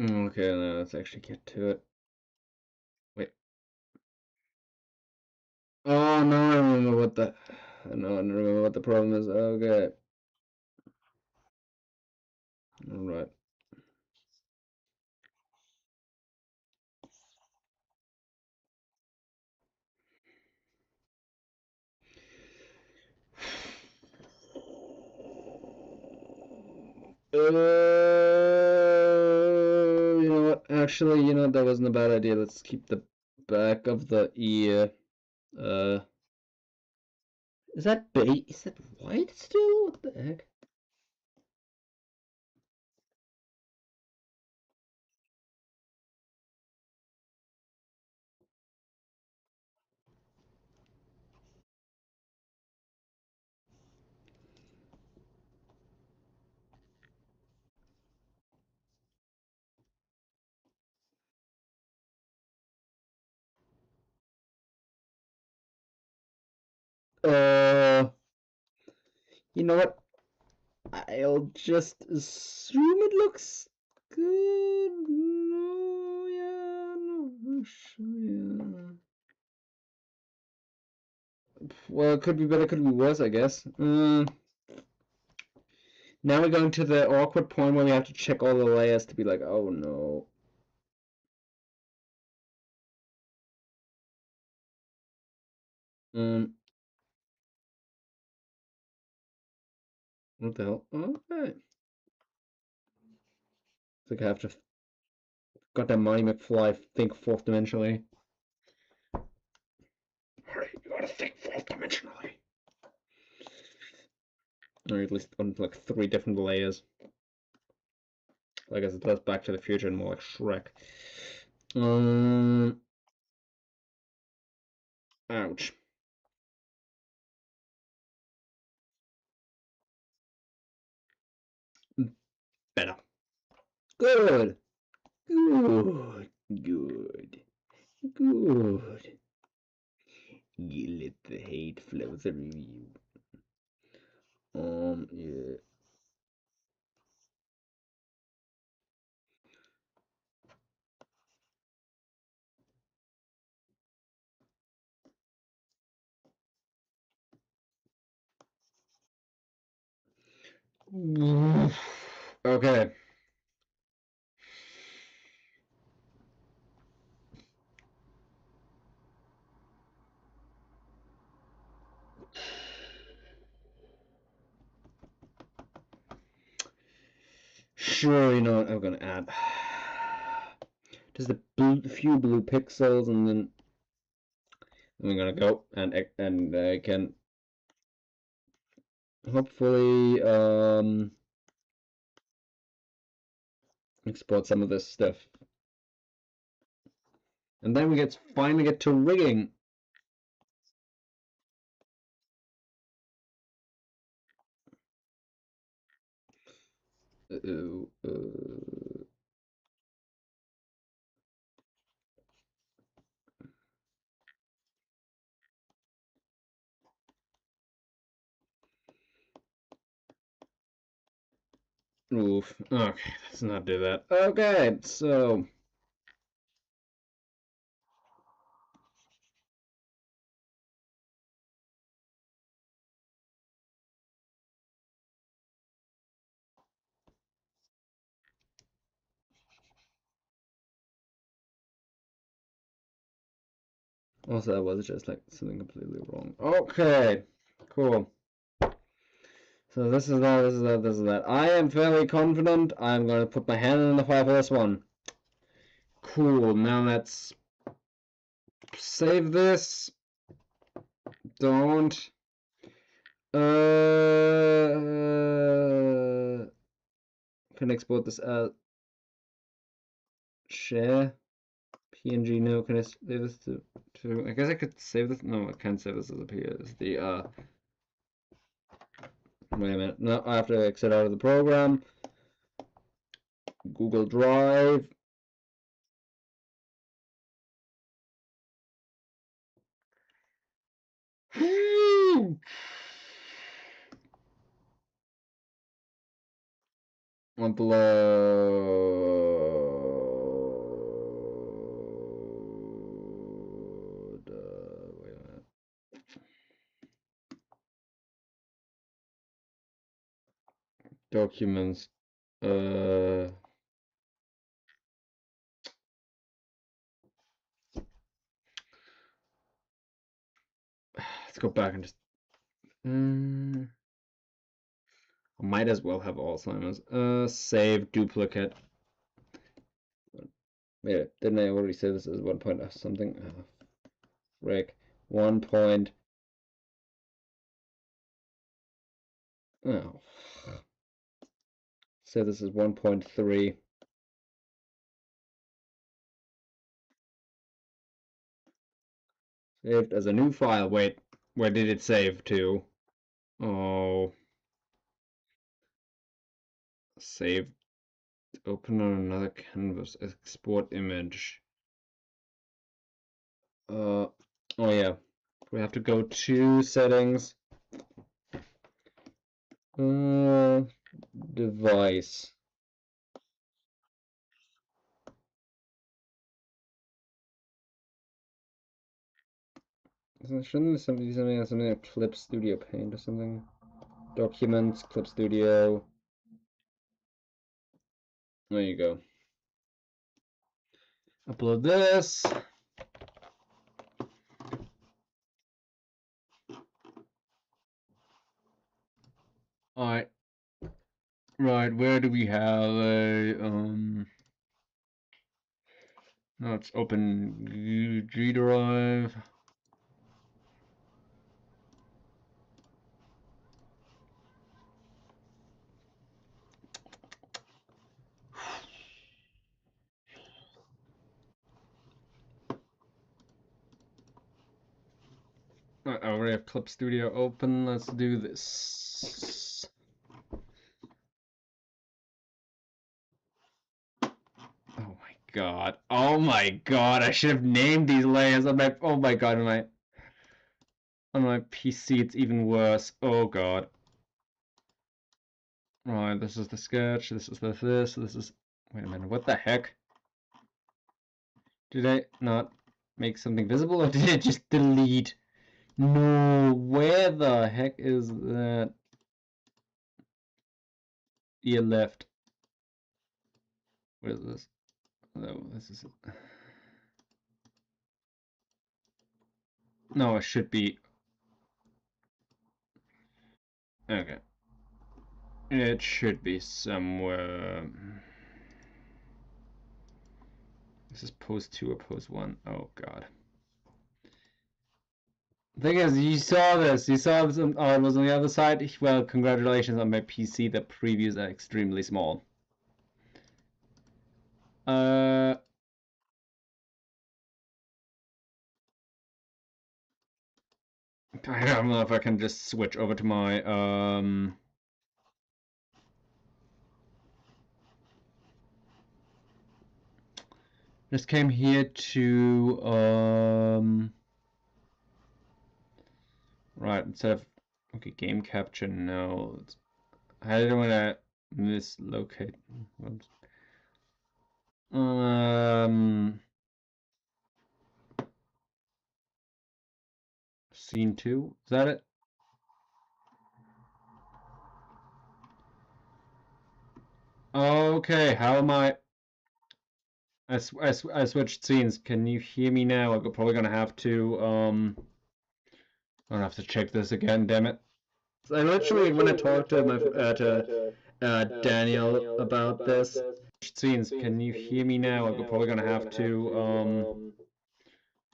Okay, now let's actually get to it. Wait. Oh no, I remember what the. No, I don't remember what the problem is. Okay. All right. You know what? Actually, you know that wasn't a bad idea. Let's keep the back of the ear. Uh, is that bait? Is that white still? What the heck? Uh, you know what? I'll just assume it looks good. No, yeah, no, yeah. Well, it could be better, could be worse, I guess. Now we're going to the awkward point where we have to check all the layers to be like, oh no. What the hell? Okay. It's like I have to goddamn Marty McFly think fourth dimensionally. Marty, you gotta think fourth dimensionally. Or at least on like 3 different layers. Like as it does Back to the Future and more like Shrek. Ouch. Better. Good. Good. Good. Good. You let the hate flow through you. Yeah. Okay. Sure, you know what I'm gonna add. Just a few blue pixels, and then I'm gonna go and I can hopefully export some of this stuff. And then we finally get to rigging. Oof. Okay, let's not do that. Okay, so. Also, that was just like something completely wrong. Okay, cool. So this is that, this is that, this is that. I am fairly confident. I'm going to put my hand in the fire for this one. Cool, now let's save this. Don't. Can export this as share. PNG, no, can I save this to I guess I could save this, no, I can't save this as a PS. The, wait a minute, no, I have to exit out of the program. Google Drive. Upload. Wait a minute. Documents. Let's go back and just. I might as well have Alzheimer's. Save duplicate. Wait, didn't I already say this is 1 point something? Frick. 1 point. Oh. Say this is 1.3. Saved as a new file. Wait, where did it save to? Oh. Save. Open on another canvas. Export image. Oh yeah. We have to go to settings. Device. Shouldn't there be something like Clip Studio Paint or something? Documents, Clip Studio. There you go. Upload this. Alright. Right, where do we have a no, it's open G drive. I already have Clip Studio open. Let's do this. Oh my god. Oh my god. I should have named these layers on my. Oh my god. On my PC, it's even worse. Oh god. Right. This is the sketch. This is this. This is. Wait a minute. What the heck? Did I not make something visible, or did it just delete? No. Where the heck is that? Ear left. What is this? No, this is. No, it should be. Okay. It should be somewhere. This is pose 2 or pose 1. Oh god. The thing is, you saw this. You saw this. Oh, it was on the other side. Well, congratulations on my PC. The previews are extremely small. I don't know if I can just switch over to my just came here to right, instead of okay, game capture, no. I don't wanna mislocate. Oops. Scene 2, is that it? Okay, how am I switched scenes. Can you hear me now? I'm probably gonna have to I'm gonna have to check this again, damn it. So I literally when I talked to my Daniel about this scenes, can you hear me now? I'm probably gonna have to I'm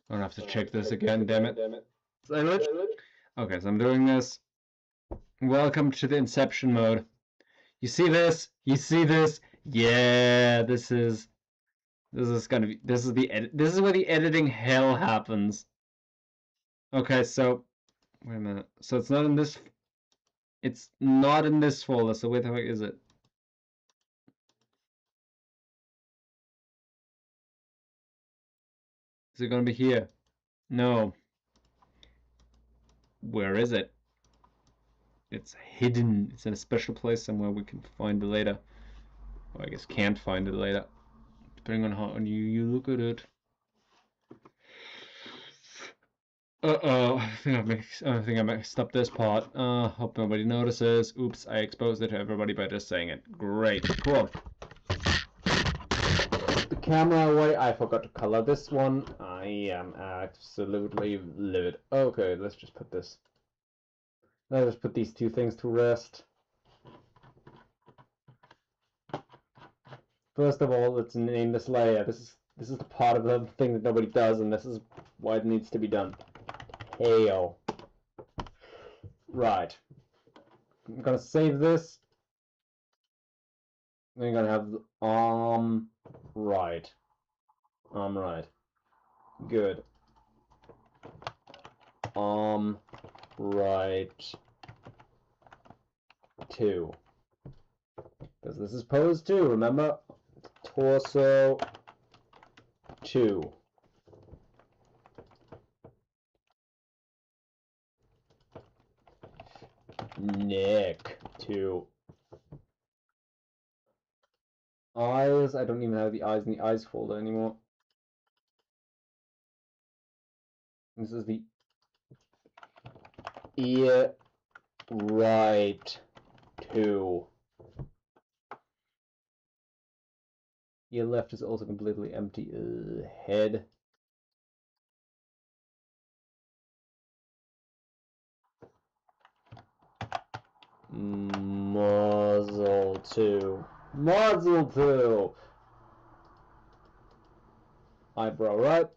gonna have to check this again, damn it. So I literally okay, so I'm doing this. Welcome to the Inception mode. You see this? You see this? Yeah, this is gonna be this is where the editing hell happens. Okay, so wait a minute. So it's not in this folder, so where the heck is it? Is it gonna be here? No. Where is it? It's hidden. It's in a special place somewhere we can find it later. Or I guess can't find it later. Depending on how you look at it. Uh-oh, I think I messed up this part. Hope nobody notices. Oops, I exposed it to everybody by just saying it. Great, cool. The camera away, I forgot to color this one. I am absolutely livid. Okay, let's just put this. Let's just put these two things to rest. First of all, let's name this layer. This is the part of the thing that nobody does, and this is why it needs to be done. Hail. Right. I'm gonna save this. Then you're gonna have right. Right. Good. Right. 2. Because this is pose 2, remember? Torso 2. Neck 2. Eyes, I don't even have the eyes in the eyes folder anymore. This is the ear right 2. Ear left is also completely empty. Head. Muzzle 2. Muzzle 2! Eyebrow right.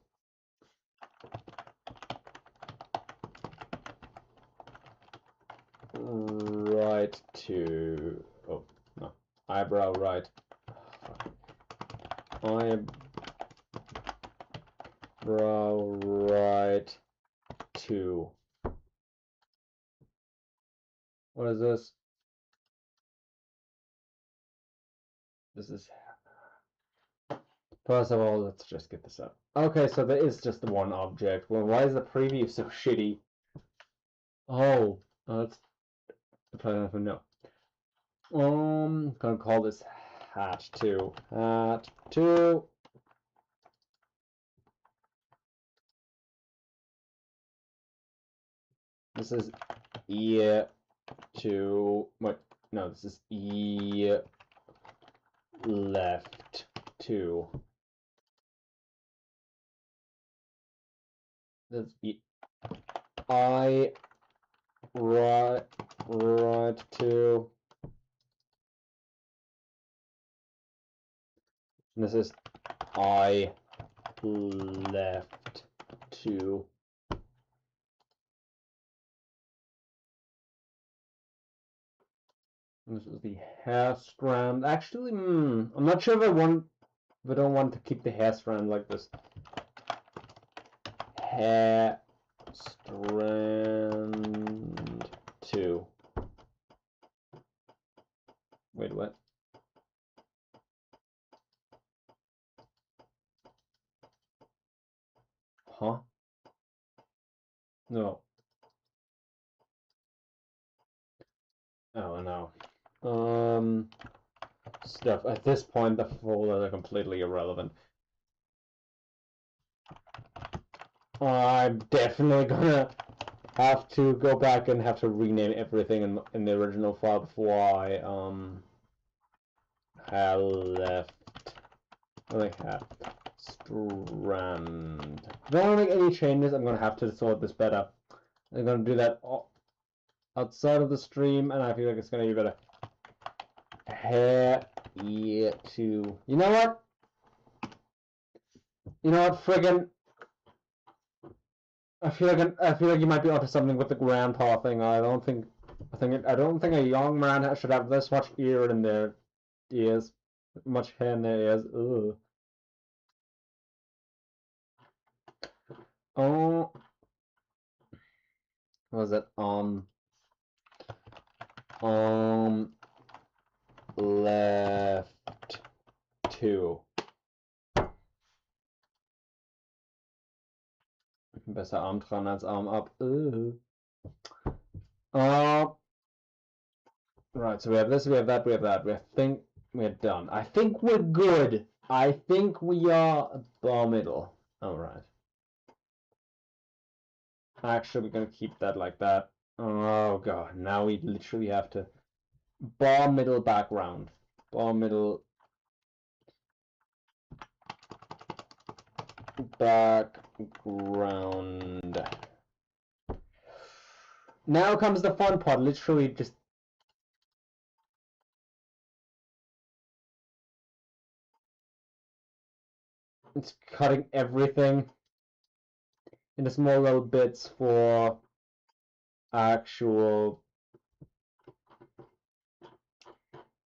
Right 2. Oh, no. Eyebrow right. Eyebrow right 2. What is this? This is... First of all, let's just get this up. Okay, so there is just the one object. Well, why is the preview so shitty? Oh, that's... I don't know. Gonna call this hat 2. Hat 2. This is ear 2. Wait, no, this is ear left 2. That's eye right 2. And this is eye left 2. This is the hair strand. Actually, I'm not sure if I don't want to keep the hair strand like this. Hair Strand 2. Wait, what? Huh? No. Oh no. Stuff. At this point, the folders are completely irrelevant. I'm definitely gonna have to go back and have to rename everything in the original file before I have left. I have strand. If I want to make any changes, I'm gonna have to sort this better. I'm gonna do that outside of the stream, and I feel like it's gonna be better. Hair year 2. You know what? You know what? Friggin'. I feel like you might be onto something with the grandpa thing. I don't think a young man should have this much ear in their ears, much hair in their ears. Ugh. Oh, what was it? Left 2. Besser Arm dran als Arm ab. Right, so we have this, we have that, we have that. I think we're done. I think we're good. I think we are bar middle. Alright. Actually, we're gonna keep that like that. Oh god, now we literally have to bar middle background. Bar middle background. Now comes the fun part. Literally just it's cutting everything into small little bits for actual.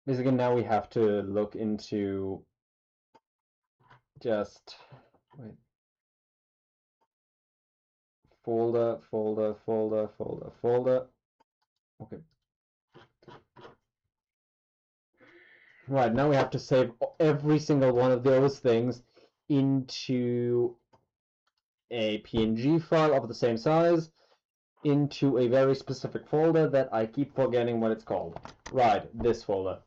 Basically, now we have to look into just wait. Folder. Okay. Right, now we have to save every single one of those things into a PNG file of the same size, into a very specific folder that I keep forgetting what it's called. Right, this folder.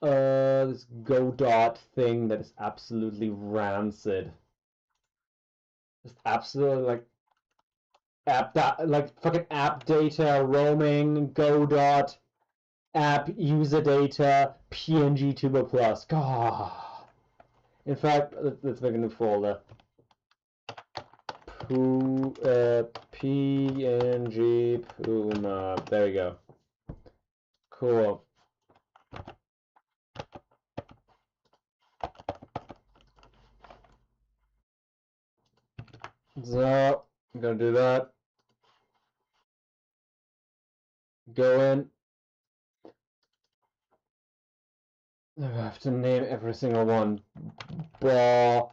This Go dot thing that is absolutely rancid. Just absolutely like fucking app data, roaming, Go dot, app user data, PNGtuber plus. God. In fact, let's make a new folder. PNG Puma. There we go. Cool. So I'm gonna do that. Go in. I have to name every single one. Bar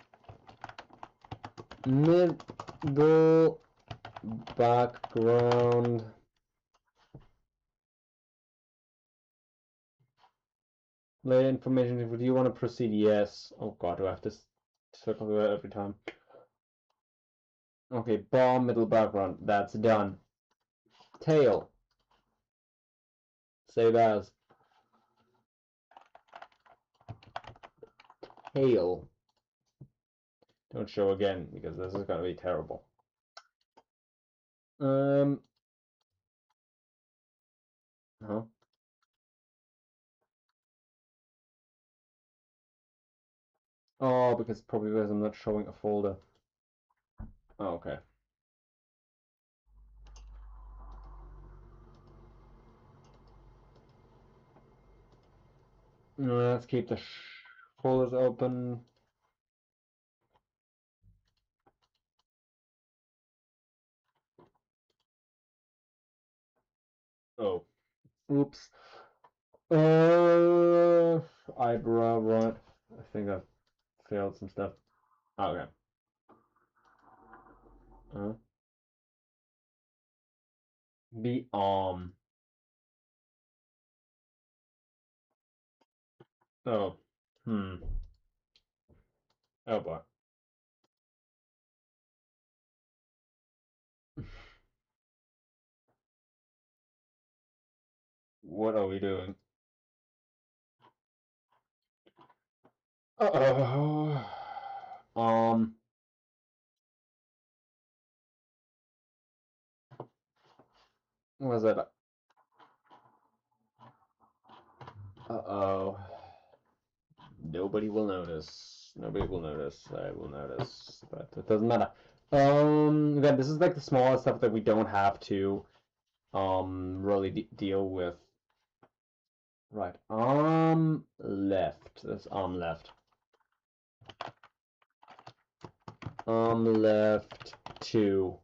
middle background. Layer information. Do you want to proceed? Yes. Oh god, do I have to circle through that every time? Okay, bar middle background. That's done. Tail. Save as. Tail. Don't show again because this is gonna be terrible. Huh? Oh, because I'm not showing a folder. Oh, okay. Let's keep the folders open. Oh, oops. Eyebrow, right? I think I've failed some stuff. Oh, okay. be oh oh boy. What are we doing? Uh-oh. What was that? Uh-oh. Nobody will notice. Nobody will notice. I will notice, but it doesn't matter. Again, this is like the smallest stuff that we don't have to really deal with. Right, arm left. That's arm left. Arm left 2.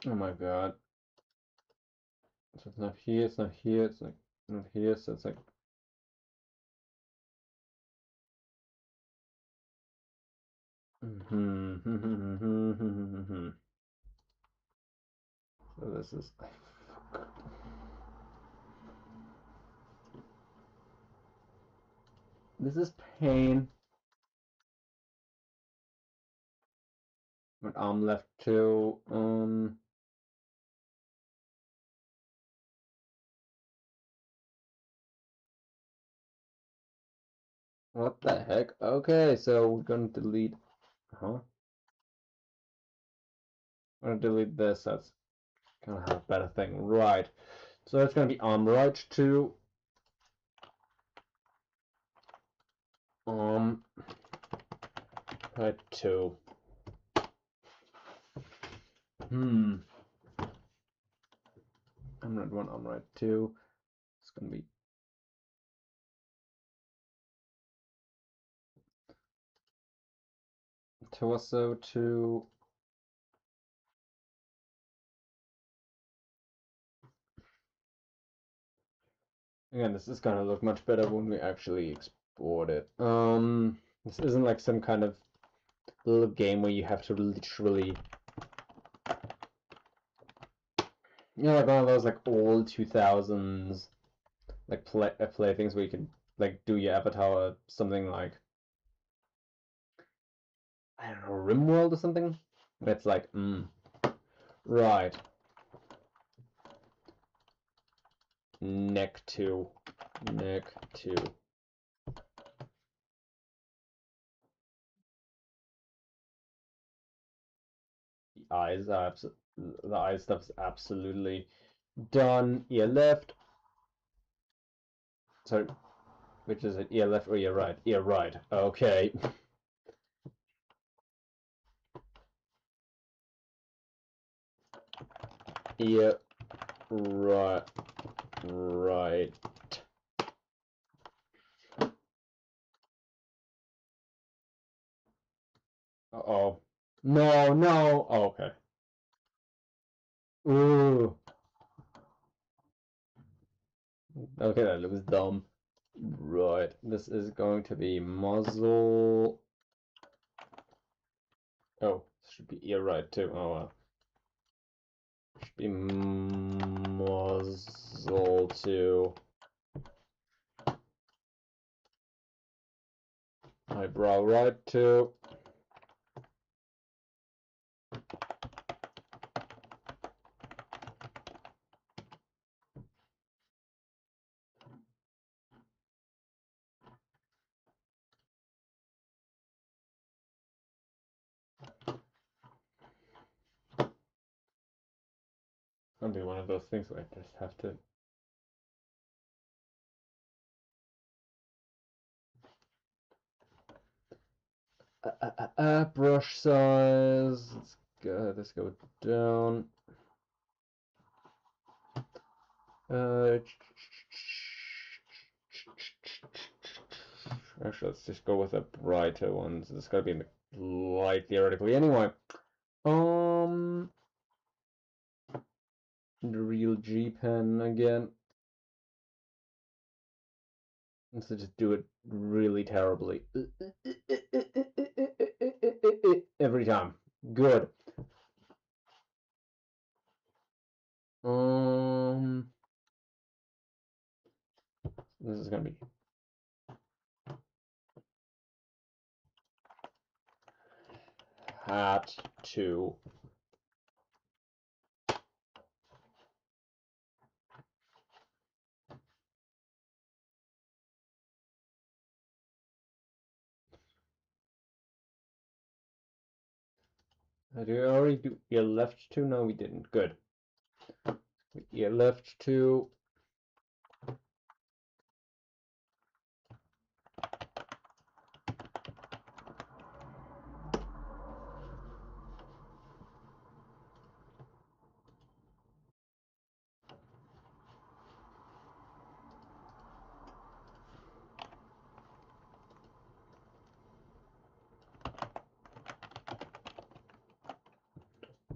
Oh my god. So it's not here, it's not here, it's like not here, so it's like so this is this is pain. But arm left 2. What the heck? Okay, so we're gonna delete. Huh? I'm gonna delete this. That's gonna have a better thing. Right. So it's gonna be arm right 2. Arm right 2. Arm right 1, arm right 2. It's gonna be torso 2. Again, this is gonna look much better when we actually export it. This isn't like some kind of little game where you have to literally, like one of those like old 2000s like play things where you can like do your avatar or something like, I don't know, RimWorld or something. It's like, right. Neck 2. Neck 2. The eyes are the eye stuff's absolutely done. Ear left. Sorry, which is it? Ear left or ear right? Ear right. Okay. Ear right. Right. Uh-oh. No, no. Oh, okay. Ooh. Okay, that looks dumb. Right. This is going to be muzzle. Oh, should be ear right too. Oh well. Should be muzzle too. Eyebrow right too. I'll be one of those things where I just have to. Brush size. Let's go down. Actually, let's just go with a brighter one. So it's gotta be in the light theoretically. Anyway, the real G pen again. So just do it really terribly. Every time. Good. This is gonna be hat 2. Did we already do ear left 2? No, we didn't. Good. Ear left 2.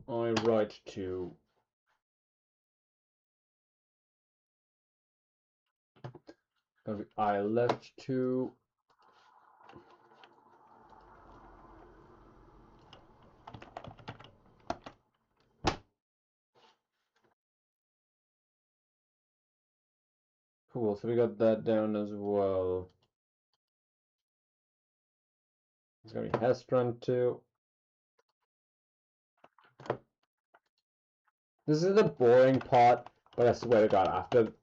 I right 2. Gonna be I left 2. Cool, so we got that down as well. It's gonna be Hestrand 2. This is the boring part, but I swear to God, after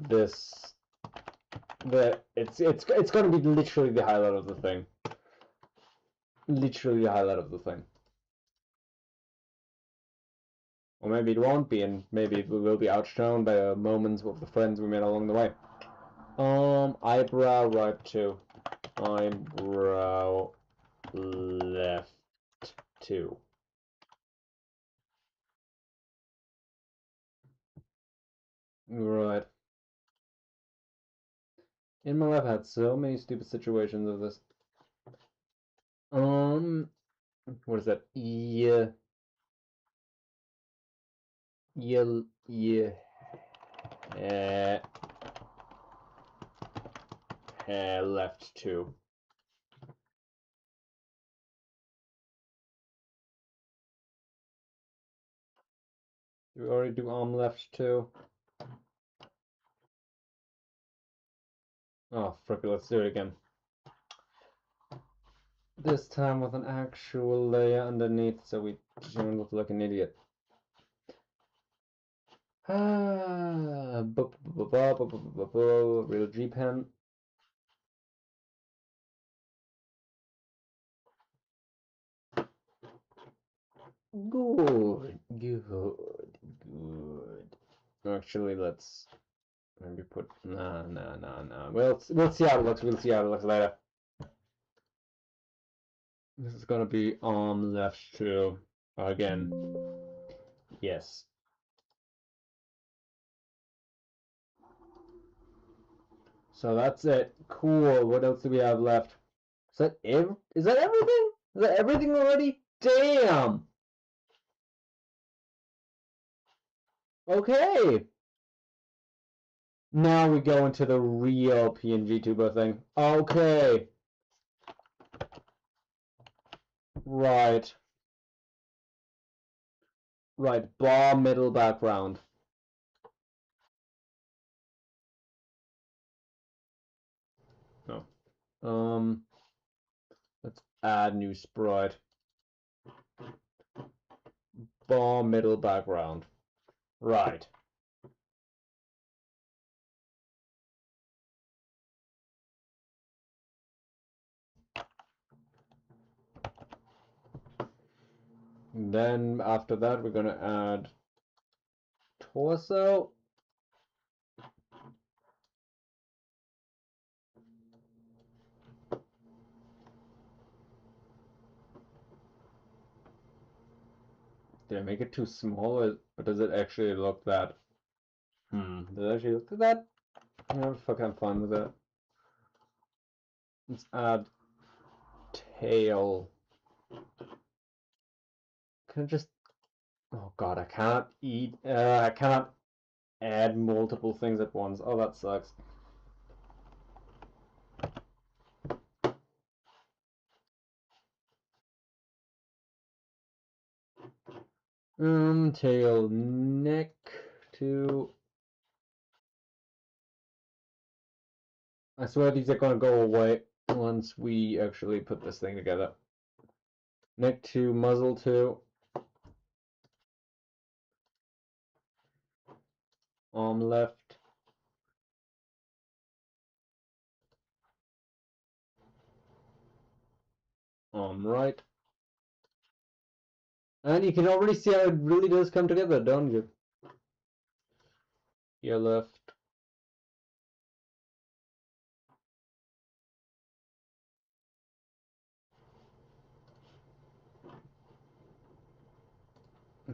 this, it's gonna be literally the highlight of the thing. Literally the highlight of the thing. Or maybe it won't be, and maybe it will be outshone by the moments with the friends we made along the way. Eyebrow right 2. Eyebrow left 2. Right. In my life, I had so many stupid situations of this. What is that? Yeah. Left 2. Did we already do arm left 2? Oh, frick it, let's do it again. This time with an actual layer underneath, so we don't look like an idiot. Real G pen. Good. Actually, let's maybe put no. We'll see how it looks. We'll see how it looks later. This is gonna be arm left 2 again. Yes. So that's it. Cool. What else do we have left? Is that everything? Is that everything already? Damn. Okay. Now we go into the real PNGtuber thing. Okay. Right. Right. Bar middle background. No. Let's add new sprite. Bar middle background. Right. Then after that, we're gonna add torso. Did I make it too small, or does it actually look that? Does it actually look like that? Oh, fuck, I'm fine with it. Let's add tail. Can I just... Oh god, I cannot eat... I cannot add multiple things at once. Oh, that sucks. Tail, neck to... I swear these are gonna go away once we actually put this thing together. Neck to, muzzle to. Arm left. Arm right. And you can already see how it really does come together, don't you? Here left.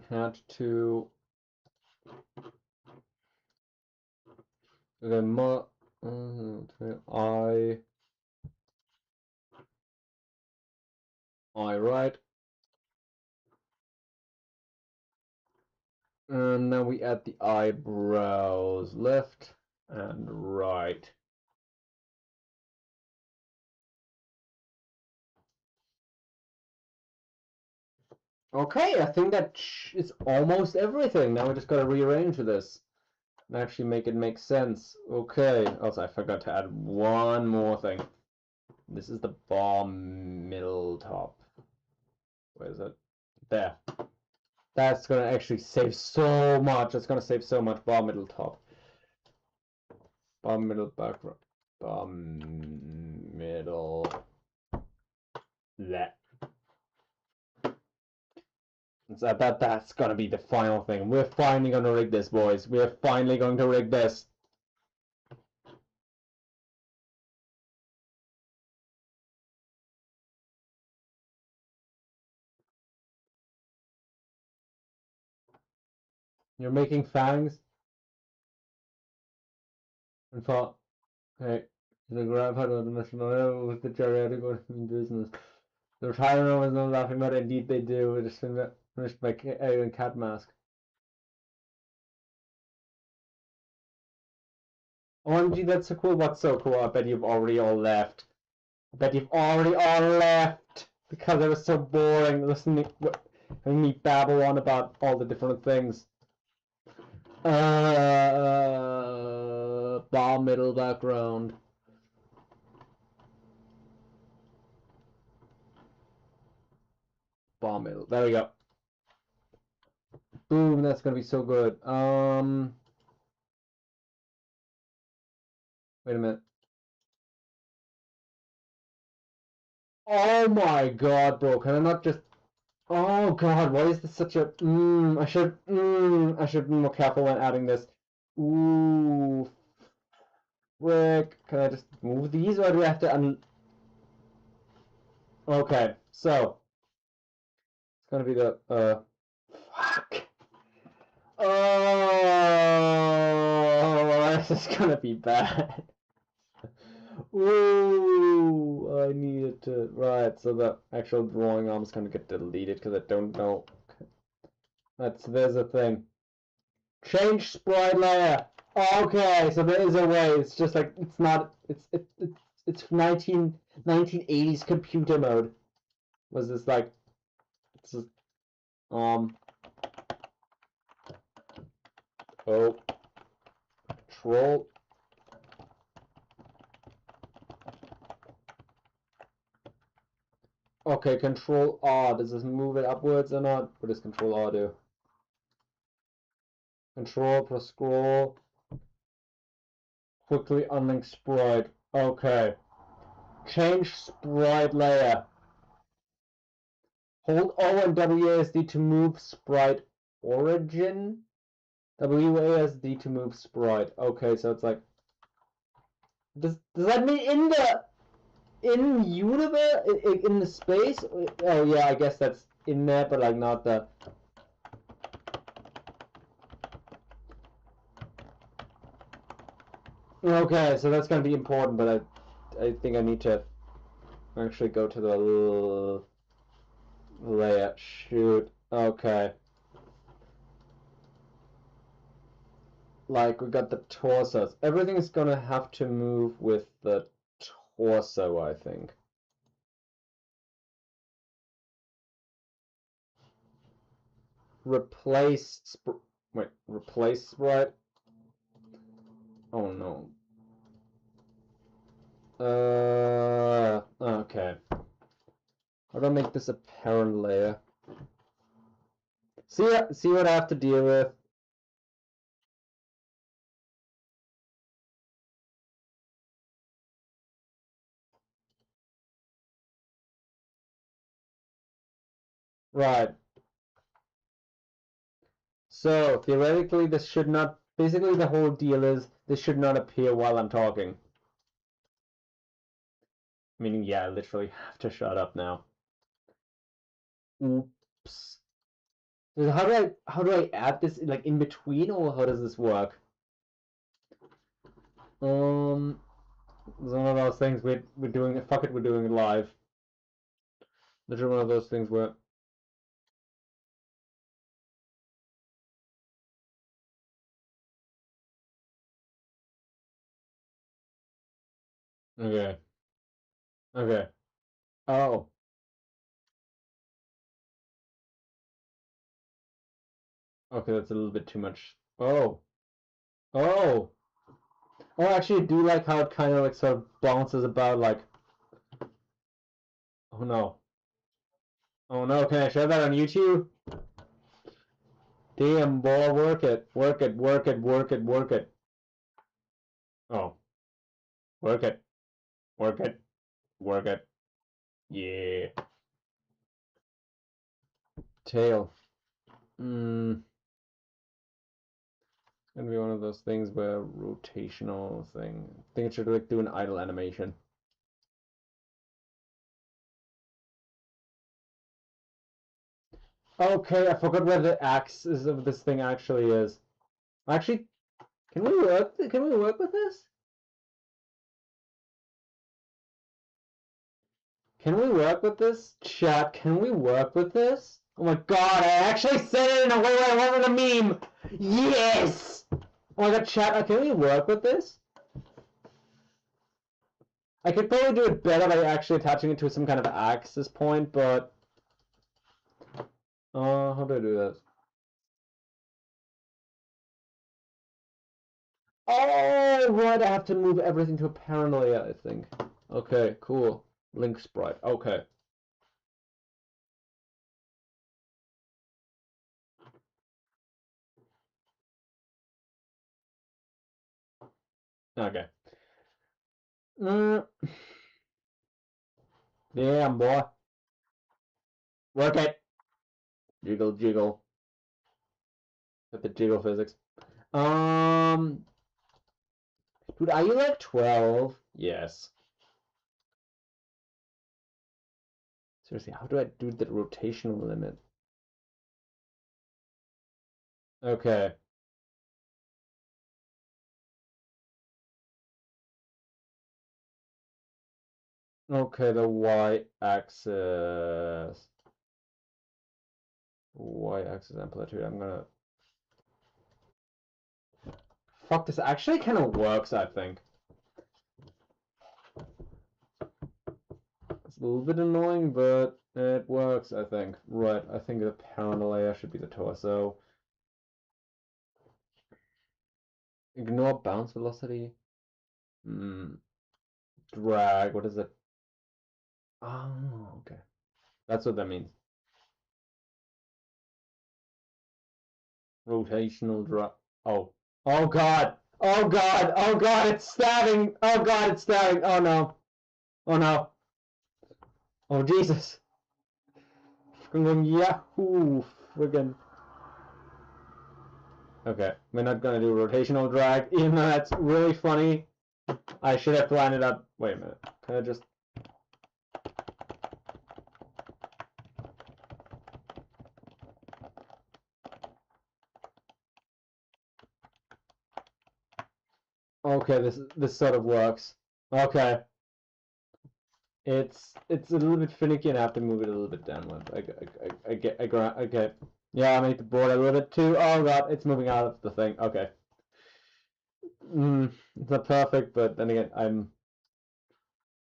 Hat to the eye right, and now we add the eyebrows left and right. Okay, I think that is almost everything. Now we just gotta rearrange this and actually make it make sense. Okay, also I forgot to add one more thing. This is the bar middle top. Where is it? There. That's gonna actually save so much. It's gonna save so much. Bar middle top. Bar middle background. Bar middle left. So that's gonna be the final thing. We're finally gonna rig this, boys. We're finally going to rig this. You're making fangs? And thought, hey, the grandfather of the mission with the geriatric orphan business. The retirement was no laughing matter. Indeed, they do. We just finished my cat mask. OMG, that's so cool. What's so cool? I bet you've already all left. I bet you've already all left because it was so boring listening, having me babble on about all the different things. Bar middle background. Bar middle. There we go. Boom, that's gonna be so good. Wait a minute. Oh my god, bro, can I not just... Oh god, why is this such a... I should be more careful when adding this. Ooh. Frick. Can I just move these, or do I have to Okay, so... It's gonna be the, Fuck. Oh, this is gonna be bad. Ooh, I needed to... Right, so the actual drawing arm is gonna get deleted because I don't know. There's a thing. Change sprite layer. Okay, so there is a way. It's just like it's not. It's 1980s computer mode. Was this like? It's just, oh, control. Okay, control R. Does this move it upwards or not? What does control R do? Control plus scroll. Quickly unlink sprite. Okay. Change sprite layer. Hold O and WASD to move sprite origin. WASD to move sprite. Okay, so it's like... Does that mean in universe, in the space? Oh yeah, I guess that's in there, but like not the... Okay, so that's gonna be important, but I think I need to actually go to the layer. Shoot. Okay. like we got the torsos. Everything's gonna have to move with the torso, I think. Replace replace sprite? Oh no. Okay. How do I make this a parent layer? See what I have to deal with? Right. So, theoretically, this should not... Basically, the whole deal is this should not appear while I'm talking. Meaning, yeah, I literally have to shut up now. Oops. So how do I add this, like, in between, or how does this work? It's one of those things we're doing it. Fuck it, we're doing it live. Literally one of those things where... Okay. Okay. Oh. Okay, that's a little bit too much. Oh. Oh. Oh, actually, I do like how it kind of like sort of bounces about like... Oh no. Oh no, can I share that on YouTube? Damn, boy, work it. Work it, work it, work it, work it. Oh. Work it. Work it. Work it. Yeah. Tail. It's gonna be one of those things where rotational thing. I think it should like do an idle animation. Okay, I forgot where the axis of this thing actually is. Actually, can we work with this? Can we work with this? Chat, can we work with this? Oh my god, I actually said it in a way where I wanted a meme! Yes! Oh my god, chat, can we work with this? I could probably do it better by actually attaching it to some kind of axis point, but... how do I do this? Oh, right, I have to move everything to a paranoia, I think. Okay, cool. Link sprite, okay. Okay. Damn, boy. Work it. Jiggle, jiggle. With the jiggle physics. Dude, are you like 12? Yes. Seriously, how do I do the rotational limit? Okay. Okay, the y-axis. Y-axis amplitude. I'm gonna... Fuck, this actually kind of works, I think. It's a little bit annoying, but it works, I think. Right, I think the parent layer should be the torso. Ignore bounce velocity. Drag, what is it? Oh, okay. That's what that means. Rotational drag. Oh. Oh god! Oh god! Oh god, it's stabbing! Oh god, it's stabbing! Oh no. Oh no. Oh Jesus. Friggin' Yahoo! Friggin'. Okay, we're not gonna do rotational drag, even though that's really funny. I should have planned it up. Wait a minute. Can I just... Okay, this sort of works. Okay. It's a little bit finicky and I have to move it a little bit downward. I get okay. Yeah, I made the board a little bit too. Oh god, it's moving out of the thing. Okay. It's not perfect, but then again, I'm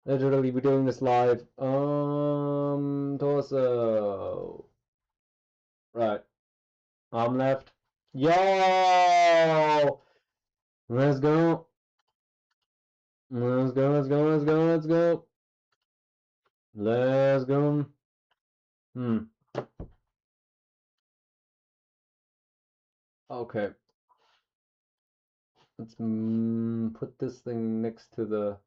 literally doing this live. Torso. Right. Arm left. Yo! Let's go. Let's go, let's go, let's go, let's go. Let's go. Okay. Let's put this thing next to the...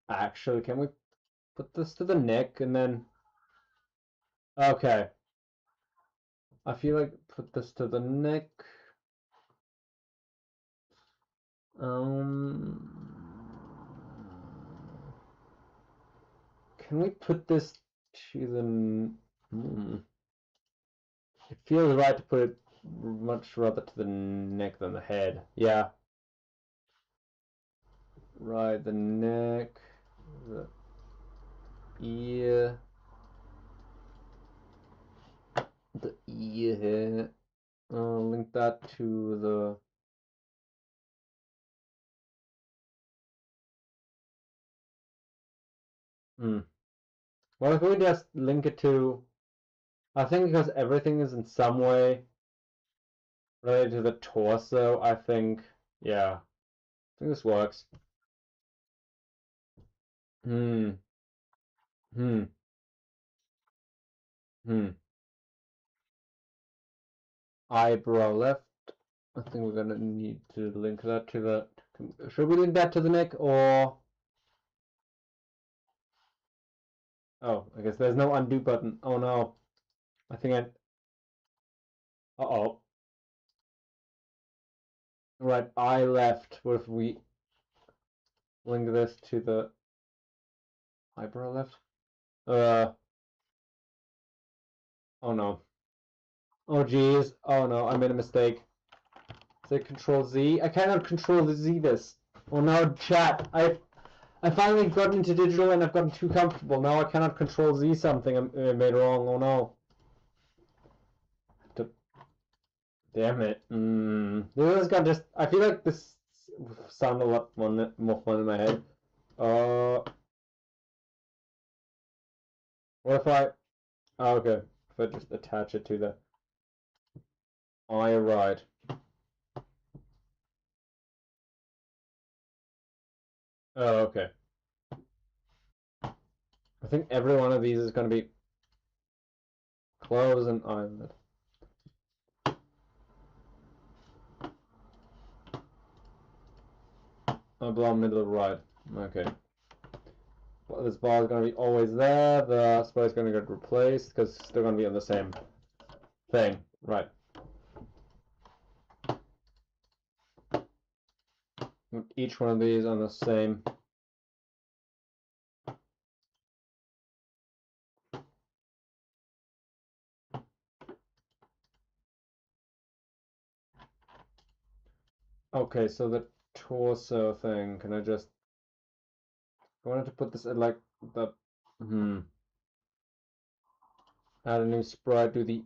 Actually, can we put this to the neck and then... Okay. I feel like put this to the neck. Can we put this to the... It feels right to put it much rather to the neck than the head. Yeah. Right, the neck, the ear, the ear here. Link that to the... Well, if we just link it to... I think because everything is in some way related to the torso, I think... Yeah. I think this works. Eyebrow left. I think we're gonna need to link that to the... Should we link that to the neck, or... Oh, I guess there's no undo button. Oh no. I think I... Uh-oh. Right, eye left. What if we link this to the eyebrow left? Oh no. Oh geez. Oh no, I made a mistake. Say Control Z. I cannot Control Z this. Oh no, chat. I finally got into digital and I've gotten too comfortable. Now I cannot Control Z something I made wrong. Oh no. Damn it. This is gonna just... I feel like this sound a lot more fun in my head. What if I... Oh, okay. If I just attach it to the... eye right. Oh, okay. I think every one of these is going to be close and eyelid. Below middle right. Okay. Well, this bar is going to be always there. The spray is going to get replaced because it's still going to be on the same thing. Right. Each one of these on the same. Okay, so the torso thing, can I just... I wanted to put this at like the... Add a new sprite to the...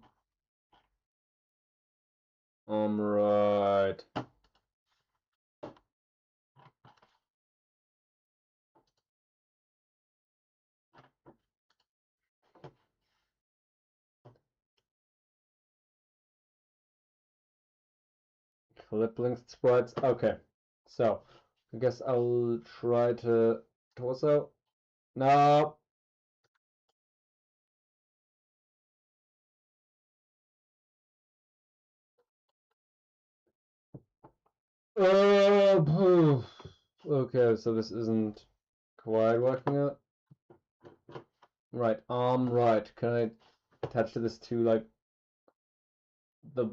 right. Clip linked sprites. Okay, so I guess I'll try to torso. No. Okay, so this isn't quite working out. Right, arm right. Can I attach to this to like the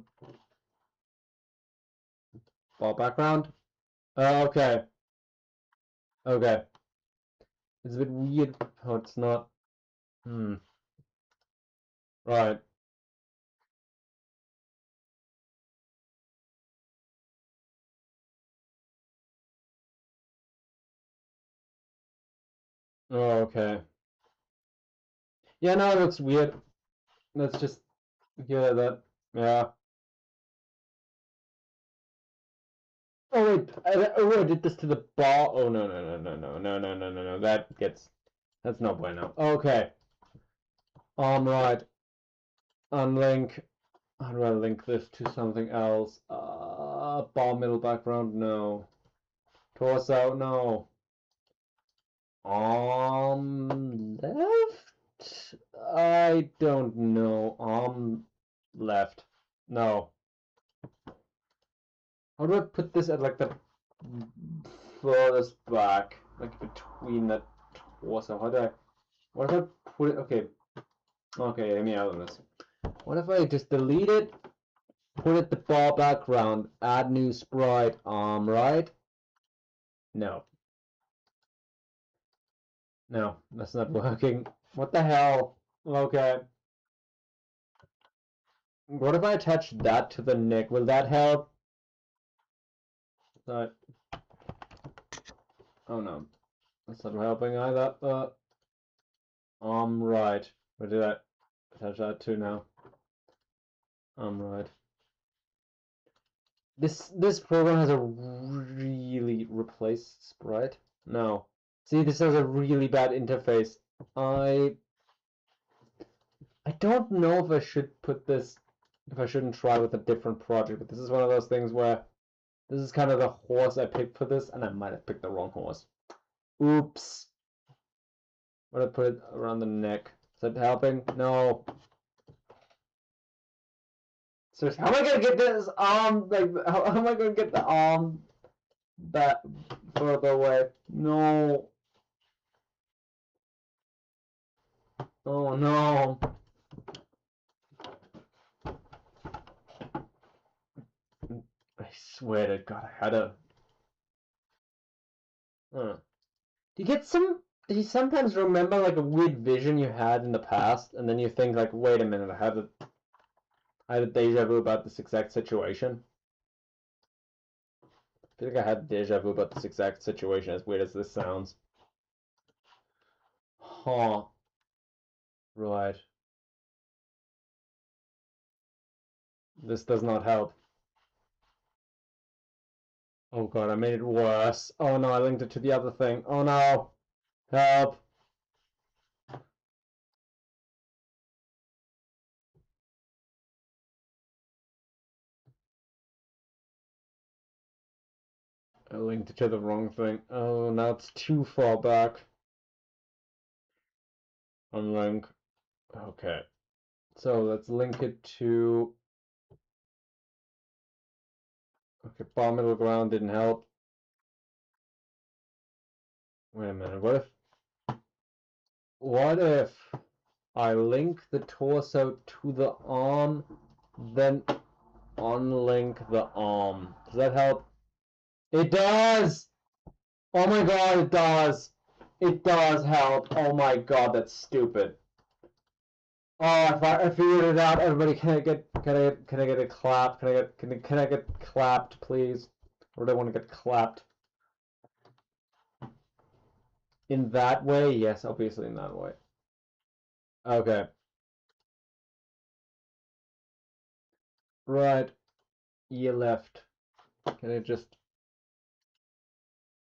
bar background? Okay. Okay. It's a bit weird how it's not. Right. Okay. Yeah, no, it looks weird. Let's just get that. Yeah. Oh wait, I did this to the ball. Oh no. That's no bueno. Okay. Right. Unlink. How do I link this to something else? Ball middle background, no. Torso, no. Left? I don't know. Left. No. How do I put this at like the furthest back? Like between the torso? What if I put it, okay. Okay, let me out of this. What if I just delete it, put it the ball background, add new sprite, right? No. No, that's not working. What the hell? Okay. What if I attach that to the neck? Will that help? Oh no. That's not helping either. Right. Where did I attach that to now? Right. This program has a really replace sprite. No. See, this has a really bad interface. I don't know if I should put this, if I shouldn't try with a different project, but this is one of those things where this is kind of the horse I picked for this, and I might have picked the wrong horse. Oops. What did I put it around the neck? Is that helping? No. Seriously, how am I gonna get this arm, like, how am I gonna get the arm back further away? No. Oh no. I swear to God, I had a. Do you sometimes remember like a weird vision you had in the past, and then you think like, wait a minute, I had a deja vu about this exact situation. I feel like I had deja vu about this exact situation, as weird as this sounds. Huh. Right. This does not help. Oh God, I made it worse. Oh no, I linked it to the other thing. Oh no. Help. I linked it to the wrong thing. Oh, now it's too far back. Unlink. Okay. So let's link it to. Okay, bar middle ground didn't help. Wait a minute, what if I link the torso to the arm, then unlink the arm? Does that help? It does! Oh my God, it does! It does help. Oh my God, that's stupid. Oh, I figured it out. Everybody, can I get a clap? Can I get clapped, please? Or do I want to get clapped? In that way? Yes, obviously in that way. Okay. Right. You left. Can I just...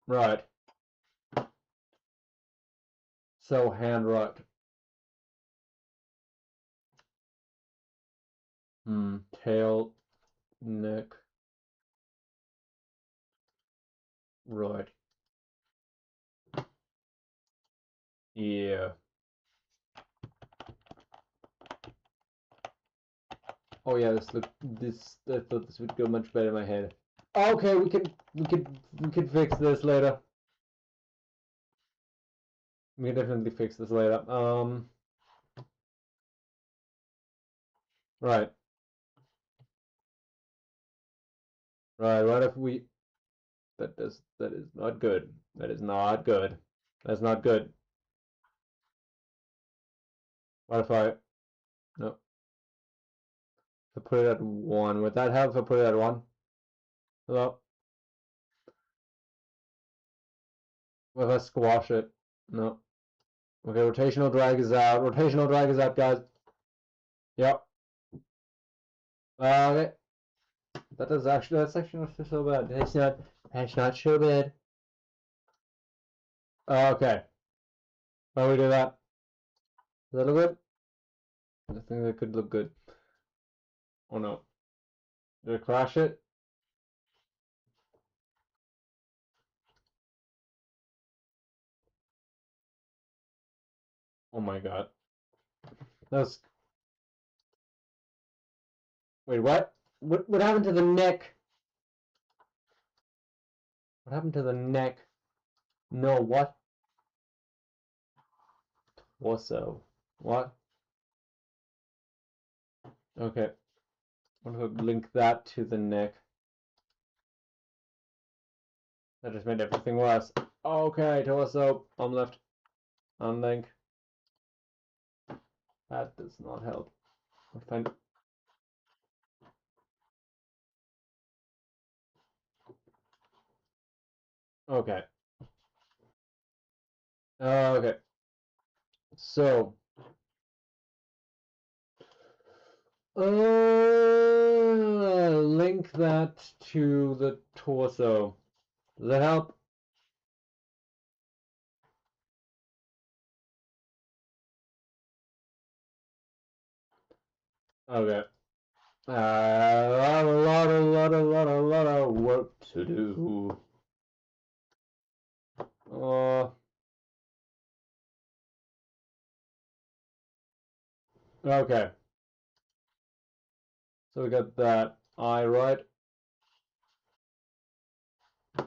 Right. So, hand right. Tail, neck. Right. Yeah. Oh yeah, I thought this would go much better in my head. Okay, we could fix this later. We can definitely fix this later. Right. Right, what if we... that is not good. That is not good. That's not good. What if I... No. If I put it at 1, would that help if I put it at 1? Hello? What if I squash it? No. Okay, rotational drag is out. Rotational drag is out, guys. Yep. Okay. That's actually not so bad. It's not. That's not stupid. Okay. Why we do that? Does that look good? I think that could look good. Oh no. Did I crash it? Oh my god. That's... Wait, what? What happened to the neck? What happened to the neck? No, what? Torso. What? Okay. What if I link that to the neck? That just made everything worse. Okay, torso. Arm left. Unlink. That does not help. Fine. Okay. Okay. So. Link that to the torso. Does that help? Okay. A lot of work to do. Okay. So we got that eye right.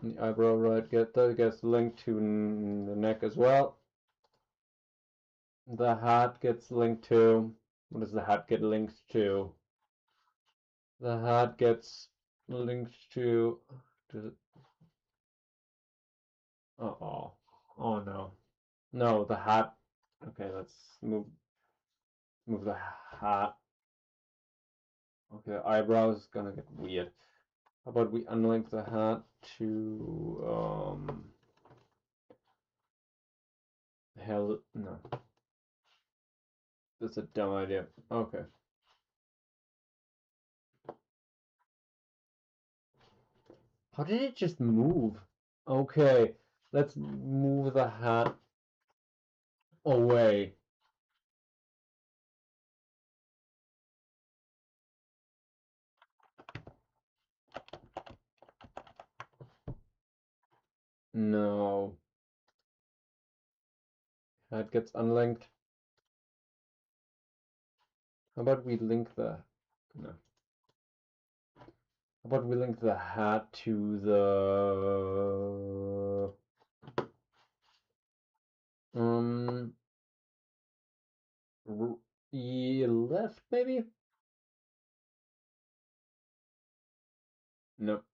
The eyebrow right gets linked to the neck as well. The hat gets linked to. What does the hat get linked to? The hat gets linked to. Does it? Oh no. No, the hat. Okay, let's move the hat. Okay, the eyebrow is gonna get weird. How about we unlink the hat to hell no. That's a dumb idea. Okay. How did it just move? Okay, let's move the hat away. No. Hat gets unlinked. How about we link the... No. How about we link the hat to the... left, maybe? Nope.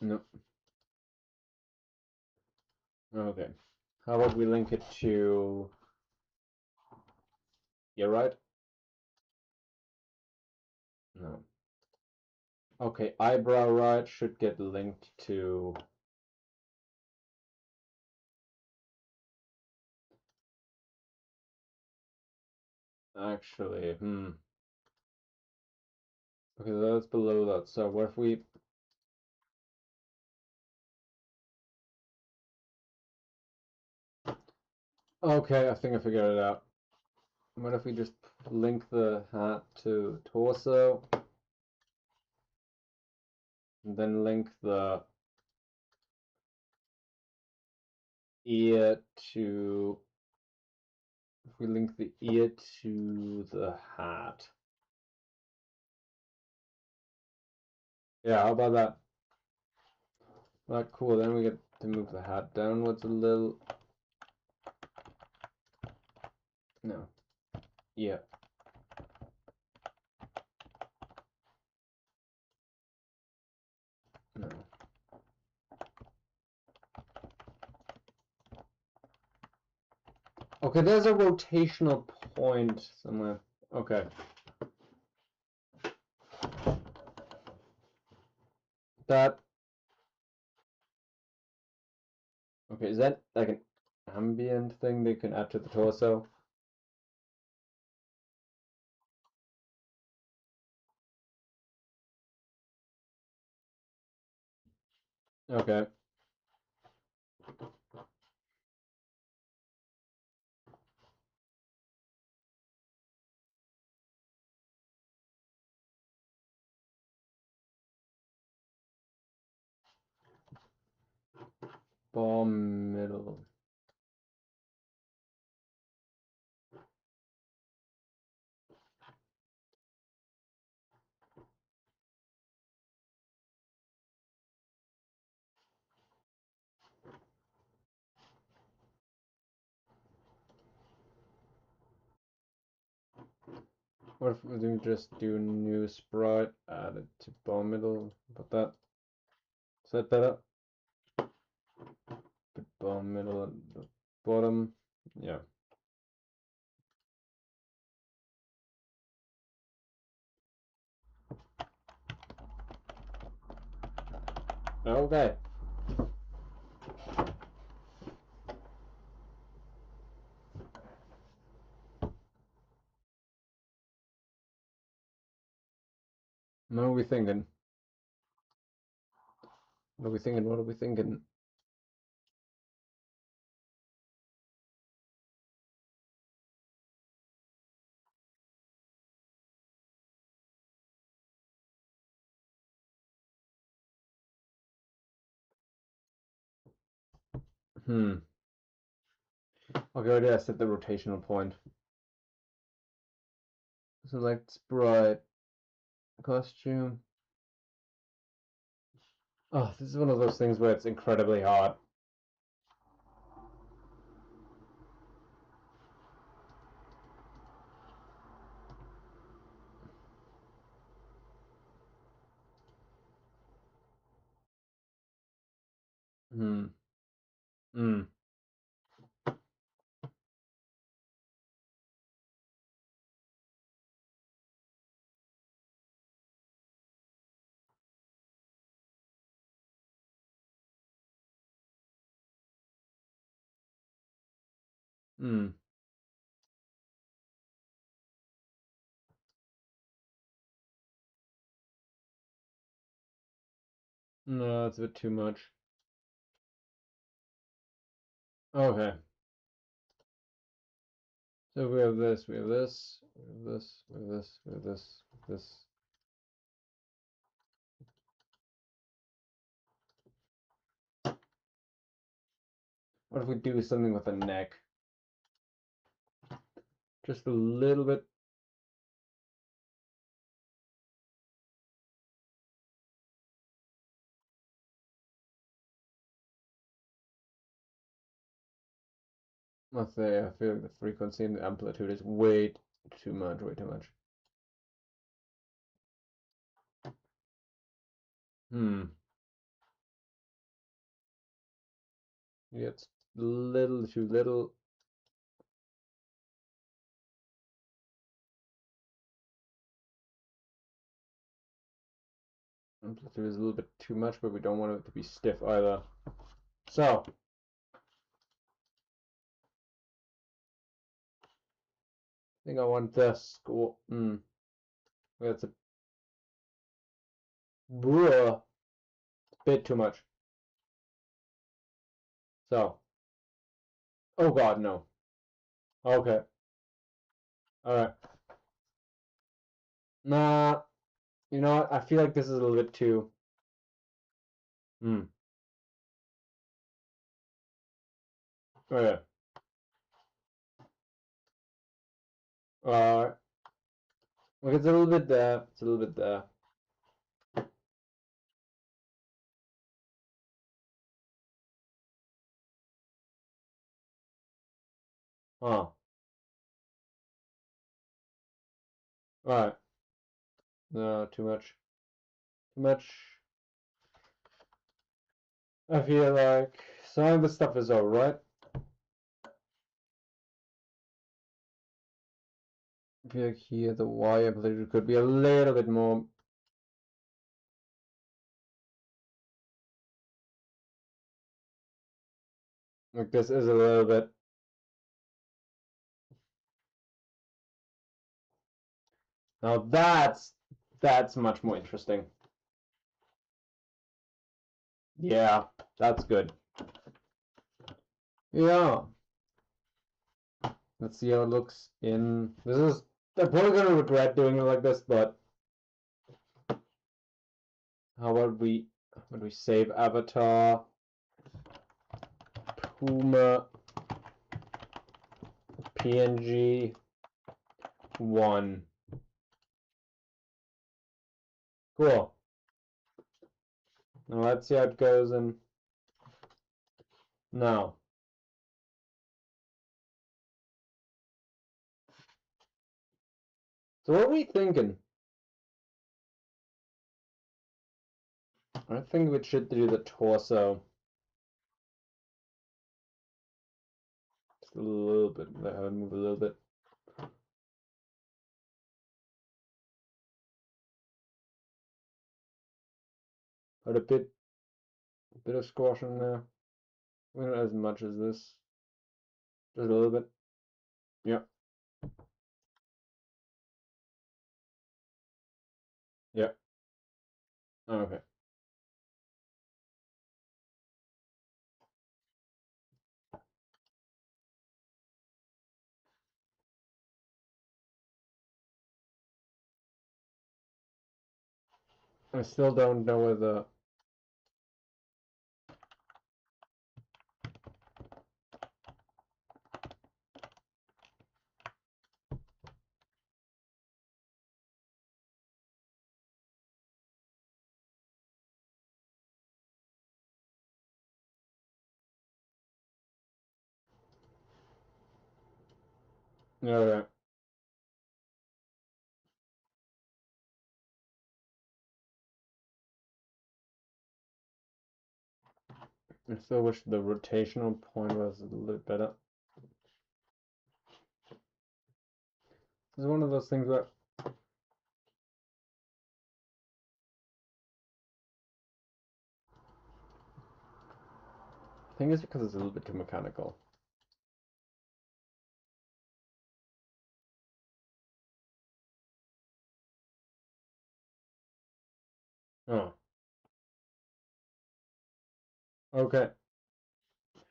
Nope. Okay. How about we link it to... You're right? No. Okay, eyebrow right should get linked to... Actually, Okay, that's below that. So what if we... Okay, I think I figured it out. What if we just link the hat to torso, and then link the ear to... If we link the ear to the hat. Yeah, how about that? Right, cool. Then we get to move the hat downwards a little. No. Yeah. No. Okay, there's a rotational point somewhere. Okay. That... Okay, is that like an ambient thing they can add to the torso? Okay. Bomb middle. What if we just do new sprite, add it to bomb middle, put that, set that up, put bomb middle at the bottom, yeah. Okay. What are we thinking? What are we thinking? What are we thinking? Okay, already I set the rotational point. Select sprite, costume. Oh, this is one of those things where it's incredibly hard. Hmm. Hmm. Hmm. No, that's a bit too much. Okay. So we have this, we have this, we have this, we have this, we have this, this. What if we do something with the neck? Just a little bit. Let's say I feel like the frequency and the amplitude is way too much, way too much. Yeah, it's a little too little. Amplitude is a little bit too much, but we don't want it to be stiff either. So, I think I want this. That's a bit too much. So, oh god, no. Okay. Alright. Nah, you know what? I feel like this is a little bit too. Okay. Alright. Look, it's a little bit there. It's a little bit there. Huh. Alright. No, too much. Too much. I feel like some of the stuff is alright. I feel like here the Y amplitude could be a little bit more. Like this is a little bit. Now that's much more interesting. Yeah, that's good. Yeah. Let's see how it looks in... This is... I'm probably gonna regret doing it like this, but... How about we... When we save avatar... Puma... PNG... 1. Cool. Now let's see how it goes in... Now. So what are we thinking? I think we should do the torso. Just a little bit. Let her move a little bit. Put a bit of squash in there. Not as much as this. Just a little bit. Yeah. Yeah. Okay. I still don't know whether... Okay. I still wish the rotational point was a little bit better. This is one of those things where... I think it's because it's a little bit too mechanical. Oh. Okay.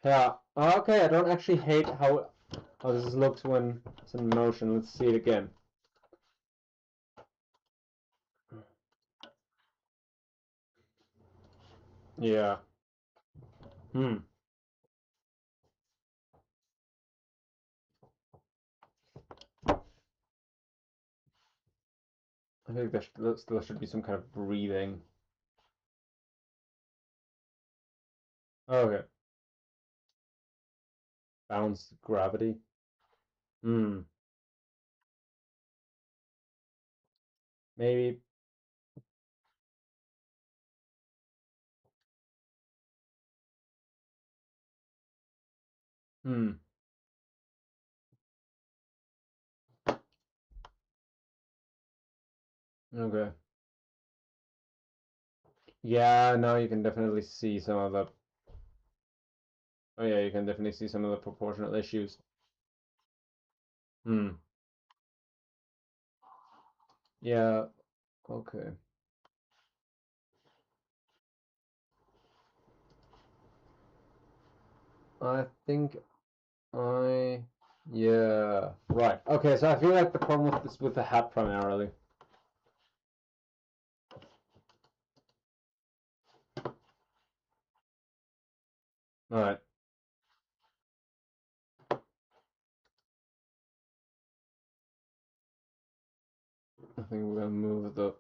Yeah. Okay, I don't actually hate how this looks when it's in motion. Let's see it again. Yeah. Hmm. I think there still should be some kind of breathing. Okay. Bounce gravity. Hmm. Maybe. Hmm. Okay. Yeah, now you can definitely see some of the... Oh yeah, you can definitely see some of the proportional issues. Hmm. Yeah. Okay. I think yeah. Right. Okay, so I feel like the problem with this with the hat primarily. Alright. I think we're gonna move the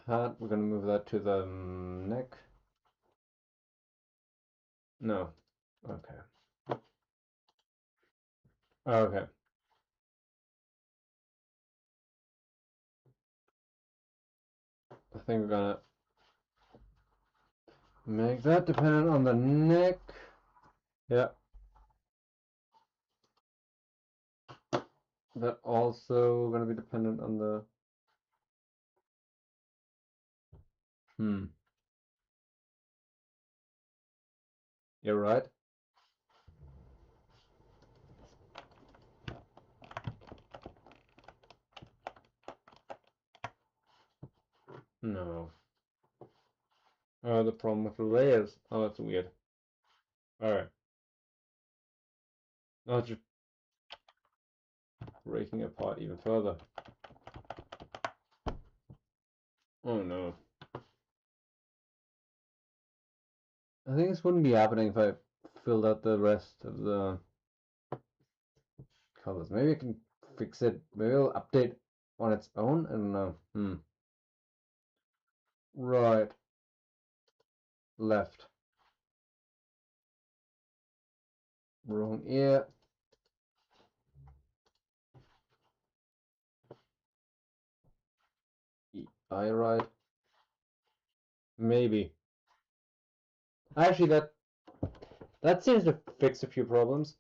hat, we're gonna move that to the neck. No. Okay. Okay. I think we're gonna make that dependent on the neck. Yeah. That also gonna be dependent on the... You're right. No. Oh, the problem with the layers. Oh, that's weird. Alright. Now it's just breaking apart even further. Oh no. I think this wouldn't be happening if I filled out the rest of the colors. Maybe I can fix it. Maybe it'll update on its own. I don't know. Right. Left. Wrong ear. Eye right. Maybe. Actually, that seems to fix a few problems.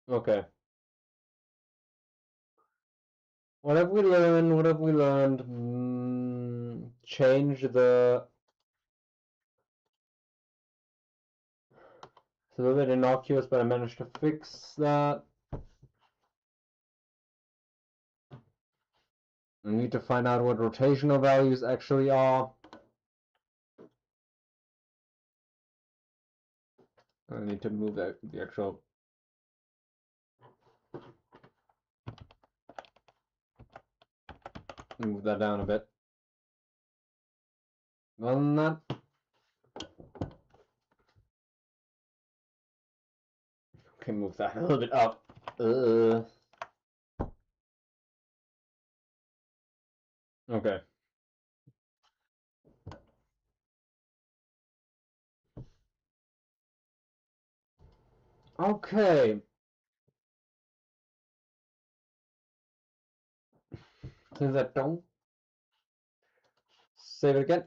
Okay. What have we learned? What have we learned? Change the... It's a little bit innocuous, but I managed to fix that. I need to find out what rotational values actually are. I need to move the actual... Move that down a bit. Other than that... Okay, move that a little bit up. Okay. Okay. Since I don't... Save it again.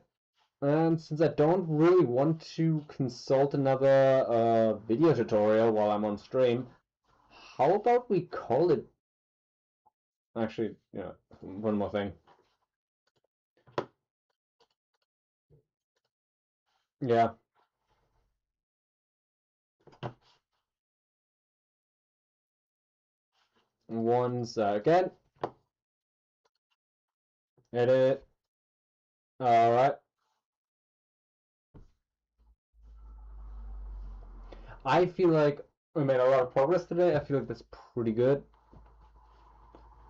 Since I don't really want to consult another video tutorial while I'm on stream, how about we call it... Actually, yeah, one more thing. Yeah. One second. Edit. Alright. I feel like we made a lot of progress today. I feel like that's pretty good.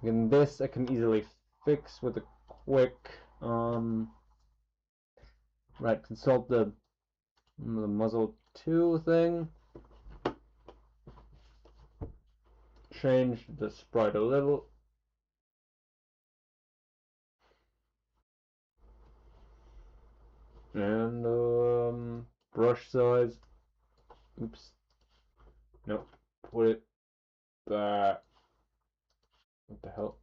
And this I can easily fix with a quick right, consult the muzzle 2 thing. Change the sprite a little. And brush size. Oops. No. Put it back. What the hell?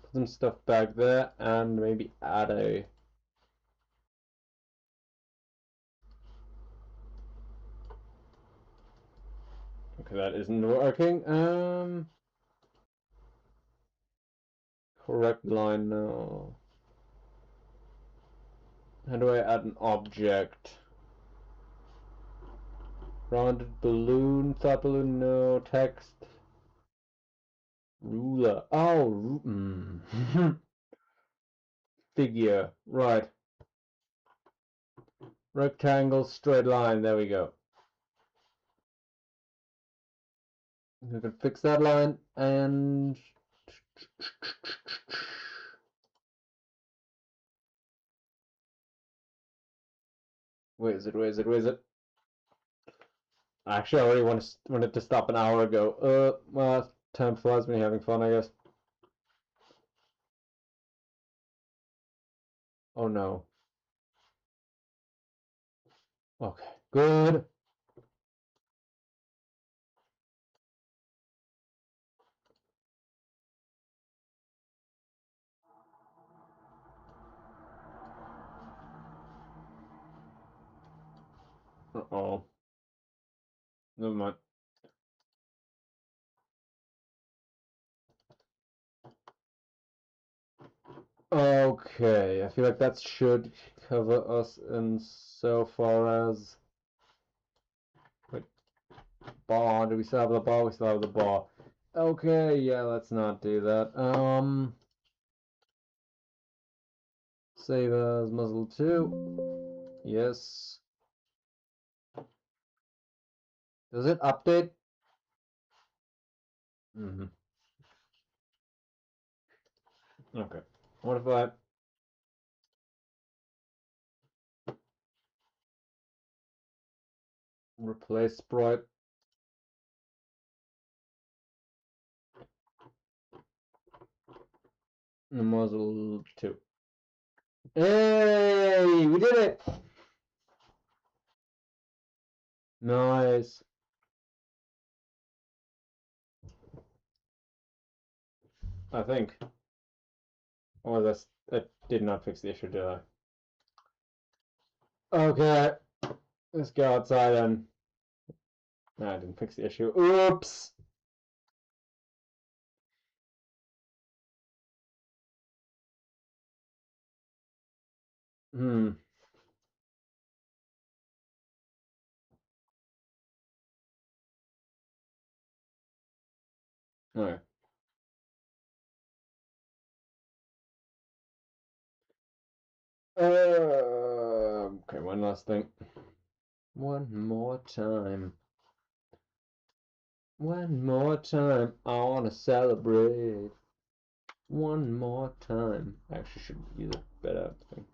Put some stuff back there and maybe add a... Okay, that isn't working. Correct line now. How do I add an object? Rounded balloon, thought balloon, no. Text. Ruler. Oh, figure. Right. Rectangle, straight line. There we go. We can fix that line and... Where is it? Where is it? Where is it? Actually, I already wanted to stop an hour ago. Well, time flies when you're having fun, I guess. Oh no. Okay, good. Uh-oh. Never mind. Okay, I feel like that should cover us in so far as... Wait, bar, do we still have the bar? We still have the bar. Okay, yeah, let's not do that. Save as muzzle 2. Yes. Does it update? Mm-hmm. Okay. What if I... replace sprite? The muzzle 2. Hey! We did it! Nice. I think. Oh, that did not fix the issue, did I? Okay. Let's go outside and... No, I didn't fix the issue. Oops! Hmm. Okay. Okay, one last thing. One more time. One more time. I wanna celebrate. One more time. I actually should use a better thing.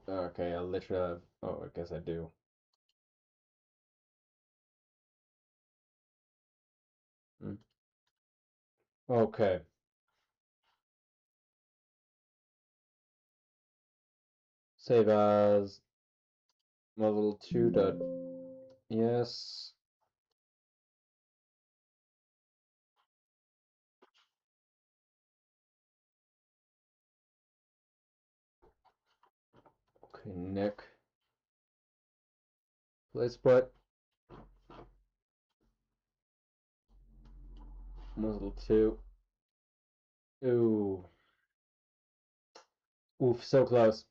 Okay, I literally have... Oh, I guess I do. Okay. Save as model 2 dot... Yes. Okay, neck. Play sprite. Muzzle 2. Ooh. Oof, so close.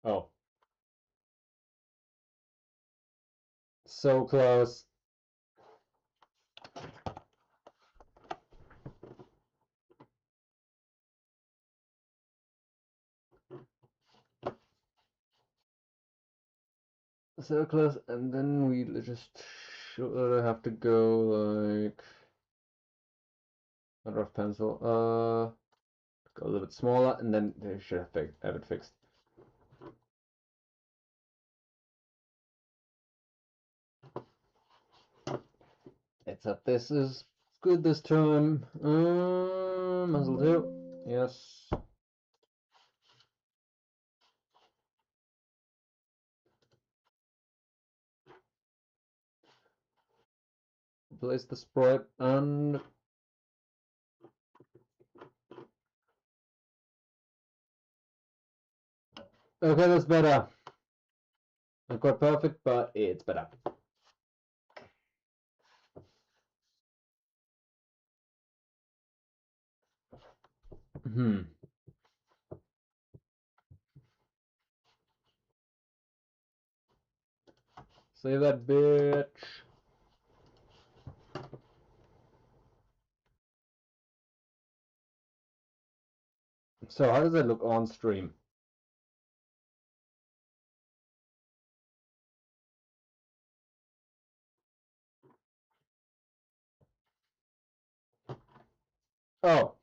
Oh. So close. So close, and then we just should have to go like a rough pencil. Go a little bit smaller, and then they should have it fixed. Except this is good this time. Muzzle 2. Yes. Place the sprite and... Okay, that's better. Not quite perfect, but it's better. Save that bitch. So how does it look on stream? Oh.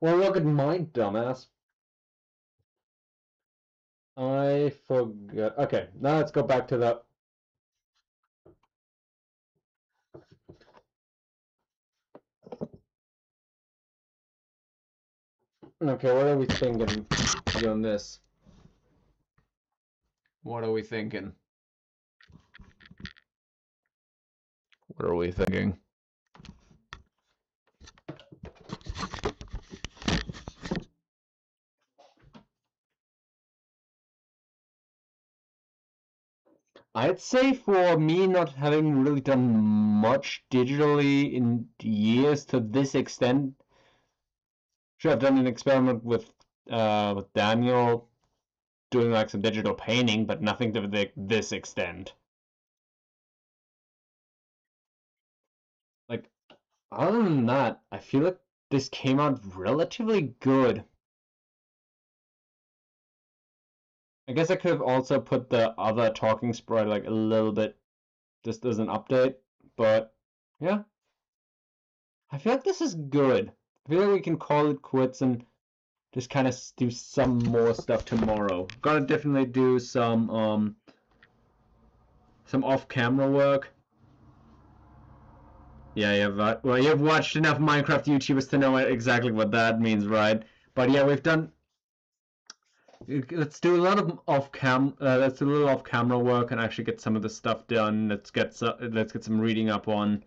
Well, look at my dumbass. I forgot. Okay, now let's go back to the... Okay, what are we thinking on this? What are we thinking? What are we thinking? I'd say for me not having really done much digitally in years to this extent, sure I've done an experiment with Daniel doing like some digital painting, but nothing to this extent. Like, other than that, I feel like this came out relatively good. I guess I could have also put the other talking sprite like a little bit just as an update, but yeah. I feel like this is good. I feel like we can call it quits and just kind of do some more stuff tomorrow. Gotta definitely do some off-camera work. Yeah, you've watched enough Minecraft YouTubers to know exactly what that means, right? But yeah, we've done. Let's do a lot of let's do a little off-camera work and actually get some of the stuff done. Let's get some reading up on,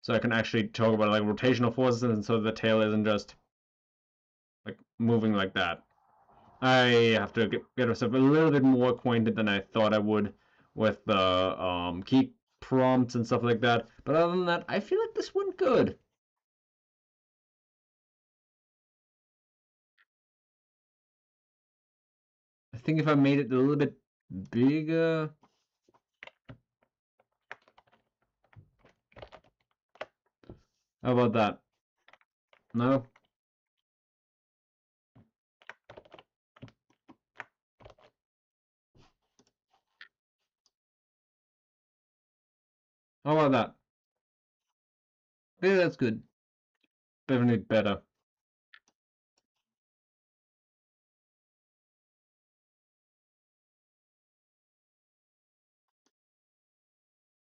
so I can actually talk about like rotational forces, and so the tail isn't just like moving like that. I have to get myself a little bit more acquainted than I thought I would with the key prompts and stuff like that. But other than that, I feel like this went good. I think if I made it a little bit bigger. How about that? No? How about that? Yeah, that's good. Definitely better.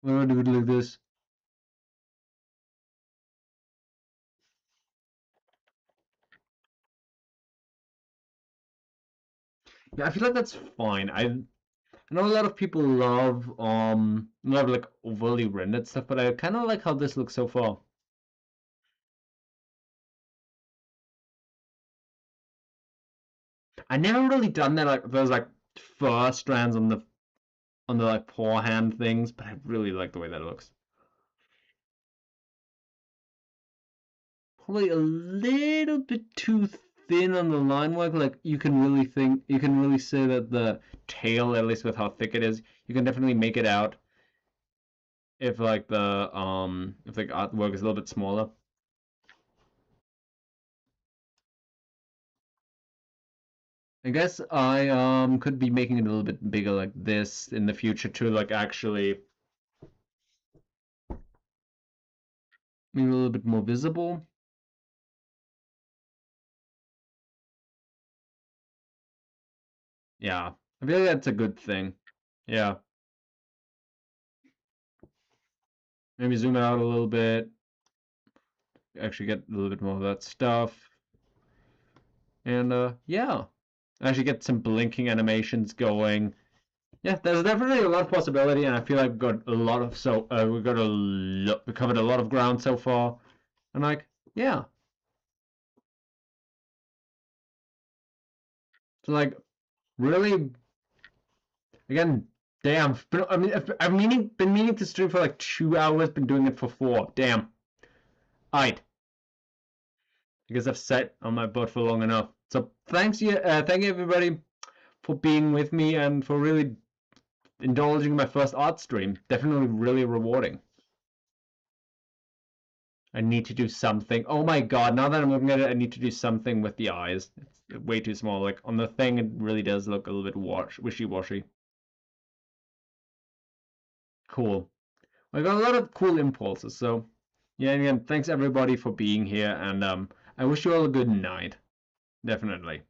We'll do it like this. Yeah, I feel like that's fine. I know a lot of people love like overly rendered stuff, but I kind of like how this looks so far. I never really done that like those like fur strands on the like paw hand things, but I really like the way that looks. Probably a little bit too thin on the line work. Like you can really say that the tail, at least with how thick it is, you can definitely make it out if like the artwork is a little bit smaller. I guess I could be making it a little bit bigger like this in the future to like actually maybe a little bit more visible. Yeah, I feel like that's a good thing. Yeah. Maybe zoom out a little bit. Actually get a little bit more of that stuff. And yeah. Actually get some blinking animations going. Yeah, there's definitely a lot of possibility, and I feel like we've got a lot of we covered a lot of ground so far. And like, yeah. So like really again, damn. I mean, been meaning to stream for like 2 hours. Been doing it for 4. Damn. Alright. I guess I've sat on my butt for long enough. So thank you everybody for being with me and for really indulging my first art stream. Definitely really rewarding. I need to do something. Oh my god! Now that I'm looking at it, I need to do something with the eyes. It's way too small. Like on the thing, it really does look a little bit wishy-washy. Cool. I got a lot of cool impulses, so yeah, again, thanks everybody for being here, and I wish you all a good night. Definitely.